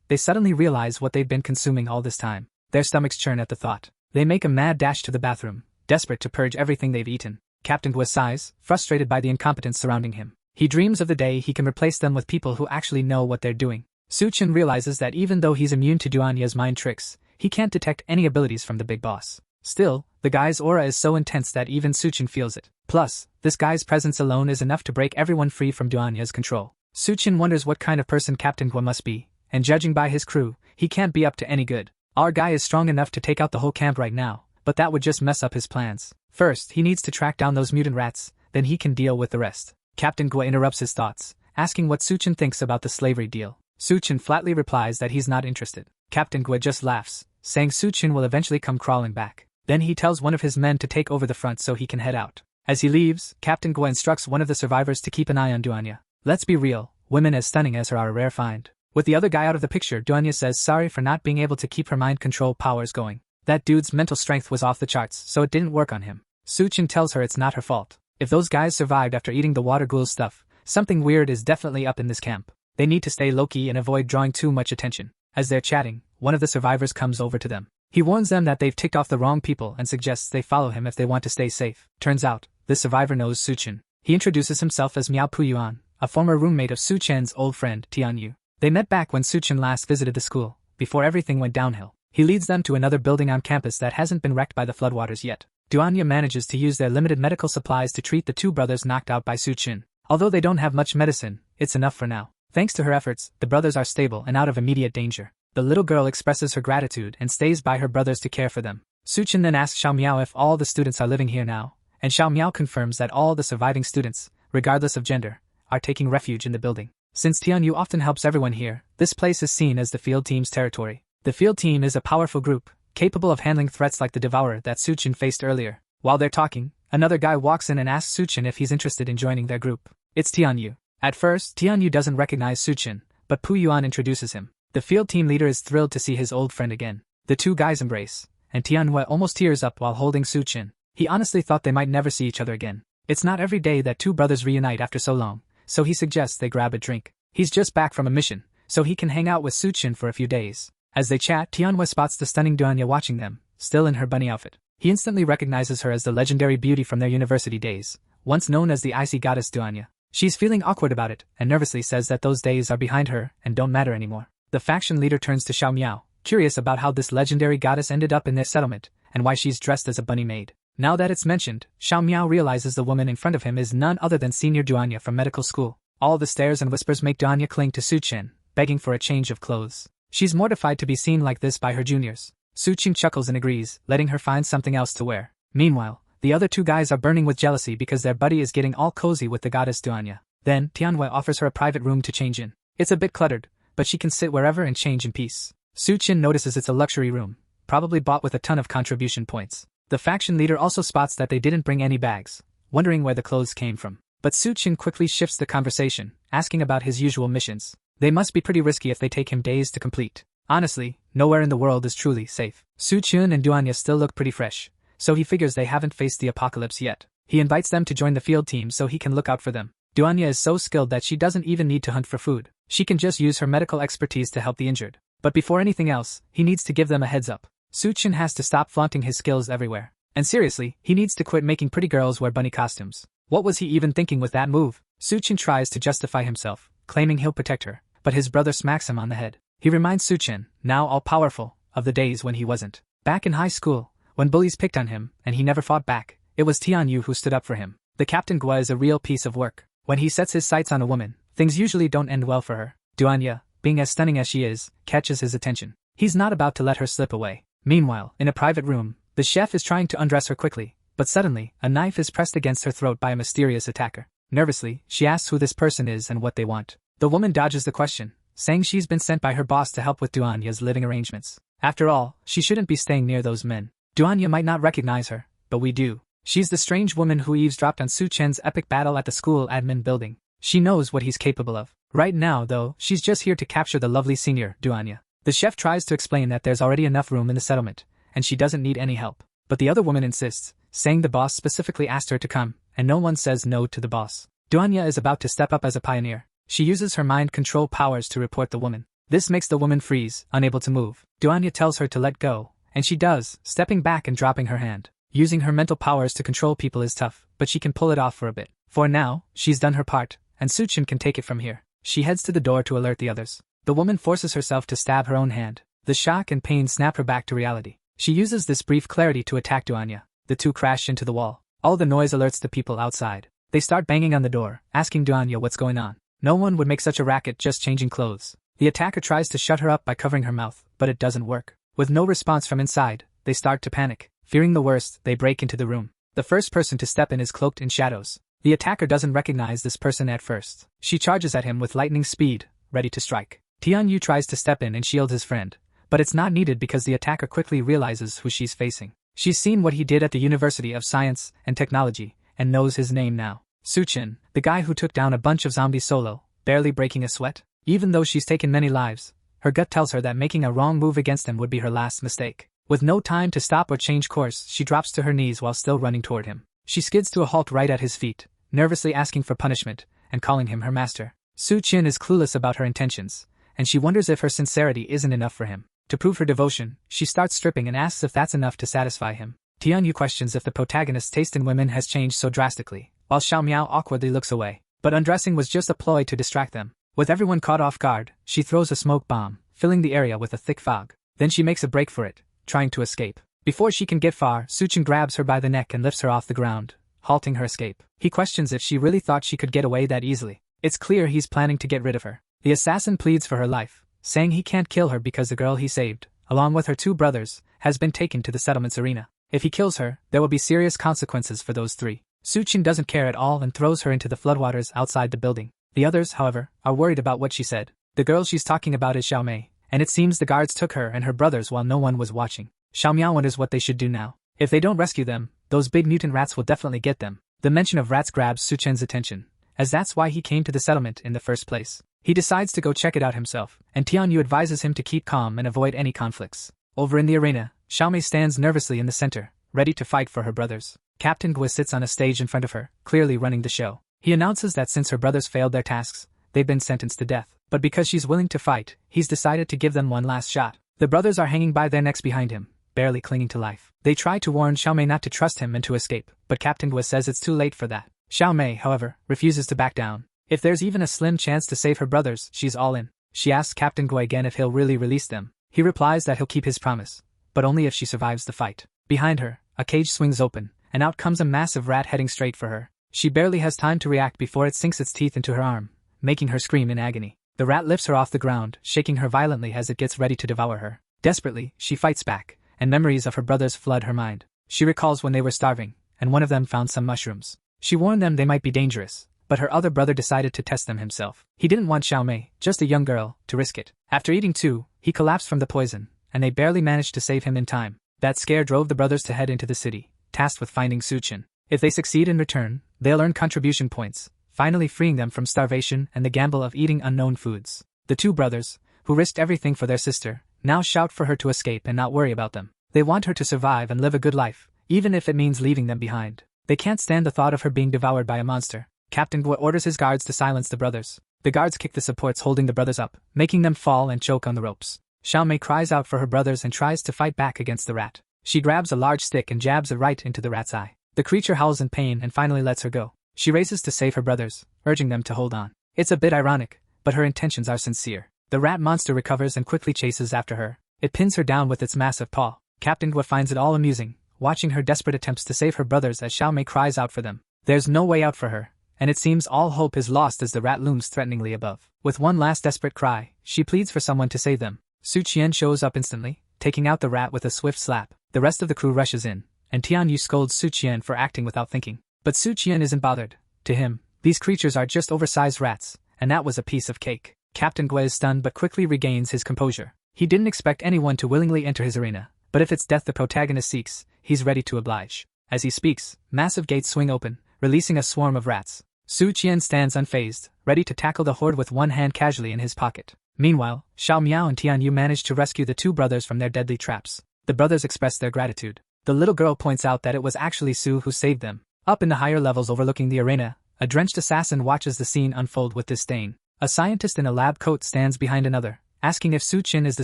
they suddenly realize what they've been consuming all this time. Their stomachs churn at the thought. They make a mad dash to the bathroom, desperate to purge everything they've eaten. Captain Gua sighs, frustrated by the incompetence surrounding him. He dreams of the day he can replace them with people who actually know what they're doing. Suchun realizes that even though he's immune to Donya's mind tricks, he can't detect any abilities from the big boss. Still, the guy's aura is so intense that even Suchun feels it. Plus, this guy's presence alone is enough to break everyone free from Donya's control. Suchun wonders what kind of person Captain Gua must be, and judging by his crew, he can't be up to any good. Our guy is strong enough to take out the whole camp right now, but that would just mess up his plans. First, he needs to track down those mutant rats, then he can deal with the rest. Captain Gua interrupts his thoughts, asking what Suchun thinks about the slavery deal. Suchun flatly replies that he's not interested. Captain Gua just laughs, saying Suchun will eventually come crawling back. Then he tells one of his men to take over the front so he can head out. As he leaves, Captain Gua instructs one of the survivors to keep an eye on Donya. Let's be real, women as stunning as her are a rare find. With the other guy out of the picture, Donya says sorry for not being able to keep her mind control powers going. That dude's mental strength was off the charts, so it didn't work on him. Suchun tells her it's not her fault. If those guys survived after eating the water ghoul stuff, something weird is definitely up in this camp. They need to stay low-key and avoid drawing too much attention. As they're chatting, one of the survivors comes over to them. He warns them that they've ticked off the wrong people and suggests they follow him if they want to stay safe. Turns out, this survivor knows Suchun. He introduces himself as Miao Puyuan, a former roommate of Suchen's old friend Tianyu. They met back when Suchun last visited the school, before everything went downhill. He leads them to another building on campus that hasn't been wrecked by the floodwaters yet. Donya manages to use their limited medical supplies to treat the two brothers knocked out by Suchun. Although they don't have much medicine, it's enough for now. Thanks to her efforts, the brothers are stable and out of immediate danger. The little girl expresses her gratitude and stays by her brothers to care for them. Suchun then asks Xiao Miao if all the students are living here now, and Xiao Miao confirms that all the surviving students, regardless of gender, are taking refuge in the building. Since Tianyu often helps everyone here, this place is seen as the field team's territory. The field team is a powerful group, capable of handling threats like the Devourer that Suchun faced earlier. While they're talking, another guy walks in and asks Suchun if he's interested in joining their group. It's Tianyu. At first, Tianyu doesn't recognize Suchun, but Puyuan introduces him. The field team leader is thrilled to see his old friend again. The two guys embrace, and Tianyu almost tears up while holding Suchun. He honestly thought they might never see each other again. It's not every day that two brothers reunite after so long, so he suggests they grab a drink. He's just back from a mission, so he can hang out with Suchun for a few days. As they chat, Tianyu spots the stunning Donya watching them, still in her bunny outfit. He instantly recognizes her as the legendary beauty from their university days, once known as the icy goddess Donya. She's feeling awkward about it, and nervously says that those days are behind her and don't matter anymore. The faction leader turns to Xiao Miao, curious about how this legendary goddess ended up in their settlement, and why she's dressed as a bunny maid. Now that it's mentioned, Xiao Miao realizes the woman in front of him is none other than senior Donya from medical school. All the stares and whispers make Donya cling to Suchun, begging for a change of clothes. She's mortified to be seen like this by her juniors. Suchun chuckles and agrees, letting her find something else to wear. Meanwhile, the other two guys are burning with jealousy because their buddy is getting all cozy with the goddess Donya. Then, Tianyu offers her a private room to change in. It's a bit cluttered, but she can sit wherever and change in peace. Suchun notices it's a luxury room, probably bought with a ton of contribution points. The faction leader also spots that they didn't bring any bags, wondering where the clothes came from. But Suchun quickly shifts the conversation, asking about his usual missions. They must be pretty risky if they take him days to complete. Honestly, nowhere in the world is truly safe. Suchun and Donya still look pretty fresh, so he figures they haven't faced the apocalypse yet. He invites them to join the field team so he can look out for them. Donya is so skilled that she doesn't even need to hunt for food. She can just use her medical expertise to help the injured. But before anything else, he needs to give them a heads up. Suchun has to stop flaunting his skills everywhere. And seriously, he needs to quit making pretty girls wear bunny costumes. What was he even thinking with that move? Suchun tries to justify himself, claiming he'll protect her, but his brother smacks him on the head. He reminds Suchun, now all-powerful, of the days when he wasn't. Back in high school, when bullies picked on him and he never fought back, it was Tianyu who stood up for him. The Captain Gua is a real piece of work. When he sets his sights on a woman, things usually don't end well for her. Donya, being as stunning as she is, catches his attention. He's not about to let her slip away. Meanwhile, in a private room, the chef is trying to undress her quickly, But suddenly, a knife is pressed against her throat by a mysterious attacker. Nervously, she asks who this person is and what they want. The woman dodges the question, saying she's been sent by her boss to help with Duanya's living arrangements. After all, she shouldn't be staying near those men. Duanya might not recognize her, but we do. She's the strange woman who eavesdropped on Su Chen's epic battle at the school admin building. She knows what he's capable of. Right now, though, she's just here to capture the lovely senior, Duanya. The chef tries to explain that there's already enough room in the settlement, and she doesn't need any help. But the other woman insists, saying the boss specifically asked her to come, and no one says no to the boss. Duanya is about to step up as a pioneer. She uses her mind control powers to report the woman. This makes the woman freeze, unable to move. Duanya tells her to let go, and she does, stepping back and dropping her hand. Using her mental powers to control people is tough, but she can pull it off for a bit. For now, she's done her part, and Su Chen can take it from here. She heads to the door to alert the others. The woman forces herself to stab her own hand. The shock and pain snap her back to reality. She uses this brief clarity to attack Duanya. The two crash into the wall. All the noise alerts the people outside. They start banging on the door, asking Duanya what's going on. No one would make such a racket just changing clothes. The attacker tries to shut her up by covering her mouth, but it doesn't work. With no response from inside, they start to panic. Fearing the worst, they break into the room. The first person to step in is cloaked in shadows. The attacker doesn't recognize this person at first. She charges at him with lightning speed, ready to strike. Tianyu tries to step in and shield his friend, but it's not needed because the attacker quickly realizes who she's facing. She's seen what he did at the University of Science and Technology, and knows his name now. Su Chen, the guy who took down a bunch of zombies solo, barely breaking a sweat. Even though she's taken many lives, her gut tells her that making a wrong move against him would be her last mistake. With no time to stop or change course, she drops to her knees while still running toward him. She skids to a halt right at his feet, nervously asking for punishment, and calling him her master. Su Chen is clueless about her intentions, and she wonders if her sincerity isn't enough for him. To prove her devotion, she starts stripping and asks if that's enough to satisfy him. Tianyu questions if the protagonist's taste in women has changed so drastically, while Xiao Miao awkwardly looks away. But undressing was just a ploy to distract them. With everyone caught off guard, she throws a smoke bomb, filling the area with a thick fog. Then she makes a break for it, trying to escape. Before she can get far, Su Chen grabs her by the neck and lifts her off the ground, halting her escape. He questions if she really thought she could get away that easily. It's clear he's planning to get rid of her. The assassin pleads for her life, saying he can't kill her because the girl he saved, along with her two brothers, has been taken to the settlement's arena. If he kills her, there will be serious consequences for those three. Su Chen doesn't care at all and throws her into the floodwaters outside the building. The others, however, are worried about what she said. The girl she's talking about is Xiao Mei, and it seems the guards took her and her brothers while no one was watching. Xiao Miao wonders what they should do now. If they don't rescue them, those big mutant rats will definitely get them. The mention of rats grabs Su Chen's attention, as that's why he came to the settlement in the first place. He decides to go check it out himself, and Tianyu advises him to keep calm and avoid any conflicts. Over in the arena, Xiao Mei stands nervously in the center, ready to fight for her brothers. Captain Gui sits on a stage in front of her, clearly running the show. He announces that since her brothers failed their tasks, they've been sentenced to death. But because she's willing to fight, he's decided to give them one last shot. The brothers are hanging by their necks behind him, barely clinging to life. They try to warn Xiao Mei not to trust him and to escape, but Captain Gui says it's too late for that. Xiao Mei, however, refuses to back down. If there's even a slim chance to save her brothers, she's all in. She asks Captain Gui again if he'll really release them. He replies that he'll keep his promise, but only if she survives the fight. Behind her, a cage swings open, and out comes a massive rat heading straight for her. She barely has time to react before it sinks its teeth into her arm, making her scream in agony. The rat lifts her off the ground, shaking her violently as it gets ready to devour her. Desperately, she fights back, and memories of her brothers flood her mind. She recalls when they were starving, and one of them found some mushrooms. She warned them they might be dangerous, but her other brother decided to test them himself. He didn't want Xiao Mei, just a young girl, to risk it. After eating two, he collapsed from the poison, and they barely managed to save him in time. That scare drove the brothers to head into the city, tasked with finding Su Chen. If they succeed in return, they'll earn contribution points, finally freeing them from starvation and the gamble of eating unknown foods. The two brothers, who risked everything for their sister, now shout for her to escape and not worry about them. They want her to survive and live a good life, even if it means leaving them behind. They can't stand the thought of her being devoured by a monster. Captain Gui orders his guards to silence the brothers. The guards kick the supports holding the brothers up, making them fall and choke on the ropes. Xiao Mei cries out for her brothers and tries to fight back against the rat. She grabs a large stick and jabs it right into the rat's eye. The creature howls in pain and finally lets her go. She races to save her brothers, urging them to hold on. It's a bit ironic, but her intentions are sincere. The rat monster recovers and quickly chases after her. It pins her down with its massive paw. Captain Gui finds it all amusing, watching her desperate attempts to save her brothers as Xiao Mei cries out for them. There's no way out for her, and it seems all hope is lost as the rat looms threateningly above. With one last desperate cry, she pleads for someone to save them. Su Qian shows up instantly, taking out the rat with a swift slap. The rest of the crew rushes in, and Tianyu scolds Su Qian for acting without thinking. But Su Qian isn't bothered. To him, these creatures are just oversized rats, and that was a piece of cake. Captain Gue is stunned but quickly regains his composure. He didn't expect anyone to willingly enter his arena, but if it's death the protagonist seeks, he's ready to oblige. As he speaks, massive gates swing open, releasing a swarm of rats. Su Qian stands unfazed, ready to tackle the horde with one hand casually in his pocket. Meanwhile, Xiao Miao and Tianyu manage to rescue the two brothers from their deadly traps. The brothers express their gratitude. The little girl points out that it was actually Su who saved them. Up in the higher levels overlooking the arena, a drenched assassin watches the scene unfold with disdain. A scientist in a lab coat stands behind another, asking if Su Qian is the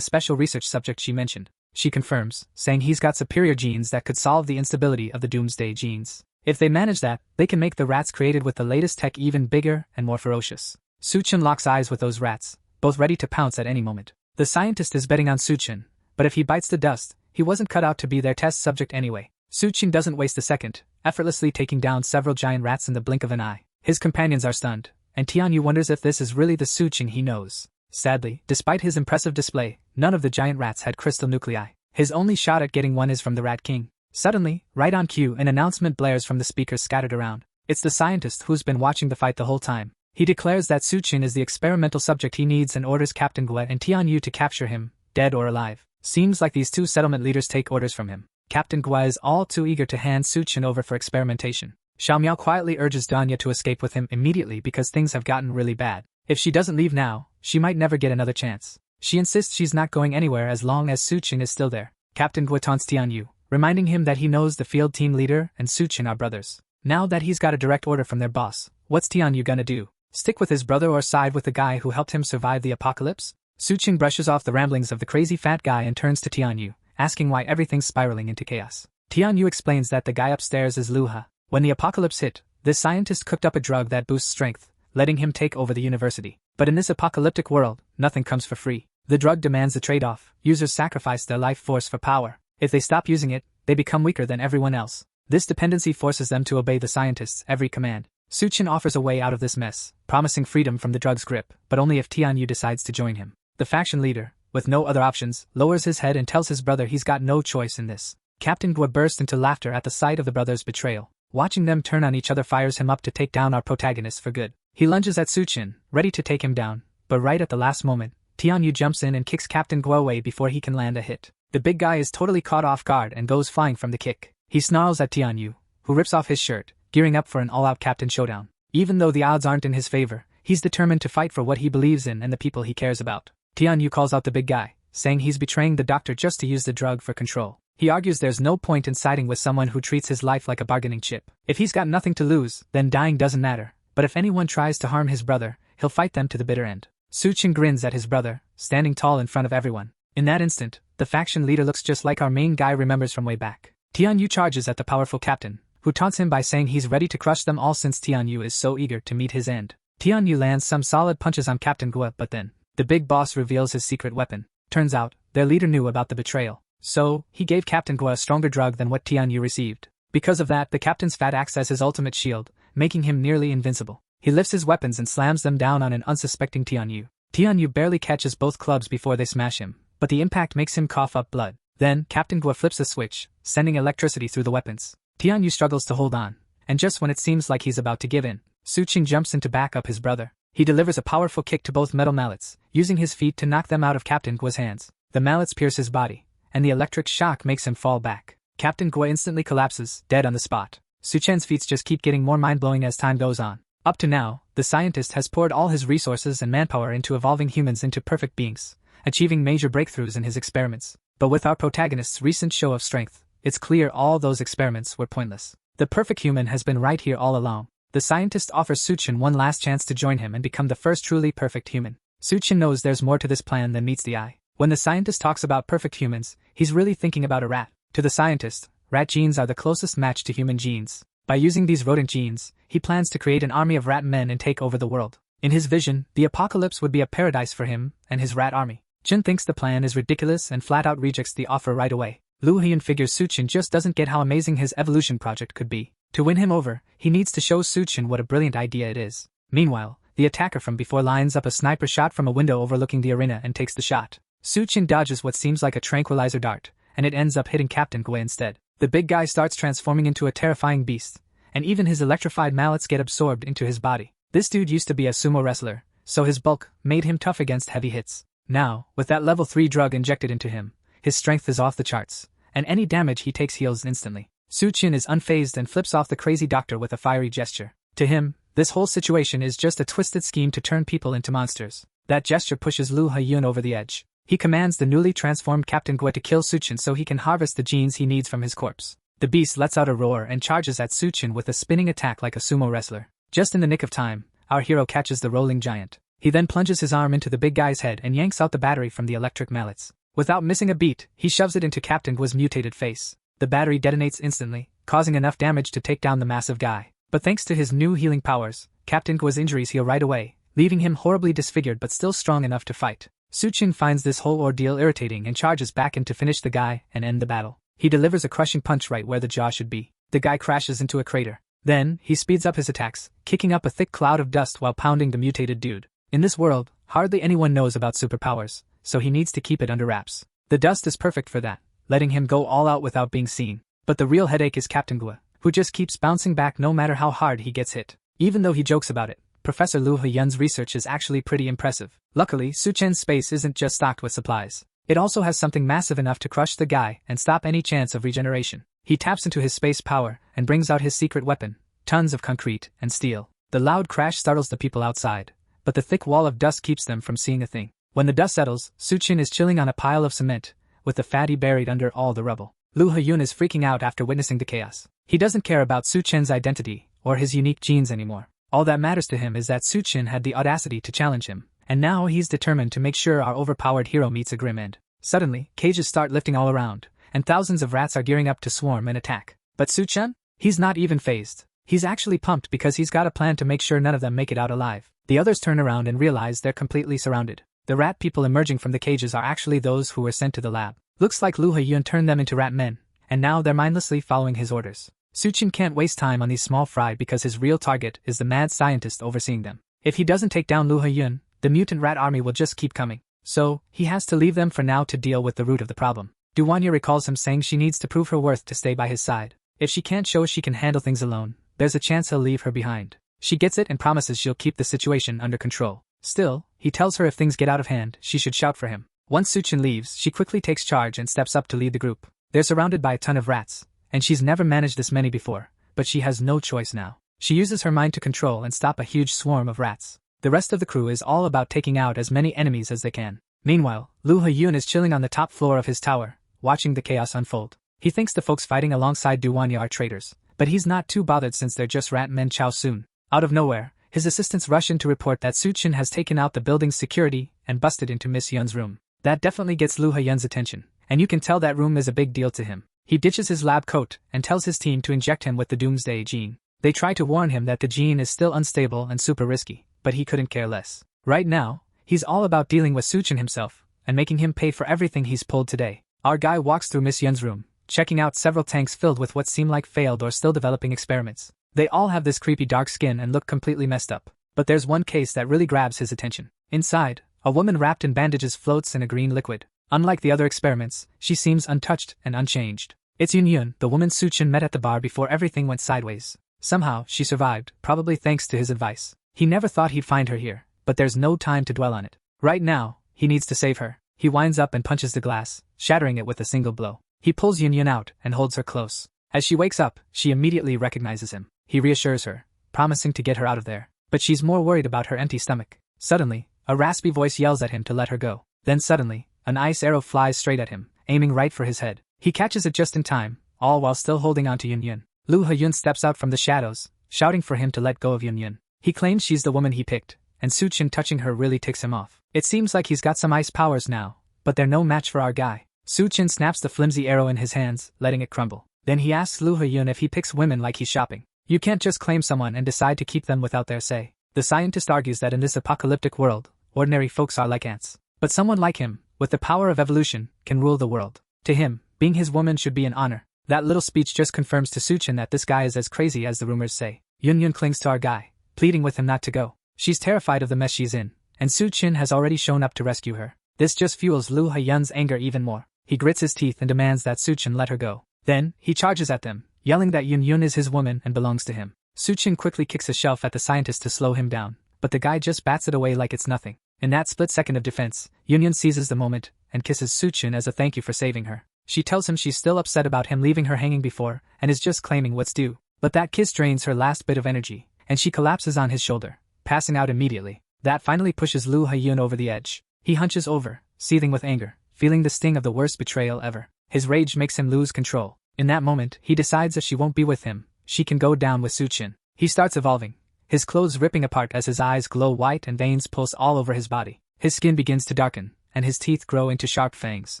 special research subject she mentioned. She confirms, saying he's got superior genes that could solve the instability of the Doomsday genes. If they manage that, they can make the rats created with the latest tech even bigger and more ferocious. Su Qian locks eyes with those rats, both ready to pounce at any moment. The scientist is betting on Su Qian, but if he bites the dust, he wasn't cut out to be their test subject anyway. Su Qian doesn't waste a second, effortlessly taking down several giant rats in the blink of an eye. His companions are stunned, and Tianyu wonders if this is really the Su Qian he knows. Sadly, despite his impressive display, none of the giant rats had crystal nuclei. His only shot at getting one is from the Rat King. Suddenly, right on cue, an announcement blares from the speakers scattered around. It's the scientist who's been watching the fight the whole time. He declares that Su Qian is the experimental subject he needs and orders Captain Gue and Tianyu to capture him, dead or alive. Seems like these two settlement leaders take orders from him. Captain Gue is all too eager to hand Su Qian over for experimentation. Xiao Miao quietly urges Danya to escape with him immediately because things have gotten really bad. If she doesn't leave now, she might never get another chance. She insists she's not going anywhere as long as Su Qian is still there. Captain Gue taunts Tianyu, reminding him that he knows the field team leader and Su Qian are brothers. Now that he's got a direct order from their boss, what's Tianyu gonna do? Stick with his brother or side with the guy who helped him survive the apocalypse? Su Qian brushes off the ramblings of the crazy fat guy and turns to Tianyu, asking why everything's spiraling into chaos. Tianyu explains that the guy upstairs is Luha. When the apocalypse hit, this scientist cooked up a drug that boosts strength, letting him take over the university. But in this apocalyptic world, nothing comes for free. The drug demands a trade-off. Users sacrifice their life force for power. If they stop using it, they become weaker than everyone else. This dependency forces them to obey the scientist's every command. Su Qian offers a way out of this mess, promising freedom from the drug's grip, but only if Tianyu decides to join him. The faction leader, with no other options, lowers his head and tells his brother he's got no choice in this. Captain Gue bursts into laughter at the sight of the brothers' betrayal. Watching them turn on each other fires him up to take down our protagonist for good. He lunges at Su Qian, ready to take him down, but right at the last moment, Tianyu jumps in and kicks Captain Gue away before he can land a hit. The big guy is totally caught off guard and goes flying from the kick. He snarls at Tianyu, who rips off his shirt, gearing up for an all-out captain showdown. Even though the odds aren't in his favor, he's determined to fight for what he believes in and the people he cares about. Tianyu calls out the big guy, saying he's betraying the doctor just to use the drug for control. He argues there's no point in siding with someone who treats his life like a bargaining chip. If he's got nothing to lose, then dying doesn't matter. But if anyone tries to harm his brother, he'll fight them to the bitter end. Su Qian grins at his brother, standing tall in front of everyone. In that instant, the faction leader looks just like our main guy remembers from way back. Tianyu charges at the powerful captain, who taunts him by saying he's ready to crush them all since Tianyu is so eager to meet his end. Tianyu lands some solid punches on Captain Gue, but then, the big boss reveals his secret weapon. Turns out, their leader knew about the betrayal. So, he gave Captain Gue a stronger drug than what Tianyu received. Because of that, the captain's fat acts as his ultimate shield, making him nearly invincible. He lifts his weapons and slams them down on an unsuspecting Tianyu. Tianyu barely catches both clubs before they smash him, but the impact makes him cough up blood. Then, Captain Gue flips a switch, sending electricity through the weapons. Tianyu struggles to hold on, and just when it seems like he's about to give in, Su Qian jumps in to back up his brother. He delivers a powerful kick to both metal mallets, using his feet to knock them out of Captain Gue's hands. The mallets pierce his body, and the electric shock makes him fall back. Captain Gue instantly collapses, dead on the spot. Su Qian's feats just keep getting more mind-blowing as time goes on. Up to now, the scientist has poured all his resources and manpower into evolving humans into perfect beings, achieving major breakthroughs in his experiments. But with our protagonist's recent show of strength, it's clear all those experiments were pointless. The perfect human has been right here all along. The scientist offers Su Qian one last chance to join him and become the first truly perfect human. Su Qian knows there's more to this plan than meets the eye. When the scientist talks about perfect humans, he's really thinking about a rat. To the scientist, rat genes are the closest match to human genes. By using these rodent genes, he plans to create an army of rat men and take over the world. In his vision, the apocalypse would be a paradise for him and his rat army. Qian thinks the plan is ridiculous and flat-out rejects the offer right away. Lu Heian figures Su Qian just doesn't get how amazing his evolution project could be. To win him over, he needs to show Su Qian what a brilliant idea it is. Meanwhile, the attacker from before lines up a sniper shot from a window overlooking the arena and takes the shot. Su Qian dodges what seems like a tranquilizer dart, and it ends up hitting Captain Gue instead. The big guy starts transforming into a terrifying beast, and even his electrified mallets get absorbed into his body. This dude used to be a sumo wrestler, so his bulk made him tough against heavy hits. Now, with that level 3 drug injected into him, his strength is off the charts, and any damage he takes heals instantly. Suchin is unfazed and flips off the crazy doctor with a fiery gesture. To him, this whole situation is just a twisted scheme to turn people into monsters. That gesture pushes Lu Haiyun over the edge. He commands the newly transformed Captain Gua to kill Suchin so he can harvest the genes he needs from his corpse. The beast lets out a roar and charges at Suchin with a spinning attack like a sumo wrestler. Just in the nick of time, our hero catches the rolling giant. He then plunges his arm into the big guy's head and yanks out the battery from the electric mallets. Without missing a beat, he shoves it into Captain Gua's mutated face. The battery detonates instantly, causing enough damage to take down the massive guy. But thanks to his new healing powers, Captain Gua's injuries heal right away, leaving him horribly disfigured but still strong enough to fight. Suchin finds this whole ordeal irritating and charges back in to finish the guy and end the battle. He delivers a crushing punch right where the jaw should be. The guy crashes into a crater. Then, he speeds up his attacks, kicking up a thick cloud of dust while pounding the mutated dude. In this world, hardly anyone knows about superpowers, so he needs to keep it under wraps. The dust is perfect for that, letting him go all out without being seen. But the real headache is Captain Gua, who just keeps bouncing back no matter how hard he gets hit. Even though he jokes about it, Professor Lu Haiyun's research is actually pretty impressive. Luckily, Suchin's space isn't just stocked with supplies. It also has something massive enough to crush the guy and stop any chance of regeneration. He taps into his space power and brings out his secret weapon, tons of concrete and steel. The loud crash startles the people outside, but the thick wall of dust keeps them from seeing a thing. When the dust settles, Suchin is chilling on a pile of cement, with the fatty buried under all the rubble. Lu Haiyun is freaking out after witnessing the chaos. He doesn't care about Suchin's identity or his unique genes anymore. All that matters to him is that Suchin had the audacity to challenge him, and now he's determined to make sure our overpowered hero meets a grim end. Suddenly, cages start lifting all around, and thousands of rats are gearing up to swarm and attack. But Suchin? He's not even fazed. He's actually pumped because he's got a plan to make sure none of them make it out alive. The others turn around and realize they're completely surrounded. The rat people emerging from the cages are actually those who were sent to the lab. Looks like Lu Haiyun turned them into rat men, and now they're mindlessly following his orders. Suchin can't waste time on these small fry because his real target is the mad scientist overseeing them. If he doesn't take down Lu Haiyun, the mutant rat army will just keep coming. So, he has to leave them for now to deal with the root of the problem. Duanya recalls him saying she needs to prove her worth to stay by his side. If she can't show she can handle things alone, there's a chance he'll leave her behind. She gets it and promises she'll keep the situation under control. Still, he tells her if things get out of hand, she should shout for him. Once Suchin leaves, she quickly takes charge and steps up to lead the group. They're surrounded by a ton of rats, and she's never managed this many before, but she has no choice now. She uses her mind to control and stop a huge swarm of rats. The rest of the crew is all about taking out as many enemies as they can. Meanwhile, Lu Haiyun is chilling on the top floor of his tower, watching the chaos unfold. He thinks the folks fighting alongside Duanya are traitors, but he's not too bothered since they're just rat men Chao soon. Out of nowhere, his assistants rush in to report that Suchin has taken out the building's security and busted into Miss Yun's room. That definitely gets Lu Haiyun's attention, and you can tell that room is a big deal to him. He ditches his lab coat and tells his team to inject him with the Doomsday gene. They try to warn him that the gene is still unstable and super risky, but he couldn't care less. Right now, he's all about dealing with Suchin himself and making him pay for everything he's pulled today. Our guy walks through Miss Yun's room, checking out several tanks filled with what seem like failed or still developing experiments. They all have this creepy dark skin and look completely messed up. But there's one case that really grabs his attention. Inside, a woman wrapped in bandages floats in a green liquid. Unlike the other experiments, she seems untouched and unchanged. It's Yun, the woman Suchin met at the bar before everything went sideways. Somehow, she survived, probably thanks to his advice. He never thought he'd find her here, but there's no time to dwell on it. Right now, he needs to save her. He winds up and punches the glass, shattering it with a single blow. He pulls Yun out and holds her close. As she wakes up, she immediately recognizes him. He reassures her, promising to get her out of there. But she's more worried about her empty stomach. Suddenly, a raspy voice yells at him to let her go. Then suddenly, an ice arrow flies straight at him, aiming right for his head. He catches it just in time, all while still holding on to Yun. Lu Haiyun steps out from the shadows, shouting for him to let go of Yun. He claims she's the woman he picked, and Suchin touching her really ticks him off. It seems like he's got some ice powers now, but they're no match for our guy. Suchin snaps the flimsy arrow in his hands, letting it crumble. Then he asks Lu Haiyun if he picks women like he's shopping. You can't just claim someone and decide to keep them without their say. The scientist argues that in this apocalyptic world, ordinary folks are like ants. But someone like him, with the power of evolution, can rule the world. To him, being his woman should be an honor. That little speech just confirms to Suchin that this guy is as crazy as the rumors say. Yun clings to our guy, pleading with him not to go. She's terrified of the mess she's in, and Suchin has already shown up to rescue her. This just fuels Lu Haiyun's anger even more. He grits his teeth and demands that Suchin let her go. Then, he charges at them, yelling that Yun is his woman and belongs to him. Suchin quickly kicks a shelf at the scientist to slow him down, but the guy just bats it away like it's nothing. In that split second of defense, Yun seizes the moment and kisses Suchin as a thank you for saving her. She tells him she's still upset about him leaving her hanging before and is just claiming what's due. But that kiss drains her last bit of energy, and she collapses on his shoulder, passing out immediately. That finally pushes Lu Hyun over the edge. He hunches over, seething with anger, feeling the sting of the worst betrayal ever. His rage makes him lose control. In that moment, he decides that she won't be with him, she can go down with Suchin. He starts evolving, his clothes ripping apart as his eyes glow white and veins pulse all over his body. His skin begins to darken, and his teeth grow into sharp fangs.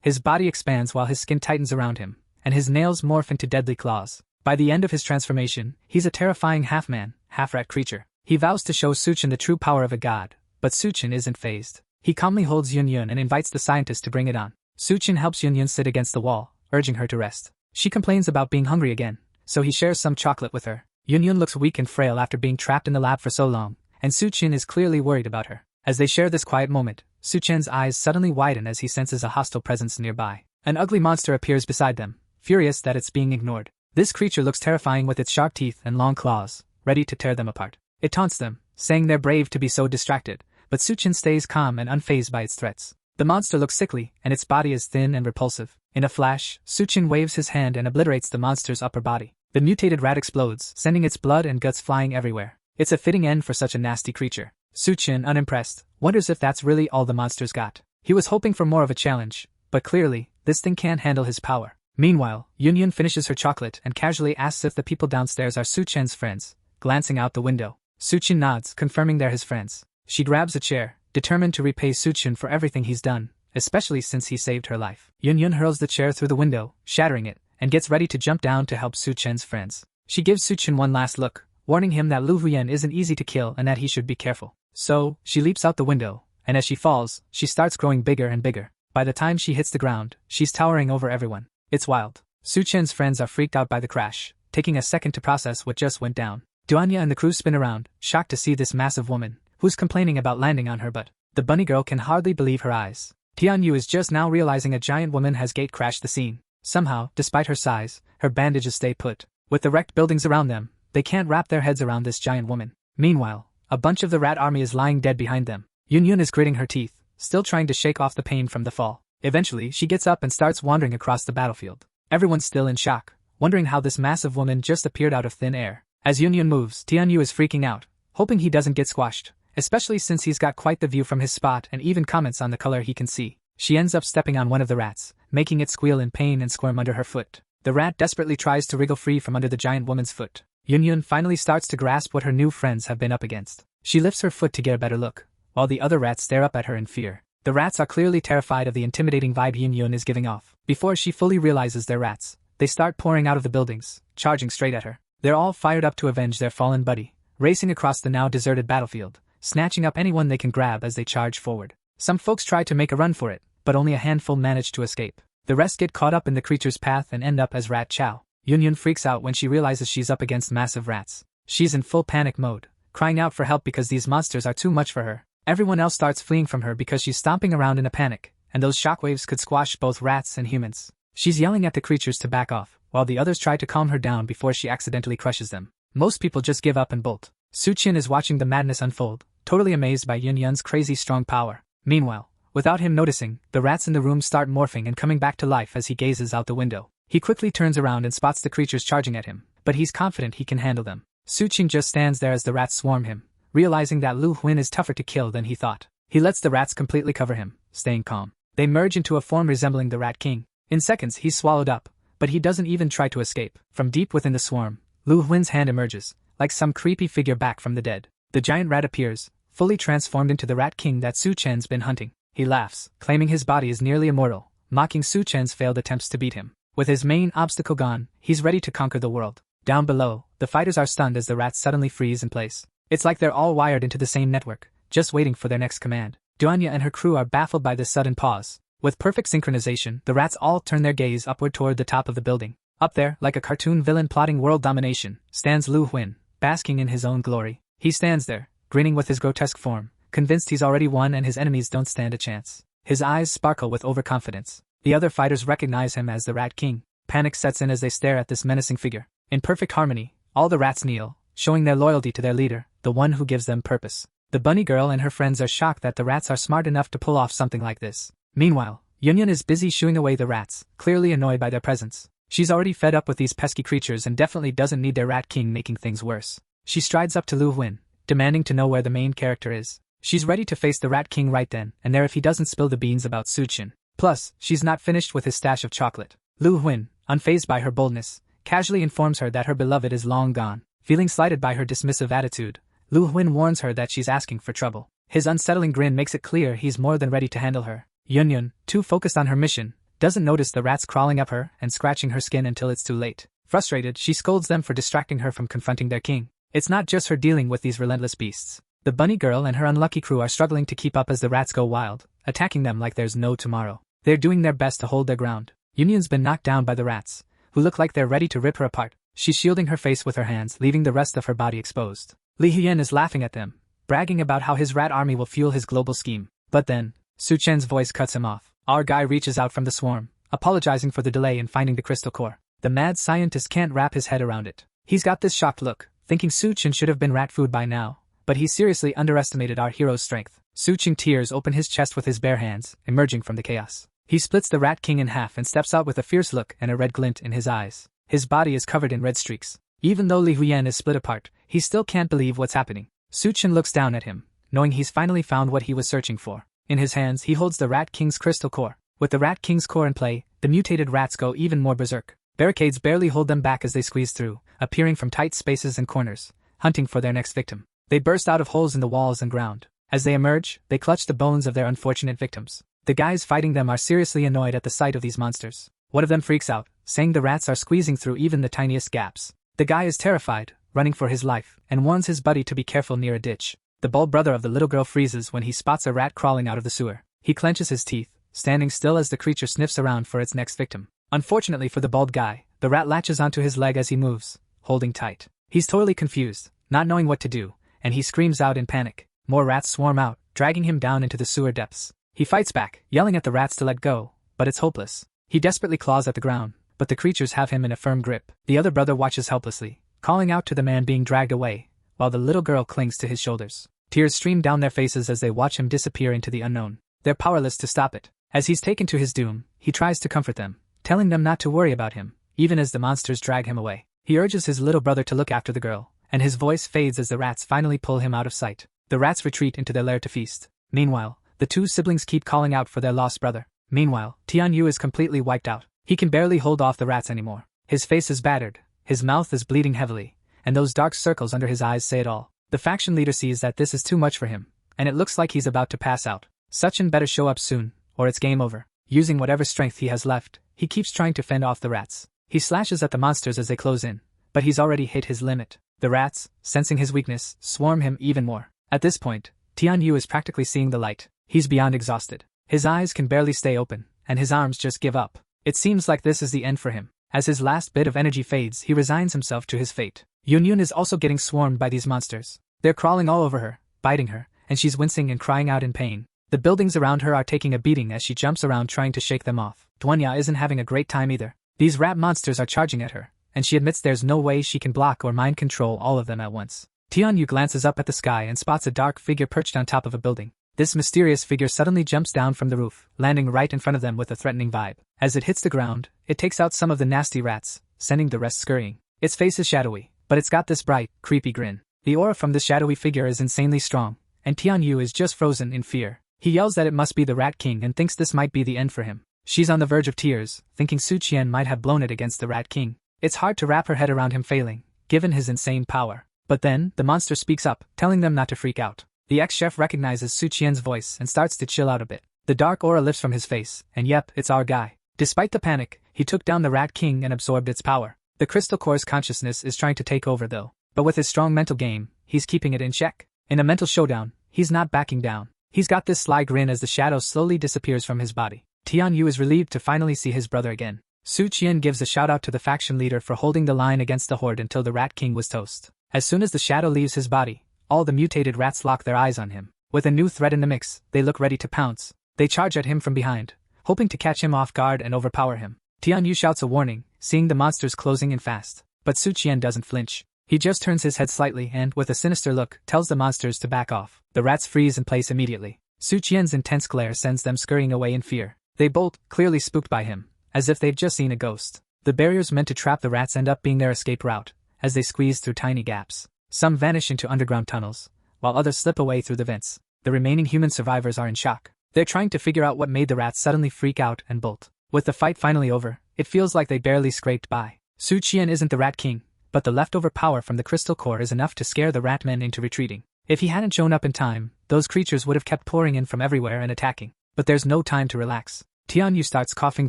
His body expands while his skin tightens around him, and his nails morph into deadly claws. By the end of his transformation, he's a terrifying half-man, half-rat creature. He vows to show Suchin the true power of a god, but Suchin isn't fazed. He calmly holds Yun and invites the scientist to bring it on. Suchin helps Yun sit against the wall, urging her to rest. She complains about being hungry again, so he shares some chocolate with her. Yun looks weak and frail after being trapped in the lab for so long, and Suchin is clearly worried about her. As they share this quiet moment, Suchin's eyes suddenly widen as he senses a hostile presence nearby. An ugly monster appears beside them, furious that it's being ignored. This creature looks terrifying with its sharp teeth and long claws, ready to tear them apart. It taunts them, saying they're brave to be so distracted, but Suchin stays calm and unfazed by its threats. The monster looks sickly, and its body is thin and repulsive. In a flash, Suchin waves his hand and obliterates the monster's upper body. The mutated rat explodes, sending its blood and guts flying everywhere. It's a fitting end for such a nasty creature. Suchin, unimpressed, wonders if that's really all the monster's got. He was hoping for more of a challenge, but clearly, this thing can't handle his power. Meanwhile, Yun finishes her chocolate and casually asks if the people downstairs are Suchin's friends, glancing out the window. Suchin nods, confirming they're his friends. She grabs a chair, determined to repay Suchin for everything he's done, especially since he saved her life. Yun hurls the chair through the window, shattering it, and gets ready to jump down to help Suchin's friends. She gives Suchin one last look, warning him that Lu Huyen isn't easy to kill and that he should be careful. So, she leaps out the window, and as she falls, she starts growing bigger and bigger. By the time she hits the ground, she's towering over everyone. It's wild. Suchin's friends are freaked out by the crash, taking a second to process what just went down. Duanya and the crew spin around, shocked to see this massive woman, who's complaining about landing on her butt. The bunny girl can hardly believe her eyes. Tianyu is just now realizing a giant woman has gate crashed the scene. Somehow, despite her size, her bandages stay put. With the wrecked buildings around them, they can't wrap their heads around this giant woman. Meanwhile, a bunch of the rat army is lying dead behind them. Yun is gritting her teeth, still trying to shake off the pain from the fall. Eventually, she gets up and starts wandering across the battlefield. Everyone's still in shock, wondering how this massive woman just appeared out of thin air. As Yun moves, Tianyu is freaking out, hoping he doesn't get squashed, especially since he's got quite the view from his spot and even comments on the color he can see. She ends up stepping on one of the rats, making it squeal in pain and squirm under her foot. The rat desperately tries to wriggle free from under the giant woman's foot. Yun finally starts to grasp what her new friends have been up against. She lifts her foot to get a better look, while the other rats stare up at her in fear. The rats are clearly terrified of the intimidating vibe Yun is giving off. Before she fully realizes they're rats, they start pouring out of the buildings, charging straight at her. They're all fired up to avenge their fallen buddy, racing across the now deserted battlefield, snatching up anyone they can grab as they charge forward. Some folks try to make a run for it, but only a handful manage to escape. The rest get caught up in the creature's path and end up as Rat Chow. Yun freaks out when she realizes she's up against massive rats. She's in full panic mode, crying out for help because these monsters are too much for her. Everyone else starts fleeing from her because she's stomping around in a panic, and those shockwaves could squash both rats and humans. She's yelling at the creatures to back off, while the others try to calm her down before she accidentally crushes them. Most people just give up and bolt. Suchin is watching the madness unfold, totally amazed by Yun's crazy strong power. Meanwhile, without him noticing, the rats in the room start morphing and coming back to life as he gazes out the window. He quickly turns around and spots the creatures charging at him, but he's confident he can handle them. Suchin just stands there as the rats swarm him, realizing that Lu Huin is tougher to kill than he thought. He lets the rats completely cover him, staying calm. They merge into a form resembling the Rat King. In seconds he's swallowed up, but he doesn't even try to escape. From deep within the swarm, Lu Huin's hand emerges, like some creepy figure back from the dead. The giant rat appears, fully transformed into the Rat King that Su Chen's been hunting. He laughs, claiming his body is nearly immortal, mocking Su Chen's failed attempts to beat him. With his main obstacle gone, he's ready to conquer the world. Down below, the fighters are stunned as the rats suddenly freeze in place. It's like they're all wired into the same network, just waiting for their next command. Duanya and her crew are baffled by this sudden pause. With perfect synchronization, the rats all turn their gaze upward toward the top of the building. Up there, like a cartoon villain plotting world domination, stands Lu Huin, basking in his own glory. He stands there, grinning with his grotesque form, convinced he's already won and his enemies don't stand a chance. His eyes sparkle with overconfidence. The other fighters recognize him as the Rat King. Panic sets in as they stare at this menacing figure. In perfect harmony, all the rats kneel, showing their loyalty to their leader, the one who gives them purpose. The bunny girl and her friends are shocked that the rats are smart enough to pull off something like this. Meanwhile, Yunyun is busy shooing away the rats, clearly annoyed by their presence. She's already fed up with these pesky creatures and definitely doesn't need their rat king making things worse. She strides up to Lu Huin, demanding to know where the main character is. She's ready to face the rat king right then and there if he doesn't spill the beans about Suchin. Plus, she's not finished with his stash of chocolate. Lu Huin, unfazed by her boldness, casually informs her that her beloved is long gone. Feeling slighted by her dismissive attitude, Lu Huin warns her that she's asking for trouble. His unsettling grin makes it clear he's more than ready to handle her. Yunyun, too focused on her mission, doesn't notice the rats crawling up her and scratching her skin until it's too late. Frustrated, she scolds them for distracting her from confronting their king. It's not just her dealing with these relentless beasts. The bunny girl and her unlucky crew are struggling to keep up as the rats go wild, attacking them like there's no tomorrow. They're doing their best to hold their ground. Yunyun's been knocked down by the rats, who look like they're ready to rip her apart. She's shielding her face with her hands, leaving the rest of her body exposed. Li Hien is laughing at them, bragging about how his rat army will fuel his global scheme. But then, Su Chen's voice cuts him off. Our guy reaches out from the swarm, apologizing for the delay in finding the crystal core. The mad scientist can't wrap his head around it. He's got this shocked look, thinking Su Chen should have been rat food by now, but he seriously underestimated our hero's strength. Su Chen tears open his chest with his bare hands, emerging from the chaos. He splits the rat king in half and steps out with a fierce look and a red glint in his eyes. His body is covered in red streaks. Even though Li Huyen is split apart, he still can't believe what's happening. Su Chen looks down at him, knowing he's finally found what he was searching for. In his hands he holds the Rat King's crystal core. With the Rat King's core in play, the mutated rats go even more berserk. Barricades barely hold them back as they squeeze through, appearing from tight spaces and corners, hunting for their next victim. They burst out of holes in the walls and ground. As they emerge, they clutch the bones of their unfortunate victims. The guys fighting them are seriously annoyed at the sight of these monsters. One of them freaks out, saying the rats are squeezing through even the tiniest gaps. The guy is terrified, running for his life, and warns his buddy to be careful near a ditch. The bald brother of the little girl freezes when he spots a rat crawling out of the sewer. He clenches his teeth, standing still as the creature sniffs around for its next victim. Unfortunately for the bald guy, the rat latches onto his leg as he moves, holding tight. He's totally confused, not knowing what to do, and he screams out in panic. More rats swarm out, dragging him down into the sewer depths. He fights back, yelling at the rats to let go, but it's hopeless. He desperately claws at the ground, but the creatures have him in a firm grip. The other brother watches helplessly, calling out to the man being dragged away, while the little girl clings to his shoulders. Tears stream down their faces as they watch him disappear into the unknown. They're powerless to stop it. As he's taken to his doom, he tries to comfort them, telling them not to worry about him, even as the monsters drag him away. He urges his little brother to look after the girl, and his voice fades as the rats finally pull him out of sight. The rats retreat into their lair to feast. Meanwhile, the two siblings keep calling out for their lost brother. Meanwhile, Tian Yu is completely wiped out. He can barely hold off the rats anymore. His face is battered, his mouth is bleeding heavily, and those dark circles under his eyes say it all. The faction leader sees that this is too much for him, and it looks like he's about to pass out. Suchin better show up soon, or it's game over. Using whatever strength he has left, he keeps trying to fend off the rats. He slashes at the monsters as they close in, but he's already hit his limit. The rats, sensing his weakness, swarm him even more. At this point, Tian Yu is practically seeing the light. He's beyond exhausted. His eyes can barely stay open, and his arms just give up. It seems like this is the end for him. As his last bit of energy fades, he resigns himself to his fate. Yun Yun is also getting swarmed by these monsters. They're crawling all over her, biting her, and she's wincing and crying out in pain. The buildings around her are taking a beating as she jumps around trying to shake them off. Duanya isn't having a great time either. These rat monsters are charging at her, and she admits there's no way she can block or mind control all of them at once. Tian Yu glances up at the sky and spots a dark figure perched on top of a building. This mysterious figure suddenly jumps down from the roof, landing right in front of them with a threatening vibe. As it hits the ground, it takes out some of the nasty rats, sending the rest scurrying. Its face is shadowy, but it's got this bright, creepy grin. The aura from this shadowy figure is insanely strong, and Tian Yu is just frozen in fear. He yells that it must be the Rat King and thinks this might be the end for him. She's on the verge of tears, thinking Su Qian might have blown it against the Rat King. It's hard to wrap her head around him failing, given his insane power. But then, the monster speaks up, telling them not to freak out. The ex-chef recognizes Su Qian's voice and starts to chill out a bit. The dark aura lifts from his face, and yep, it's our guy. Despite the panic, he took down the Rat King and absorbed its power. The Crystal Core's consciousness is trying to take over though. But with his strong mental game, he's keeping it in check. In a mental showdown, he's not backing down. He's got this sly grin as the shadow slowly disappears from his body. Tian Yu is relieved to finally see his brother again. Su Qian gives a shout out to the faction leader for holding the line against the horde until the Rat King was toast. As soon as the shadow leaves his body, all the mutated rats lock their eyes on him. With a new threat in the mix, they look ready to pounce. They charge at him from behind, hoping to catch him off guard and overpower him. Tianyu shouts a warning, seeing the monsters closing in fast. But Su Qian doesn't flinch. He just turns his head slightly and, with a sinister look, tells the monsters to back off. The rats freeze in place immediately. Su Qian's intense glare sends them scurrying away in fear. They bolt, clearly spooked by him, as if they've just seen a ghost. The barriers meant to trap the rats end up being their escape route, as they squeeze through tiny gaps. Some vanish into underground tunnels, while others slip away through the vents. The remaining human survivors are in shock. They're trying to figure out what made the rats suddenly freak out and bolt. With the fight finally over, it feels like they barely scraped by. Su Qian isn't the Rat King, but the leftover power from the crystal core is enough to scare the rat men into retreating. If he hadn't shown up in time, those creatures would have kept pouring in from everywhere and attacking. But there's no time to relax. Tianyu starts coughing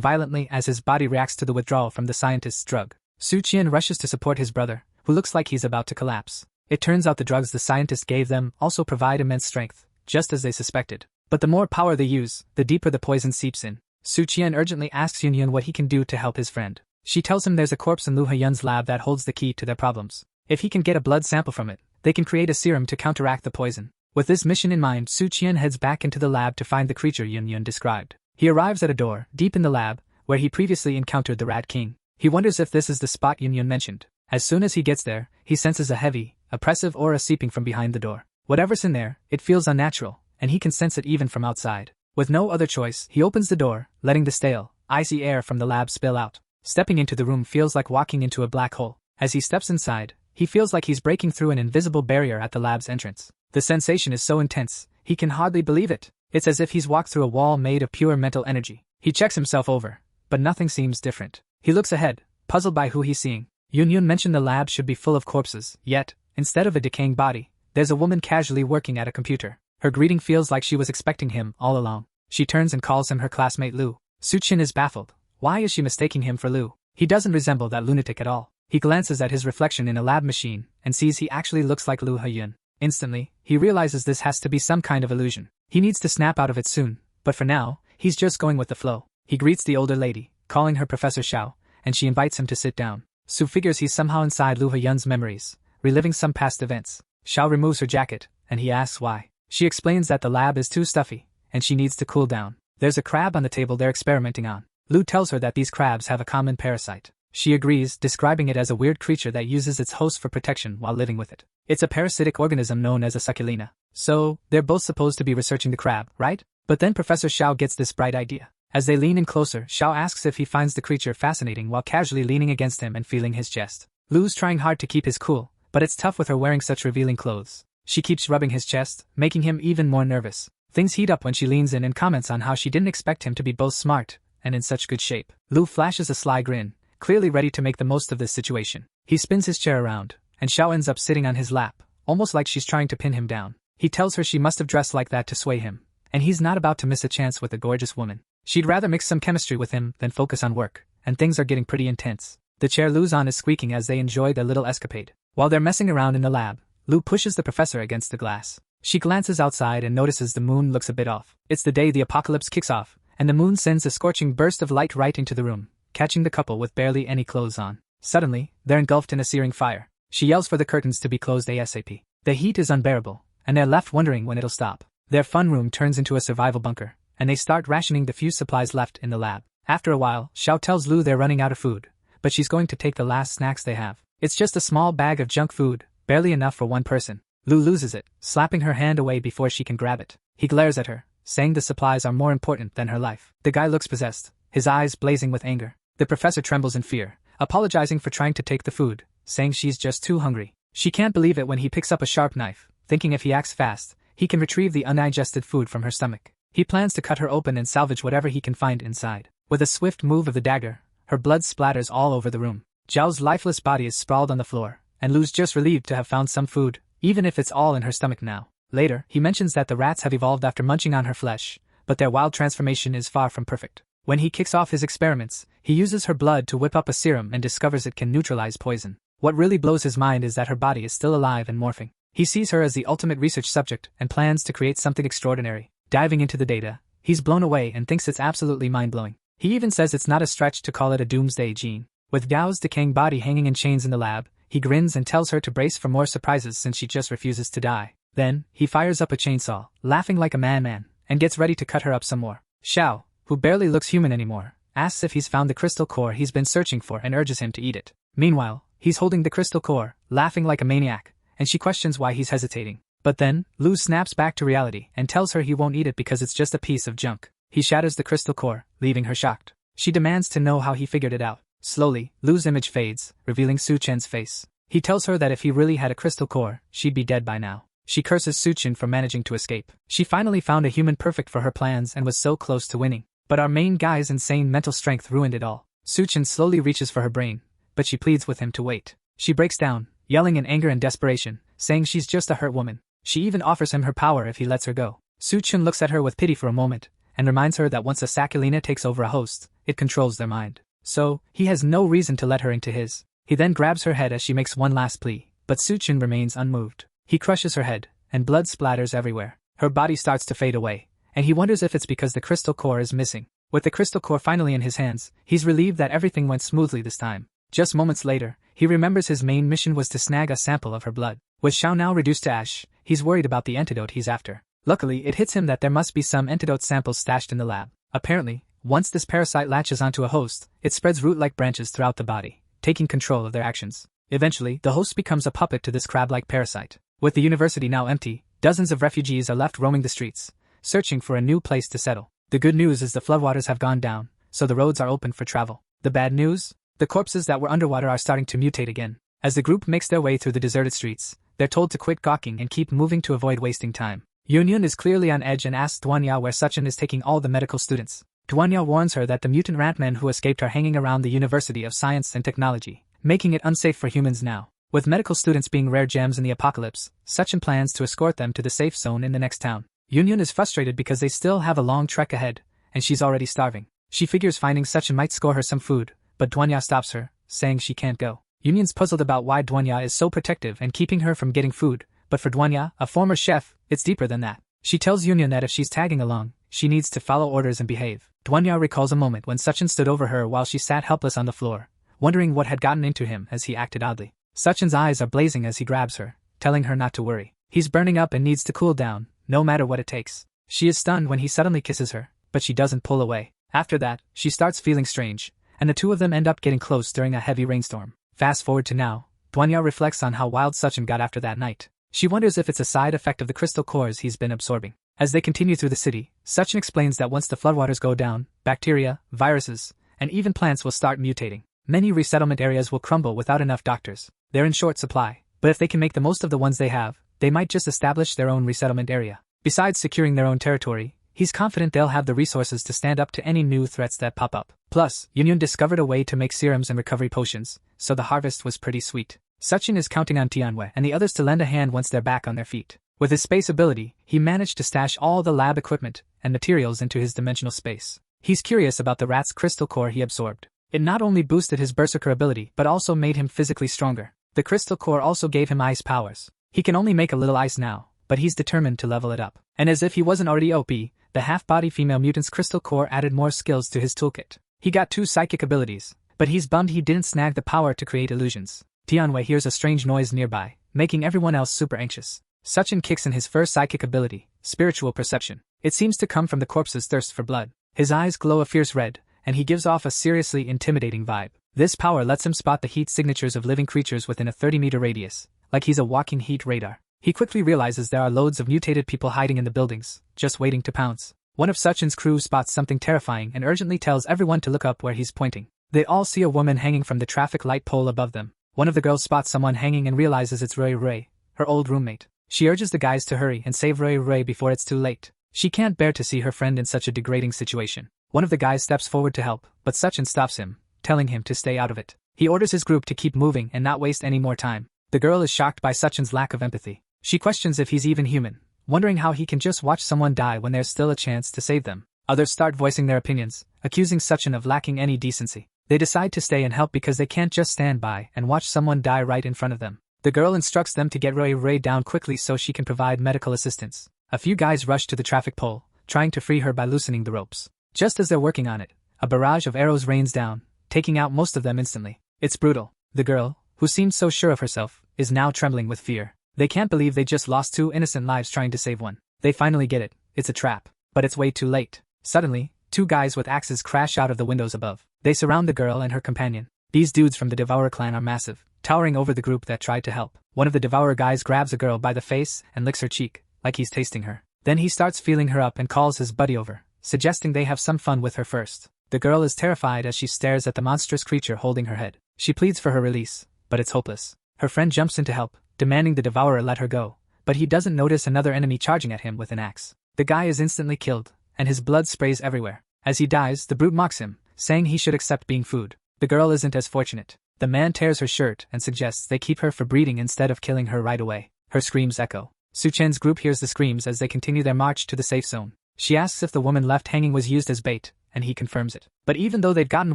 violently as his body reacts to the withdrawal from the scientist's drug. Su Qian rushes to support his brother, who looks like he's about to collapse. It turns out the drugs the scientist gave them also provide immense strength, just as they suspected. But the more power they use, the deeper the poison seeps in. Su Qian urgently asks Yunyun what he can do to help his friend. She tells him there's a corpse in Lu Heyun's lab that holds the key to their problems. If he can get a blood sample from it, they can create a serum to counteract the poison. With this mission in mind, Su Qian heads back into the lab to find the creature Yunyun described. He arrives at a door, deep in the lab, where he previously encountered the Rat King. He wonders if this is the spot Yunyun mentioned. As soon as he gets there, he senses a heavy, oppressive aura seeping from behind the door. Whatever's in there, it feels unnatural, and he can sense it even from outside. With no other choice, he opens the door, letting the stale, icy air from the lab spill out. Stepping into the room feels like walking into a black hole. As he steps inside, he feels like he's breaking through an invisible barrier at the lab's entrance. The sensation is so intense, he can hardly believe it. It's as if he's walked through a wall made of pure mental energy. He checks himself over, but nothing seems different. He looks ahead, puzzled by who he's seeing. Yunyun mentioned the lab should be full of corpses, yet, instead of a decaying body, there's a woman casually working at a computer. Her greeting feels like she was expecting him all along. She turns and calls him her classmate Lu. Su Qian is baffled. Why is she mistaking him for Lu? He doesn't resemble that lunatic at all. He glances at his reflection in a lab machine and sees he actually looks like Lu Heyun. Instantly, he realizes this has to be some kind of illusion. He needs to snap out of it soon, but for now, he's just going with the flow. He greets the older lady, calling her Professor Xiao, and she invites him to sit down. Su figures he's somehow inside Lu Heyun's memories, reliving some past events. Xiao removes her jacket, and he asks why. She explains that the lab is too stuffy, and she needs to cool down. There's a crab on the table they're experimenting on. Lu tells her that these crabs have a common parasite. She agrees, describing it as a weird creature that uses its host for protection while living with it. It's a parasitic organism known as a succulina. So, they're both supposed to be researching the crab, right? But then Professor Xiao gets this bright idea. As they lean in closer, Xiao asks if he finds the creature fascinating while casually leaning against him and feeling his chest. Lu's trying hard to keep his cool, but it's tough with her wearing such revealing clothes. She keeps rubbing his chest, making him even more nervous. Things heat up when she leans in and comments on how she didn't expect him to be both smart and in such good shape. Lu flashes a sly grin, clearly ready to make the most of this situation. He spins his chair around, and Xiao ends up sitting on his lap, almost like she's trying to pin him down. He tells her she must have dressed like that to sway him, and he's not about to miss a chance with a gorgeous woman. She'd rather mix some chemistry with him than focus on work, and things are getting pretty intense. The chair Lu's on is squeaking as they enjoy their little escapade. While they're messing around in the lab, Lu pushes the professor against the glass. She glances outside and notices the moon looks a bit off. It's the day the apocalypse kicks off, and the moon sends a scorching burst of light right into the room, catching the couple with barely any clothes on. Suddenly, they're engulfed in a searing fire. She yells for the curtains to be closed ASAP. The heat is unbearable, and they're left wondering when it'll stop. Their fun room turns into a survival bunker, and they start rationing the few supplies left in the lab. After a while, Xiao tells Lu they're running out of food, but she's going to take the last snacks they have. It's just a small bag of junk food, barely enough for one person. Lu loses it, slapping her hand away before she can grab it. He glares at her, saying the supplies are more important than her life. The guy looks possessed, his eyes blazing with anger. The professor trembles in fear, apologizing for trying to take the food, saying she's just too hungry. She can't believe it when he picks up a sharp knife, thinking if he acts fast, he can retrieve the undigested food from her stomach. He plans to cut her open and salvage whatever he can find inside. With a swift move of the dagger, her blood splatters all over the room. Zhao's lifeless body is sprawled on the floor, and Lu's just relieved to have found some food, even if it's all in her stomach now. Later, he mentions that the rats have evolved after munching on her flesh, but their wild transformation is far from perfect. When he kicks off his experiments, he uses her blood to whip up a serum and discovers it can neutralize poison. What really blows his mind is that her body is still alive and morphing. He sees her as the ultimate research subject and plans to create something extraordinary. Diving into the data, he's blown away and thinks it's absolutely mind-blowing. He even says it's not a stretch to call it a doomsday gene. With Gao's decaying body hanging in chains in the lab, he grins and tells her to brace for more surprises since she just refuses to die. Then, he fires up a chainsaw, laughing like a madman, and gets ready to cut her up some more. Xiao, who barely looks human anymore, asks if he's found the crystal core he's been searching for and urges him to eat it. Meanwhile, he's holding the crystal core, laughing like a maniac, and she questions why he's hesitating. But then, Lu snaps back to reality and tells her he won't eat it because it's just a piece of junk. He shatters the crystal core, leaving her shocked. She demands to know how he figured it out. Slowly, Lu's image fades, revealing Suchen's face. He tells her that if he really had a crystal core, she'd be dead by now. She curses Suchen for managing to escape. She finally found a human perfect for her plans and was so close to winning. But our main guy's insane mental strength ruined it all. Suchen slowly reaches for her brain, but she pleads with him to wait. She breaks down, yelling in anger and desperation, saying she's just a hurt woman. She even offers him her power if he lets her go. Suchen looks at her with pity for a moment, and reminds her that once a Sakulina takes over a host, it controls their mind. So, he has no reason to let her into his. He then grabs her head as she makes one last plea, but Suchen remains unmoved. He crushes her head, and blood splatters everywhere. Her body starts to fade away, and he wonders if it's because the crystal core is missing. With the crystal core finally in his hands, he's relieved that everything went smoothly this time. Just moments later, he remembers his main mission was to snag a sample of her blood. With Xiao now reduced to ash, he's worried about the antidote he's after. Luckily, it hits him that there must be some antidote samples stashed in the lab. Apparently, once this parasite latches onto a host, it spreads root-like branches throughout the body, taking control of their actions. Eventually, the host becomes a puppet to this crab-like parasite. With the university now empty, dozens of refugees are left roaming the streets, searching for a new place to settle. The good news is the floodwaters have gone down, so the roads are open for travel. The bad news? The corpses that were underwater are starting to mutate again. As the group makes their way through the deserted streets, they're told to quit gawking and keep moving to avoid wasting time. Yunyun is clearly on edge and asks Duanya where Suchen is taking all the medical students. Duanya warns her that the mutant rantmen who escaped are hanging around the University of Science and Technology, making it unsafe for humans now. With medical students being rare gems in the apocalypse, Suchen plans to escort them to the safe zone in the next town. Yunyun is frustrated because they still have a long trek ahead, and she's already starving. She figures finding Suchen might score her some food, but Duanya stops her, saying she can't go. Yunyun's puzzled about why Duanya is so protective and keeping her from getting food, but for Duanya, a former chef, it's deeper than that. She tells Yunyun that if she's tagging along, she needs to follow orders and behave. Duanya recalls a moment when Suchen stood over her while she sat helpless on the floor, wondering what had gotten into him as he acted oddly. Suchen's eyes are blazing as he grabs her, telling her not to worry. He's burning up and needs to cool down, no matter what it takes. She is stunned when he suddenly kisses her, but she doesn't pull away. After that, she starts feeling strange, and the two of them end up getting close during a heavy rainstorm. Fast forward to now, Duanya reflects on how wild Suchen got after that night. She wonders if it's a side effect of the crystal cores he's been absorbing. As they continue through the city, Suchen explains that once the floodwaters go down, bacteria, viruses, and even plants will start mutating. Many resettlement areas will crumble without enough doctors. They're in short supply, but if they can make the most of the ones they have, they might just establish their own resettlement area. Besides securing their own territory, he's confident they'll have the resources to stand up to any new threats that pop up. Plus, Yunyun discovered a way to make serums and recovery potions, so the harvest was pretty sweet. Suchen is counting on Tianwei and the others to lend a hand once they're back on their feet. With his space ability, he managed to stash all the lab equipment and materials into his dimensional space. He's curious about the rat's crystal core he absorbed. It not only boosted his berserker ability but also made him physically stronger. The crystal core also gave him ice powers. He can only make a little ice now, but he's determined to level it up. And as if he wasn't already OP, the half-body female mutant's crystal core added more skills to his toolkit. He got 2 psychic abilities, but he's bummed he didn't snag the power to create illusions. Tianwei hears a strange noise nearby, making everyone else super anxious. Suchen kicks in his first psychic ability, spiritual perception. It seems to come from the corpse's thirst for blood. His eyes glow a fierce red, and he gives off a seriously intimidating vibe. This power lets him spot the heat signatures of living creatures within a 30-meter radius, like he's a walking heat radar. He quickly realizes there are loads of mutated people hiding in the buildings, just waiting to pounce. One of Suchen's crew spots something terrifying and urgently tells everyone to look up where he's pointing. They all see a woman hanging from the traffic light pole above them. One of the girls spots someone hanging and realizes it's Rui, her old roommate. She urges the guys to hurry and save Rui before it's too late. She can't bear to see her friend in such a degrading situation. One of the guys steps forward to help, but Suchen stops him, telling him to stay out of it. He orders his group to keep moving and not waste any more time. The girl is shocked by Suchen's lack of empathy. She questions if he's even human, wondering how he can just watch someone die when there's still a chance to save them. Others start voicing their opinions, accusing Suchen of lacking any decency. They decide to stay and help because they can't just stand by and watch someone die right in front of them. The girl instructs them to get Rui down quickly so she can provide medical assistance. A few guys rush to the traffic pole, trying to free her by loosening the ropes. Just as they're working on it, a barrage of arrows rains down, taking out most of them instantly. It's brutal. The girl, who seemed so sure of herself, is now trembling with fear. They can't believe they just lost 2 innocent lives trying to save one. They finally get it. It's a trap. But it's way too late. Suddenly, 2 guys with axes crash out of the windows above. They surround the girl and her companion. These dudes from the Devourer clan are massive, towering over the group that tried to help. One of the Devourer guys grabs a girl by the face and licks her cheek, like he's tasting her. Then he starts feeling her up and calls his buddy over, suggesting they have some fun with her first. The girl is terrified as she stares at the monstrous creature holding her head. She pleads for her release, but it's hopeless. Her friend jumps in to help, demanding the Devourer let her go, but he doesn't notice another enemy charging at him with an axe. The guy is instantly killed, and his blood sprays everywhere. As he dies, the brute mocks him, saying he should accept being food. The girl isn't as fortunate. The man tears her shirt and suggests they keep her for breeding instead of killing her right away. Her screams echo. Su-chen's group hears the screams as they continue their march to the safe zone. She asks if the woman left hanging was used as bait, and he confirms it. But even though they've gotten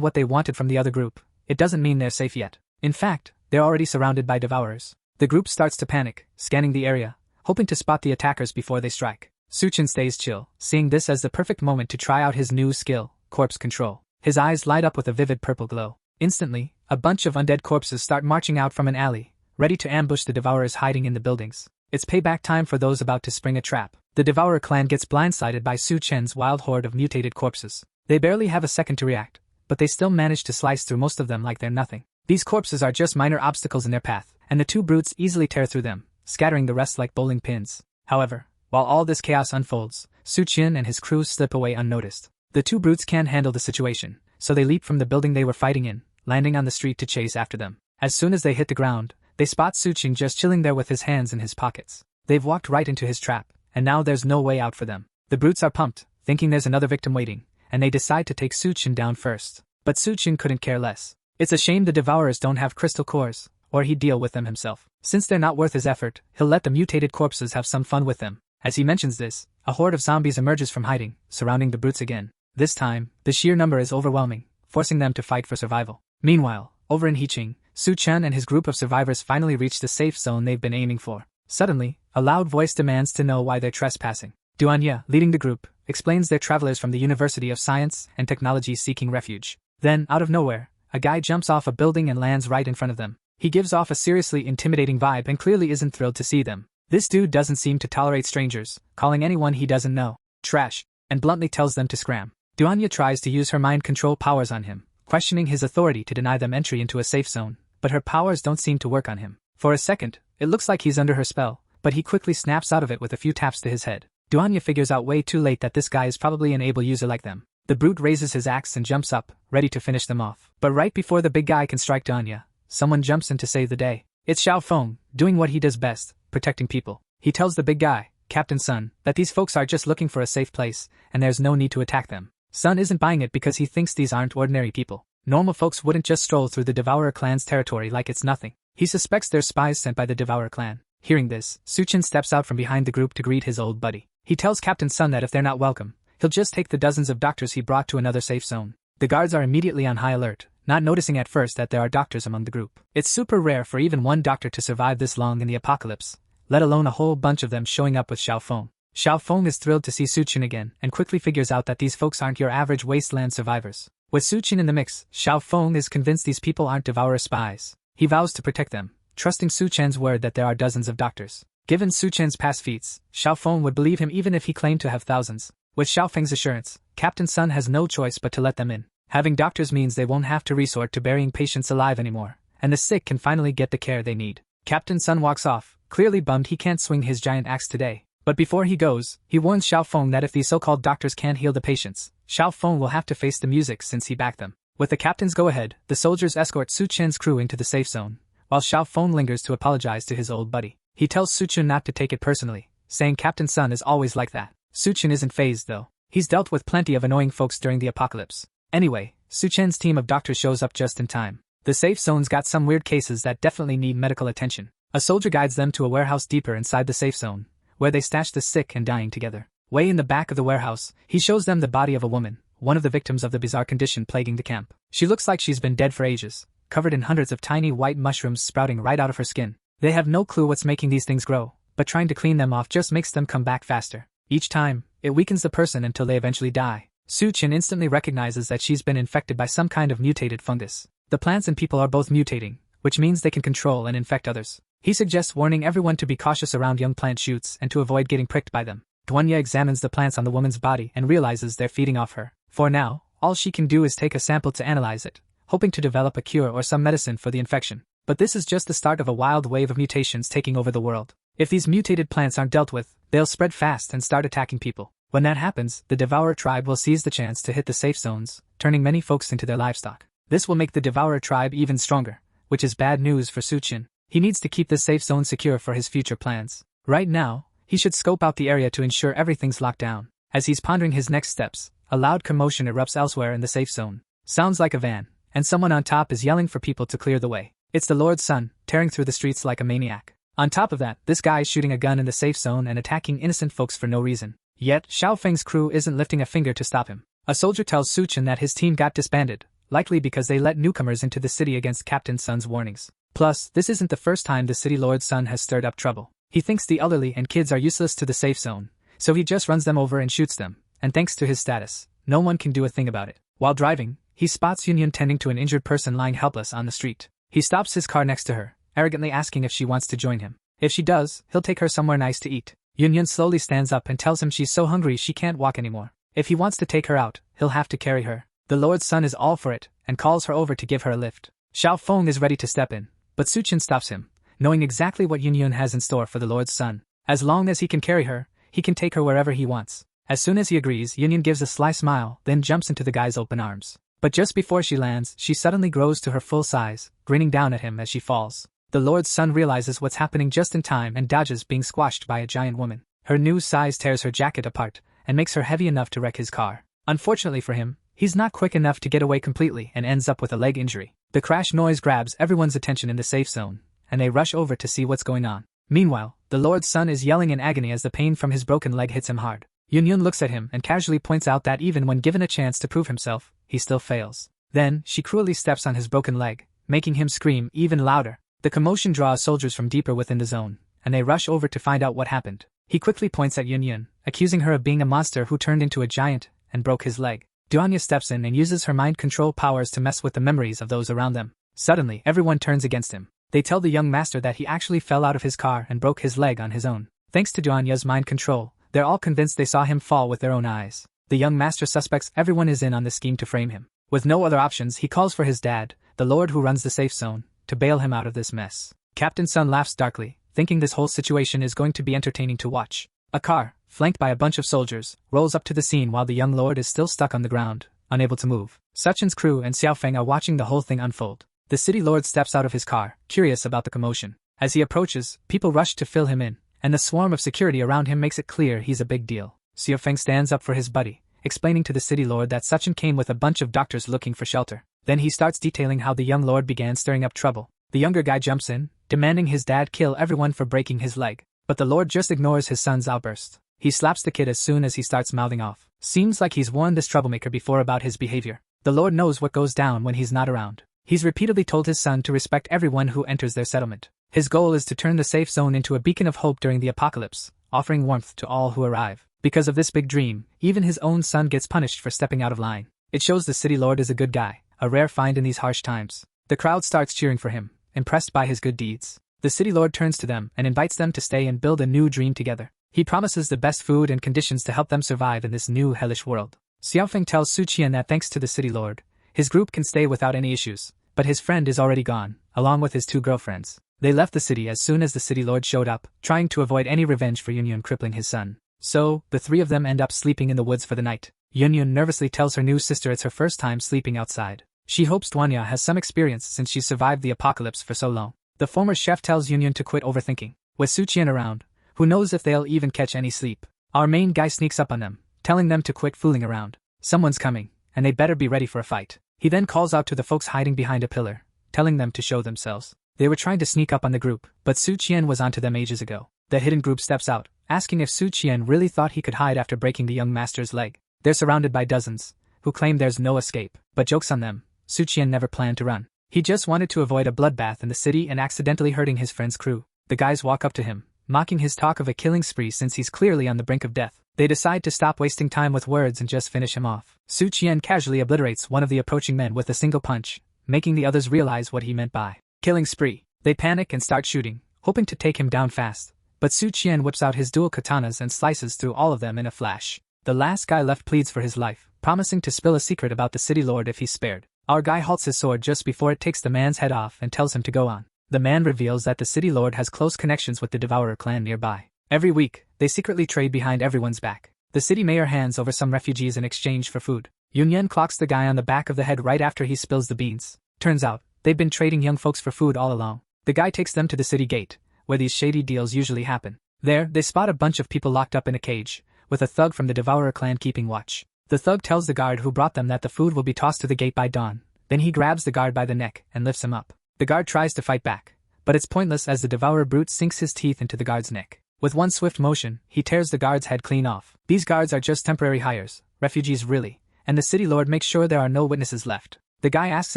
what they wanted from the other group, it doesn't mean they're safe yet. In fact, they're already surrounded by devourers. The group starts to panic, scanning the area, hoping to spot the attackers before they strike. Su-chen stays chill, seeing this as the perfect moment to try out his new skill, corpse control. His eyes light up with a vivid purple glow. Instantly, a bunch of undead corpses start marching out from an alley, ready to ambush the devourers hiding in the buildings. It's payback time for those about to spring a trap. The Devourer clan gets blindsided by Su-chen's wild horde of mutated corpses. They barely have a second to react, but they still manage to slice through most of them like they're nothing. These corpses are just minor obstacles in their path, and the 2 brutes easily tear through them, scattering the rest like bowling pins. However, while all this chaos unfolds, Su-chen and his crew slip away unnoticed. The 2 brutes can't handle the situation, so they leap from the building they were fighting in, landing on the street to chase after them. As soon as they hit the ground, they spot Su-chen just chilling there with his hands in his pockets. They've walked right into his trap, and now there's no way out for them. The brutes are pumped, thinking there's another victim waiting, and they decide to take Su-chen down first. But Su-chen couldn't care less. It's a shame the Devourers don't have crystal cores, or he'd deal with them himself. Since they're not worth his effort, he'll let the mutated corpses have some fun with them. As he mentions this, a horde of zombies emerges from hiding, surrounding the brutes again. This time, the sheer number is overwhelming, forcing them to fight for survival. Meanwhile, over in Heeching, Su-chen and his group of survivors finally reach the safe zone they've been aiming for. Suddenly, a loud voice demands to know why they're trespassing. Duanya, leading the group, explains they're travelers from the University of Science and Technology seeking refuge. Then, out of nowhere, a guy jumps off a building and lands right in front of them. He gives off a seriously intimidating vibe and clearly isn't thrilled to see them. This dude doesn't seem to tolerate strangers, calling anyone he doesn't know trash, and bluntly tells them to scram. Duanya tries to use her mind control powers on him, questioning his authority to deny them entry into a safe zone, but her powers don't seem to work on him. For a second, it looks like he's under her spell, but he quickly snaps out of it with a few taps to his head. Duanya figures out way too late that this guy is probably an able user like them. The brute raises his axe and jumps up, ready to finish them off. But right before the big guy can strike Duanya, someone jumps in to save the day. It's Xiao Feng, doing what he does best, protecting people. He tells the big guy, Captain Sun, that these folks are just looking for a safe place, and there's no need to attack them. Sun isn't buying it because he thinks these aren't ordinary people. Normal folks wouldn't just stroll through the Devourer clan's territory like it's nothing. He suspects they're spies sent by the Devourer clan. Hearing this, Su-chen steps out from behind the group to greet his old buddy. He tells Captain Sun that if they're not welcome, he'll just take the dozens of doctors he brought to another safe zone. The guards are immediately on high alert, not noticing at first that there are doctors among the group. It's super rare for even one doctor to survive this long in the apocalypse, let alone a whole bunch of them showing up with Xiao Feng. Xiao Feng is thrilled to see Su-chen again and quickly figures out that these folks aren't your average wasteland survivors. With Su-chen in the mix, Xiao Feng is convinced these people aren't Devourer spies. He vows to protect them, trusting Su-chen's word that there are dozens of doctors. Given Su-chen's past feats, Xiao Feng would believe him even if he claimed to have thousands. With Xiao Feng's assurance, Captain Sun has no choice but to let them in. Having doctors means they won't have to resort to burying patients alive anymore, and the sick can finally get the care they need. Captain Sun walks off, clearly bummed he can't swing his giant axe today. But before he goes, he warns Xiao Feng that if these so-called doctors can't heal the patients, Xiao Feng will have to face the music since he backed them. With the captain's go-ahead, the soldiers escort Su-chen's crew into the safe zone, while Xiao Feng lingers to apologize to his old buddy. He tells Su-chen not to take it personally, saying Captain Sun is always like that. Su-chen isn't fazed though. He's dealt with plenty of annoying folks during the apocalypse. Anyway, Su-chen's team of doctors shows up just in time. The safe zone's got some weird cases that definitely need medical attention. A soldier guides them to a warehouse deeper inside the safe zone, where they stash the sick and dying together. Way in the back of the warehouse, he shows them the body of a woman, one of the victims of the bizarre condition plaguing the camp. She looks like she's been dead for ages, covered in hundreds of tiny white mushrooms sprouting right out of her skin. They have no clue what's making these things grow, but trying to clean them off just makes them come back faster. Each time, it weakens the person until they eventually die. Su-chen instantly recognizes that she's been infected by some kind of mutated fungus. The plants and people are both mutating, which means they can control and infect others. He suggests warning everyone to be cautious around young plant shoots and to avoid getting pricked by them. Duanya examines the plants on the woman's body and realizes they're feeding off her. For now, all she can do is take a sample to analyze it, hoping to develop a cure or some medicine for the infection. But this is just the start of a wild wave of mutations taking over the world. If these mutated plants aren't dealt with, they'll spread fast and start attacking people. When that happens, the Devourer tribe will seize the chance to hit the safe zones, turning many folks into their livestock. This will make the Devourer tribe even stronger, which is bad news for Suchin. He needs to keep this safe zone secure for his future plans. Right now, he should scope out the area to ensure everything's locked down. As he's pondering his next steps, a loud commotion erupts elsewhere in the safe zone. Sounds like a van, and someone on top is yelling for people to clear the way. It's the Lord's son, tearing through the streets like a maniac. On top of that, this guy's shooting a gun in the safe zone and attacking innocent folks for no reason. Yet, Xiaofeng's crew isn't lifting a finger to stop him. A soldier tells Suchin that his team got disbanded, likely because they let newcomers into the city against Captain Sun's warnings. Plus, this isn't the first time the city lord's son has stirred up trouble. He thinks the elderly and kids are useless to the safe zone, so he just runs them over and shoots them, and thanks to his status, no one can do a thing about it. While driving, he spots Yunyun tending to an injured person lying helpless on the street. He stops his car next to her, arrogantly asking if she wants to join him. If she does, he'll take her somewhere nice to eat. Yunyun slowly stands up and tells him she's so hungry she can't walk anymore. If he wants to take her out, he'll have to carry her. The Lord's son is all for it, and calls her over to give her a lift. Xiaofeng is ready to step in, but Suchin stops him, knowing exactly what Yunyun has in store for the Lord's son. As long as he can carry her, he can take her wherever he wants. As soon as he agrees, Yunyun gives a sly smile, then jumps into the guy's open arms. But just before she lands, she suddenly grows to her full size, grinning down at him as she falls. The Lord's son realizes what's happening just in time and dodges being squashed by a giant woman. Her new size tears her jacket apart, and makes her heavy enough to wreck his car. Unfortunately for him, he's not quick enough to get away completely and ends up with a leg injury. The crash noise grabs everyone's attention in the safe zone, and they rush over to see what's going on. Meanwhile, the Lord's son is yelling in agony as the pain from his broken leg hits him hard. Yunyun looks at him and casually points out that even when given a chance to prove himself, he still fails. Then, she cruelly steps on his broken leg, making him scream even louder. The commotion draws soldiers from deeper within the zone, and they rush over to find out what happened. He quickly points at Yunyun, accusing her of being a monster who turned into a giant and broke his leg. Duanya steps in and uses her mind control powers to mess with the memories of those around them. Suddenly, everyone turns against him. They tell the young master that he actually fell out of his car and broke his leg on his own. Thanks to Duanya's mind control, they're all convinced they saw him fall with their own eyes. The young master suspects everyone is in on the scheme to frame him. With no other options, he calls for his dad, the lord who runs the safe zone, to bail him out of this mess. Captain Sun laughs darkly, thinking this whole situation is going to be entertaining to watch. A car, flanked by a bunch of soldiers, rolls up to the scene while the young lord is still stuck on the ground, unable to move. Suchin's crew and Xiaofeng are watching the whole thing unfold. The city lord steps out of his car, curious about the commotion. As he approaches, people rush to fill him in, and the swarm of security around him makes it clear he's a big deal. Xiaofeng stands up for his buddy, explaining to the city lord that Suchin came with a bunch of doctors looking for shelter. Then he starts detailing how the young lord began stirring up trouble. The younger guy jumps in, demanding his dad kill everyone for breaking his leg. But the lord just ignores his son's outburst. He slaps the kid as soon as he starts mouthing off. Seems like he's warned this troublemaker before about his behavior. The lord knows what goes down when he's not around. He's repeatedly told his son to respect everyone who enters their settlement. His goal is to turn the safe zone into a beacon of hope during the apocalypse, offering warmth to all who arrive. Because of this big dream, even his own son gets punished for stepping out of line. It shows the city lord is a good guy, a rare find in these harsh times. The crowd starts cheering for him, impressed by his good deeds. The city lord turns to them and invites them to stay and build a new dream together. He promises the best food and conditions to help them survive in this new hellish world. Xiaofeng tells Su Qian that thanks to the city lord, his group can stay without any issues, but his friend is already gone, along with his 2 girlfriends. They left the city as soon as the city lord showed up, trying to avoid any revenge for Yunyun crippling his son. So, the 3 of them end up sleeping in the woods for the night. Yunyun nervously tells her new sister it's her first time sleeping outside. She hopes Duanya has some experience since she survived the apocalypse for so long. The former chef tells Yunyun to quit overthinking. With Su Qian around, who knows if they'll even catch any sleep. Our main guy sneaks up on them, telling them to quit fooling around. Someone's coming, and they better be ready for a fight. He then calls out to the folks hiding behind a pillar, telling them to show themselves. They were trying to sneak up on the group, but Su Qian was onto them ages ago. The hidden group steps out, asking if Su Qian really thought he could hide after breaking the young master's leg. They're surrounded by dozens, who claim there's no escape. But joke's on them, Su Qian never planned to run. He just wanted to avoid a bloodbath in the city and accidentally hurting his friend's crew. The guys walk up to him, mocking his talk of a killing spree since he's clearly on the brink of death. They decide to stop wasting time with words and just finish him off. Su Qian casually obliterates one of the approaching men with a single punch, making the others realize what he meant by killing spree. They panic and start shooting, hoping to take him down fast. But Su Qian whips out his dual katanas and slices through all of them in a flash. The last guy left pleads for his life, promising to spill a secret about the city lord if he's spared. Our guy halts his sword just before it takes the man's head off and tells him to go on. The man reveals that the city lord has close connections with the Devourer clan nearby. Every week, they secretly trade behind everyone's back. The city mayor hands over some refugees in exchange for food. Yunyan clocks the guy on the back of the head right after he spills the beans. Turns out, they've been trading young folks for food all along. The guy takes them to the city gate, where these shady deals usually happen. There, they spot a bunch of people locked up in a cage, with a thug from the Devourer clan keeping watch. The thug tells the guard who brought them that the food will be tossed to the gate by dawn. Then he grabs the guard by the neck and lifts him up. The guard tries to fight back, but it's pointless as the Devourer brute sinks his teeth into the guard's neck. With one swift motion, he tears the guard's head clean off. These guards are just temporary hires, refugees really, and the city lord makes sure there are no witnesses left. The guy asks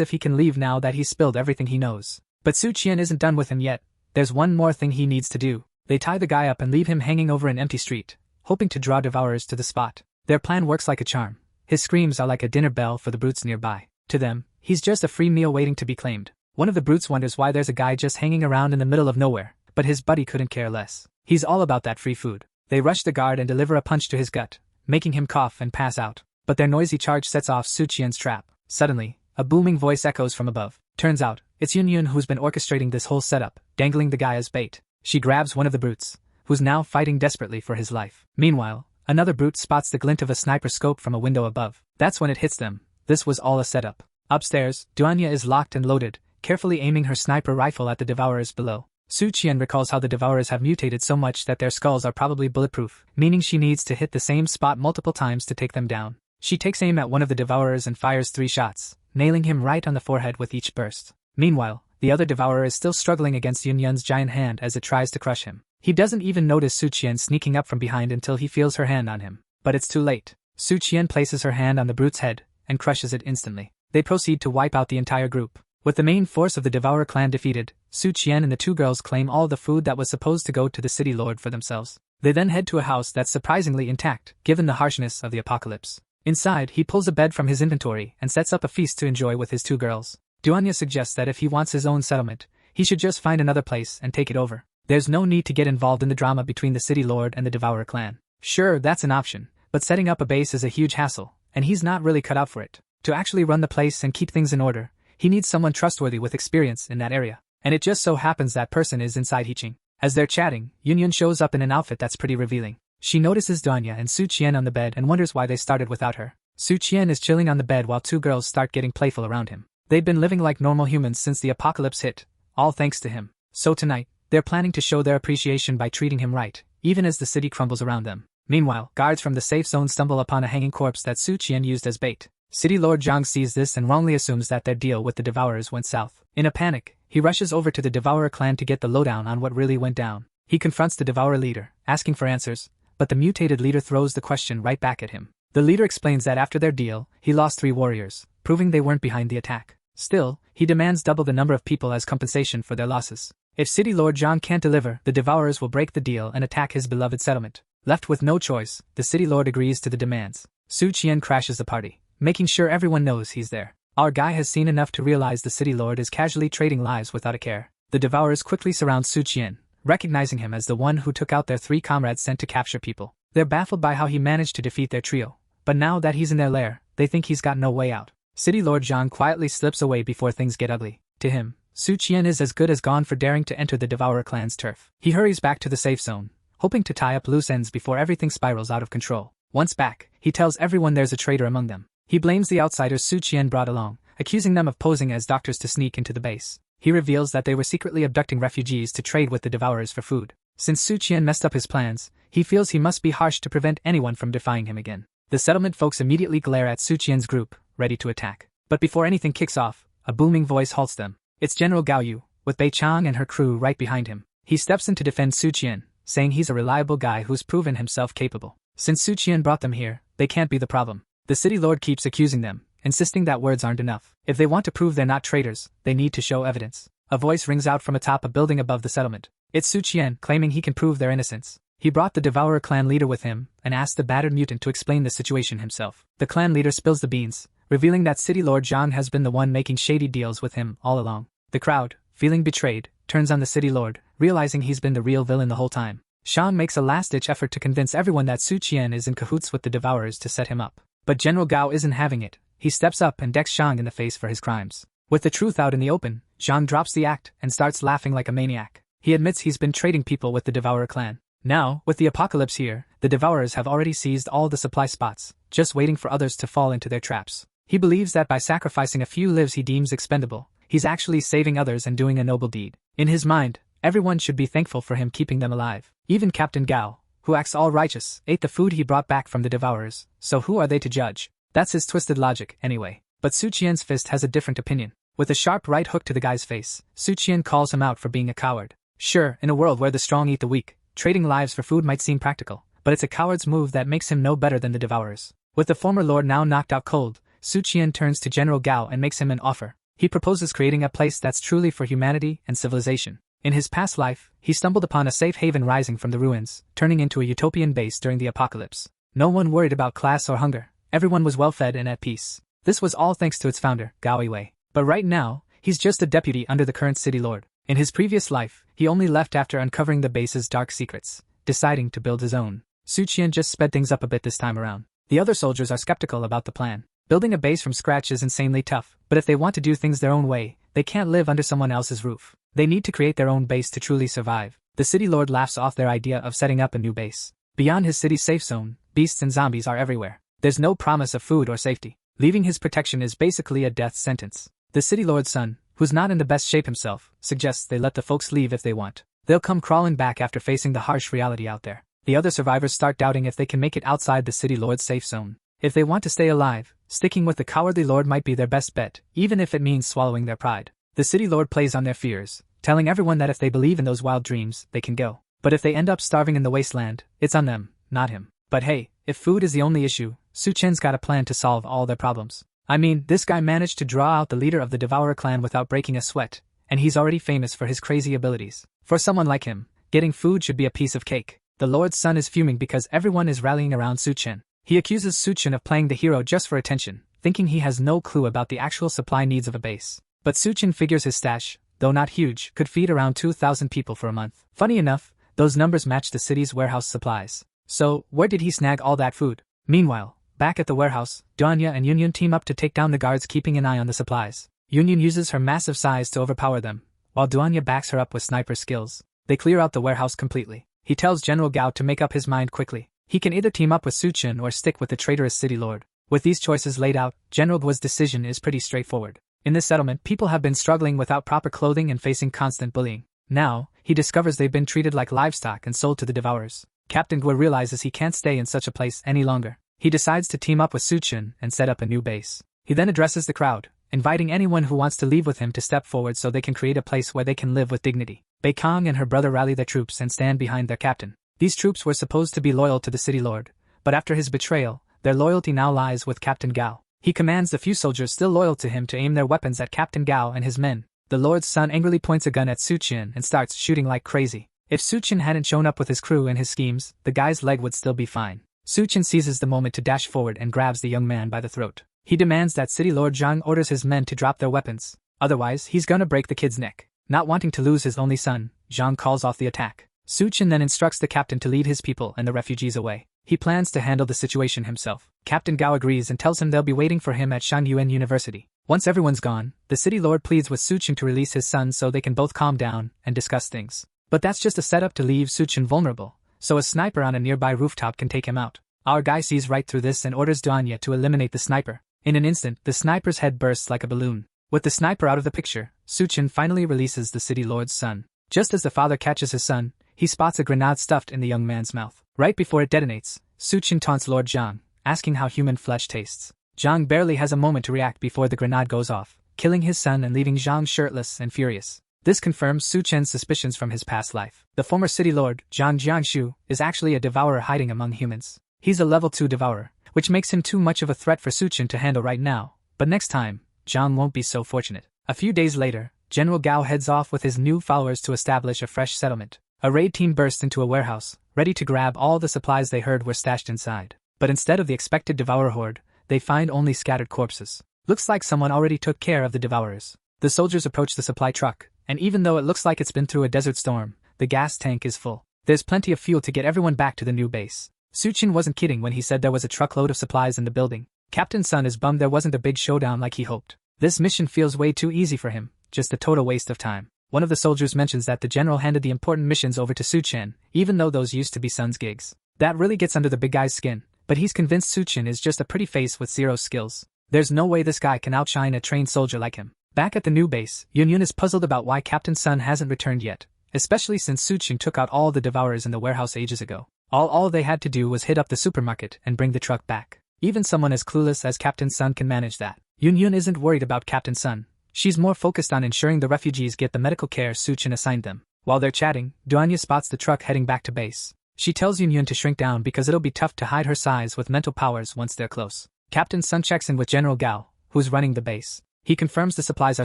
if he can leave now that he's spilled everything he knows. But Su Qian isn't done with him yet. There's one more thing he needs to do. They tie the guy up and leave him hanging over an empty street, hoping to draw devourers to the spot. Their plan works like a charm. His screams are like a dinner bell for the brutes nearby. To them, he's just a free meal waiting to be claimed. One of the brutes wonders why there's a guy just hanging around in the middle of nowhere, but his buddy couldn't care less. He's all about that free food. They rush the guard and deliver a punch to his gut, making him cough and pass out. But their noisy charge sets off Su Qian's trap. Suddenly, a booming voice echoes from above. Turns out, it's Yun who's been orchestrating this whole setup, dangling the guy as bait. She grabs one of the brutes, who's now fighting desperately for his life. Meanwhile, another brute spots the glint of a sniper scope from a window above. That's when it hits them. This was all a setup. Upstairs, Duanya is locked and loaded, carefully aiming her sniper rifle at the devourers below. Su Qian recalls how the devourers have mutated so much that their skulls are probably bulletproof, meaning she needs to hit the same spot multiple times to take them down. She takes aim at one of the devourers and fires 3 shots, nailing him right on the forehead with each burst. Meanwhile, the other devourer is still struggling against Yunyan's giant hand as it tries to crush him. He doesn't even notice Su Qian sneaking up from behind until he feels her hand on him. But it's too late. Su Qian places her hand on the brute's head and crushes it instantly. They proceed to wipe out the entire group. With the main force of the Devourer clan defeated, Su Qian and the 2 girls claim all the food that was supposed to go to the city lord for themselves. They then head to a house that's surprisingly intact, given the harshness of the apocalypse. Inside, he pulls a bed from his inventory and sets up a feast to enjoy with his 2 girls. Duanya suggests that if he wants his own settlement, he should just find another place and take it over. There's no need to get involved in the drama between the city lord and the Devourer clan. Sure, that's an option, but setting up a base is a huge hassle, and he's not really cut out for it. To actually run the place and keep things in order, he needs someone trustworthy with experience in that area. And it just so happens that person is inside Hiching. As they're chatting, Yunyun shows up in an outfit that's pretty revealing. She notices Duanya and Su Qian on the bed and wonders why they started without her. Su Qian is chilling on the bed while 2 girls start getting playful around him. They've been living like normal humans since the apocalypse hit, all thanks to him. So tonight, they're planning to show their appreciation by treating him right, even as the city crumbles around them. Meanwhile, guards from the safe zone stumble upon a hanging corpse that Su Qian used as bait. City Lord Zhang sees this and wrongly assumes that their deal with the Devourers went south. In a panic, he rushes over to the Devourer clan to get the lowdown on what really went down. He confronts the Devourer leader, asking for answers, but the mutated leader throws the question right back at him. The leader explains that after their deal, he lost 3 warriors, proving they weren't behind the attack. Still, he demands double the number of people as compensation for their losses. If City Lord Zhang can't deliver, the Devourers will break the deal and attack his beloved settlement. Left with no choice, the City Lord agrees to the demands. Su Qian crashes the party, making sure everyone knows he's there. Our guy has seen enough to realize the City Lord is casually trading lives without a care. The Devourers quickly surround Su Qian, recognizing him as the one who took out their 3 comrades sent to capture people. They're baffled by how he managed to defeat their trio, but now that he's in their lair, they think he's got no way out. City Lord Zhang quietly slips away before things get ugly. To him, Su Qian is as good as gone for daring to enter the Devourer clan's turf. He hurries back to the safe zone, hoping to tie up loose ends before everything spirals out of control. Once back, he tells everyone there's a traitor among them. He blames the outsiders Su Qian brought along, accusing them of posing as doctors to sneak into the base. He reveals that they were secretly abducting refugees to trade with the Devourers for food. Since Su Qian messed up his plans, he feels he must be harsh to prevent anyone from defying him again. The settlement folks immediately glare at Su Qian's group, ready to attack. But before anything kicks off, a booming voice halts them. It's General Gao Yu, with Bei Chang and her crew right behind him. He steps in to defend Su Qian, saying he's a reliable guy who's proven himself capable. Since Su Qian brought them here, they can't be the problem. The city lord keeps accusing them, insisting that words aren't enough. If they want to prove they're not traitors, they need to show evidence. A voice rings out from atop a building above the settlement. It's Su Qian, claiming he can prove their innocence. He brought the Devourer clan leader with him and asked the battered mutant to explain the situation himself. The clan leader spills the beans, revealing that City Lord Zhang has been the one making shady deals with him all along. The crowd, feeling betrayed, turns on the City Lord, realizing he's been the real villain the whole time. Shang makes a last-ditch effort to convince everyone that Su Qian is in cahoots with the Devourers to set him up. But General Gao isn't having it. He steps up and decks Shang in the face for his crimes. With the truth out in the open, Zhang drops the act and starts laughing like a maniac. He admits he's been trading people with the Devourer clan. Now, with the apocalypse here, the Devourers have already seized all the supply spots, just waiting for others to fall into their traps. He believes that by sacrificing a few lives he deems expendable, he's actually saving others and doing a noble deed. In his mind, everyone should be thankful for him keeping them alive. Even Captain Gao, who acts all righteous, ate the food he brought back from the Devourers, so who are they to judge? That's his twisted logic, anyway. But Su Qian's fist has a different opinion. With a sharp right hook to the guy's face, Su Qian calls him out for being a coward. Sure, in a world where the strong eat the weak, trading lives for food might seem practical, but it's a coward's move that makes him no better than the Devourers. With the former lord now knocked out cold, Su Qian turns to General Gao and makes him an offer. He proposes creating a place that's truly for humanity and civilization. In his past life, he stumbled upon a safe haven rising from the ruins, turning into a utopian base during the apocalypse. No one worried about class or hunger. Everyone was well fed and at peace. This was all thanks to its founder, Gao Yiwei. But right now, he's just a deputy under the current city lord. In his previous life, he only left after uncovering the base's dark secrets, deciding to build his own. Su Qian just sped things up a bit this time around. The other soldiers are skeptical about the plan. Building a base from scratch is insanely tough, but if they want to do things their own way, they can't live under someone else's roof. They need to create their own base to truly survive. The city lord laughs off their idea of setting up a new base. Beyond his city's safe zone, beasts and zombies are everywhere. There's no promise of food or safety. Leaving his protection is basically a death sentence. The city lord's son, who's not in the best shape himself, suggests they let the folks leave if they want. They'll come crawling back after facing the harsh reality out there. The other survivors start doubting if they can make it outside the city lord's safe zone. If they want to stay alive, sticking with the cowardly lord might be their best bet, even if it means swallowing their pride. The city lord plays on their fears, telling everyone that if they believe in those wild dreams, they can go. But if they end up starving in the wasteland, it's on them, not him. But hey, if food is the only issue, Su Qian's got a plan to solve all their problems. I mean, this guy managed to draw out the leader of the Devourer clan without breaking a sweat, and he's already famous for his crazy abilities. For someone like him, getting food should be a piece of cake. The lord's son is fuming because everyone is rallying around Su Qian. He accuses Su Qian of playing the hero just for attention, thinking he has no clue about the actual supply needs of a base. But Su Qian figures his stash, though not huge, could feed around 2,000 people for a month. Funny enough, those numbers match the city's warehouse supplies. So, where did he snag all that food? Meanwhile, back at the warehouse, Duanya and Yunyun team up to take down the guards keeping an eye on the supplies. Yunyun uses her massive size to overpower them, while Duanya backs her up with sniper skills. They clear out the warehouse completely. He tells General Gao to make up his mind quickly. He can either team up with Su Qian or stick with the traitorous city lord. With these choices laid out, General Gao's decision is pretty straightforward. In this settlement, people have been struggling without proper clothing and facing constant bullying. Now, he discovers they've been treated like livestock and sold to the Devourers. Captain Guo realizes he can't stay in such a place any longer. He decides to team up with Su Qian and set up a new base. He then addresses the crowd, inviting anyone who wants to leave with him to step forward so they can create a place where they can live with dignity. Beikong and her brother rally their troops and stand behind their captain. These troops were supposed to be loyal to the city lord, but after his betrayal, their loyalty now lies with Captain Gao. He commands the few soldiers still loyal to him to aim their weapons at Captain Gao and his men. The lord's son angrily points a gun at Su Qian and starts shooting like crazy. If Su Qian hadn't shown up with his crew and his schemes, the guy's leg would still be fine. Su Qian seizes the moment to dash forward and grabs the young man by the throat. He demands that City Lord Zhang orders his men to drop their weapons, otherwise he's gonna break the kid's neck. Not wanting to lose his only son, Zhang calls off the attack. Su Qian then instructs the captain to lead his people and the refugees away. He plans to handle the situation himself. Captain Gao agrees and tells him they'll be waiting for him at Shangyuan University. Once everyone's gone, the city lord pleads with Su Qian to release his son so they can both calm down and discuss things. But that's just a setup to leave Su Qian vulnerable, so a sniper on a nearby rooftop can take him out. Our guy sees right through this and orders Duanya to eliminate the sniper. In an instant, the sniper's head bursts like a balloon. With the sniper out of the picture, Su Qian finally releases the city lord's son. Just as the father catches his son, he spots a grenade stuffed in the young man's mouth. Right before it detonates, Su Qian taunts Lord Zhang, asking how human flesh tastes. Zhang barely has a moment to react before the grenade goes off, killing his son and leaving Zhang shirtless and furious. This confirms Su Qian's suspicions from his past life. The former city lord, Zhang Jiangshu, is actually a devourer hiding among humans. He's a level 2 devourer, which makes him too much of a threat for Su Qian to handle right now, but next time, Zhang won't be so fortunate. A few days later, General Gao heads off with his new followers to establish a fresh settlement. A raid team bursts into a warehouse, ready to grab all the supplies they heard were stashed inside. But instead of the expected devourer horde, they find only scattered corpses. Looks like someone already took care of the devourers. The soldiers approach the supply truck, and even though it looks like it's been through a desert storm, the gas tank is full. There's plenty of fuel to get everyone back to the new base. Suchin wasn't kidding when he said there was a truckload of supplies in the building. Captain Sun is bummed there wasn't a big showdown like he hoped. This mission feels way too easy for him, just a total waste of time. One of the soldiers mentions that the general handed the important missions over to Suchin, even though those used to be Sun's gigs. That really gets under the big guy's skin, but he's convinced Suchin is just a pretty face with zero skills. There's no way this guy can outshine a trained soldier like him. Back at the new base, Yun is puzzled about why Captain Sun hasn't returned yet, especially since Suchin took out all the devourers in the warehouse ages ago. All they had to do was hit up the supermarket and bring the truck back. Even someone as clueless as Captain Sun can manage that. Yun isn't worried about Captain Sun. She's more focused on ensuring the refugees get the medical care Suchin assigned them. While they're chatting, Duanya spots the truck heading back to base. She tells Yun to shrink down because it'll be tough to hide her size with mental powers once they're close. Captain Sun checks in with General Gao, who's running the base. He confirms the supplies are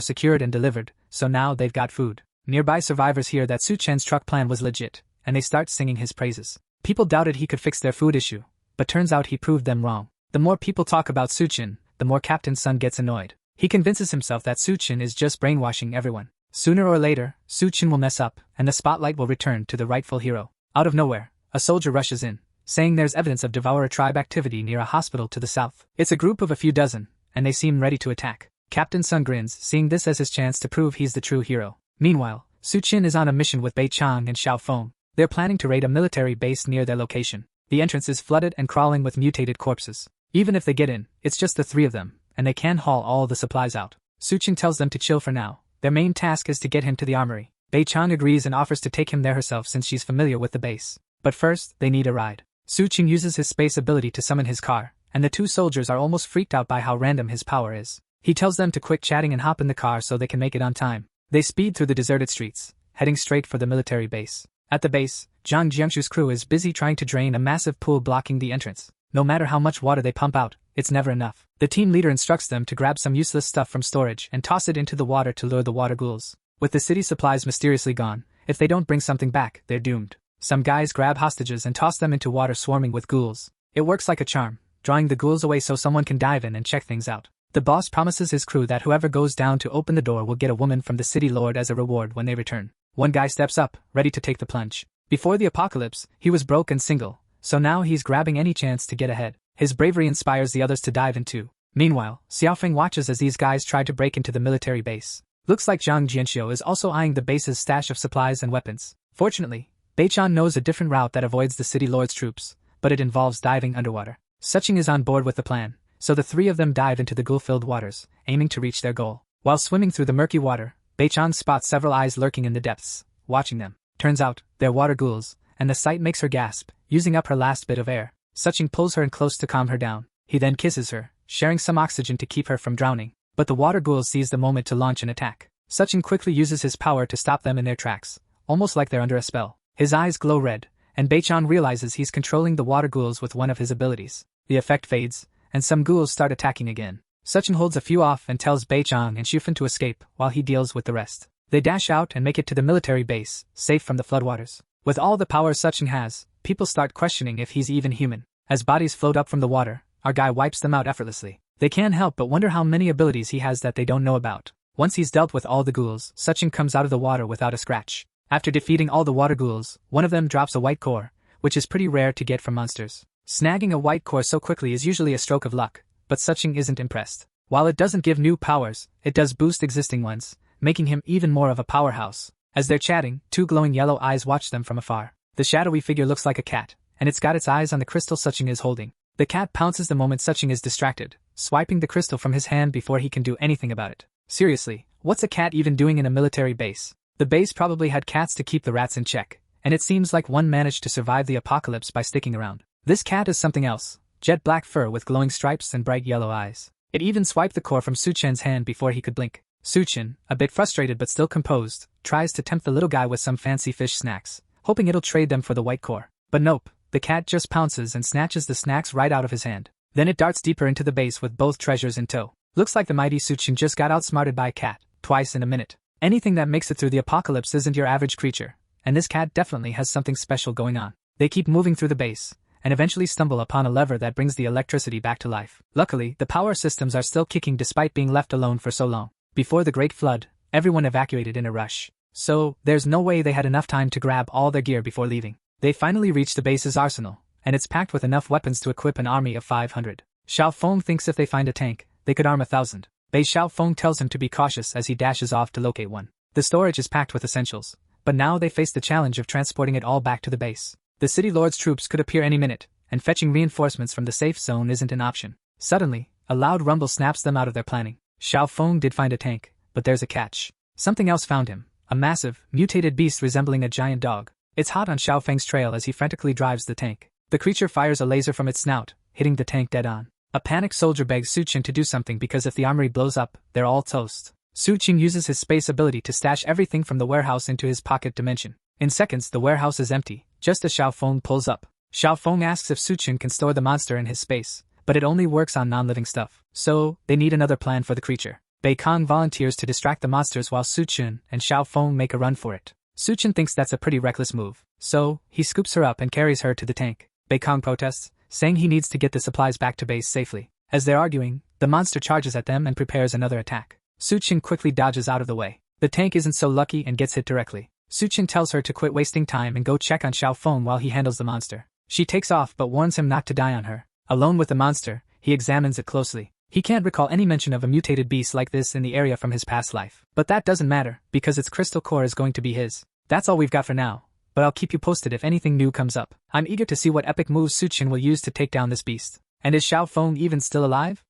secured and delivered, so now they've got food. Nearby survivors hear that Suchin's truck plan was legit, and they start singing his praises. People doubted he could fix their food issue, but turns out he proved them wrong. The more people talk about Suchin, the more Captain Sun gets annoyed. He convinces himself that Suchin is just brainwashing everyone. Sooner or later, Suchin will mess up, and the spotlight will return to the rightful hero. Out of nowhere, a soldier rushes in, saying there's evidence of Devourer tribe activity near a hospital to the south. It's a group of a few dozen, and they seem ready to attack. Captain Sun grins, seeing this as his chance to prove he's the true hero. Meanwhile, Suchin is on a mission with Bei Chang and Xiao Feng. They're planning to raid a military base near their location. The entrance is flooded and crawling with mutated corpses. Even if they get in, it's just the three of them, and they can haul all the supplies out. Suchin tells them to chill for now. Their main task is to get him to the armory. Bei Chang agrees and offers to take him there herself since she's familiar with the base. But first, they need a ride. Suchin uses his space ability to summon his car, and the two soldiers are almost freaked out by how random his power is. He tells them to quit chatting and hop in the car so they can make it on time. They speed through the deserted streets, heading straight for the military base. At the base, Zhang Jiangshu's crew is busy trying to drain a massive pool blocking the entrance. No matter how much water they pump out, it's never enough. The team leader instructs them to grab some useless stuff from storage and toss it into the water to lure the water ghouls. With the city supplies mysteriously gone, if they don't bring something back, they're doomed. Some guys grab hostages and toss them into water swarming with ghouls. It works like a charm, drawing the ghouls away so someone can dive in and check things out. The boss promises his crew that whoever goes down to open the door will get a woman from the city lord as a reward when they return. One guy steps up, ready to take the plunge. Before the apocalypse, he was broke and single, so now he's grabbing any chance to get ahead. His bravery inspires the others to dive in too. Meanwhile, Xiaofeng watches as these guys try to break into the military base. Looks like Zhang Jianxiu is also eyeing the base's stash of supplies and weapons. Fortunately, Beichan knows a different route that avoids the city lord's troops, but it involves diving underwater. Suching is on board with the plan, so the three of them dive into the ghoul-filled waters, aiming to reach their goal. While swimming through the murky water, Beichan spots several eyes lurking in the depths, watching them. Turns out, they're water ghouls, and the sight makes her gasp, using up her last bit of air. Suching pulls her in close to calm her down. He then kisses her, sharing some oxygen to keep her from drowning. But the water ghouls seize the moment to launch an attack. Suching quickly uses his power to stop them in their tracks, almost like they're under a spell. His eyes glow red, and Beichan realizes he's controlling the water ghouls with one of his abilities. The effect fades, and some ghouls start attacking again. Suching holds a few off and tells Beichan and Shufan to escape while he deals with the rest. They dash out and make it to the military base, safe from the floodwaters. With all the power Suching has, people start questioning if he's even human. As bodies float up from the water, our guy wipes them out effortlessly. They can't help but wonder how many abilities he has that they don't know about. Once he's dealt with all the ghouls, Suching comes out of the water without a scratch. After defeating all the water ghouls, one of them drops a white core, which is pretty rare to get from monsters. Snagging a white core so quickly is usually a stroke of luck, but Suching isn't impressed. While it doesn't give new powers, it does boost existing ones, making him even more of a powerhouse. As they're chatting, two glowing yellow eyes watch them from afar. The shadowy figure looks like a cat, and it's got its eyes on the crystal Suching is holding. The cat pounces the moment Suching is distracted, swiping the crystal from his hand before he can do anything about it. Seriously, what's a cat even doing in a military base? The base probably had cats to keep the rats in check, and it seems like one managed to survive the apocalypse by sticking around. This cat is something else, jet black fur with glowing stripes and bright yellow eyes. It even swiped the core from Suchen's hand before he could blink. Suchen, a bit frustrated but still composed, tries to tempt the little guy with some fancy fish snacks, hoping it'll trade them for the white core. But nope, the cat just pounces and snatches the snacks right out of his hand. Then it darts deeper into the base with both treasures in tow. Looks like the mighty Suchen just got outsmarted by a cat, twice in a minute. Anything that makes it through the apocalypse isn't your average creature, and this cat definitely has something special going on. They keep moving through the base, and eventually stumble upon a lever that brings the electricity back to life. Luckily, the power systems are still kicking despite being left alone for so long. Before the Great Flood, everyone evacuated in a rush. So, there's no way they had enough time to grab all their gear before leaving. They finally reach the base's arsenal, and it's packed with enough weapons to equip an army of 500. Xiaofeng thinks if they find a tank, they could arm 1,000. Xiaofeng tells him to be cautious as he dashes off to locate one. The storage is packed with essentials, but now they face the challenge of transporting it all back to the base. The city lord's troops could appear any minute, and fetching reinforcements from the safe zone isn't an option. Suddenly, a loud rumble snaps them out of their planning. Xiaofeng did find a tank, but there's a catch. Something else found him, a massive, mutated beast resembling a giant dog. It's hot on Xiaofeng's trail as he frantically drives the tank. The creature fires a laser from its snout, hitting the tank dead on. A panicked soldier begs Suqing to do something because if the armory blows up, they're all toast. Suqing uses his space ability to stash everything from the warehouse into his pocket dimension. In seconds, the warehouse is empty, just as Xiaofeng pulls up. Xiaofeng asks if Suqing can store the monster in his space, but it only works on non-living stuff. So, they need another plan for the creature. Beikong volunteers to distract the monsters while Suqing and Xiaofeng make a run for it. Suqing thinks that's a pretty reckless move, so he scoops her up and carries her to the tank. Beikong protests, saying he needs to get the supplies back to base safely. As they're arguing, the monster charges at them and prepares another attack. Suqing quickly dodges out of the way. The tank isn't so lucky and gets hit directly. Suqing tells her to quit wasting time and go check on Xiaofeng while he handles the monster. She takes off but warns him not to die on her. Alone with the monster, he examines it closely. He can't recall any mention of a mutated beast like this in the area from his past life. But that doesn't matter, because its crystal core is going to be his. That's all we've got for now, but I'll keep you posted if anything new comes up. I'm eager to see what epic moves Suqing will use to take down this beast. And is Xiaofeng even still alive?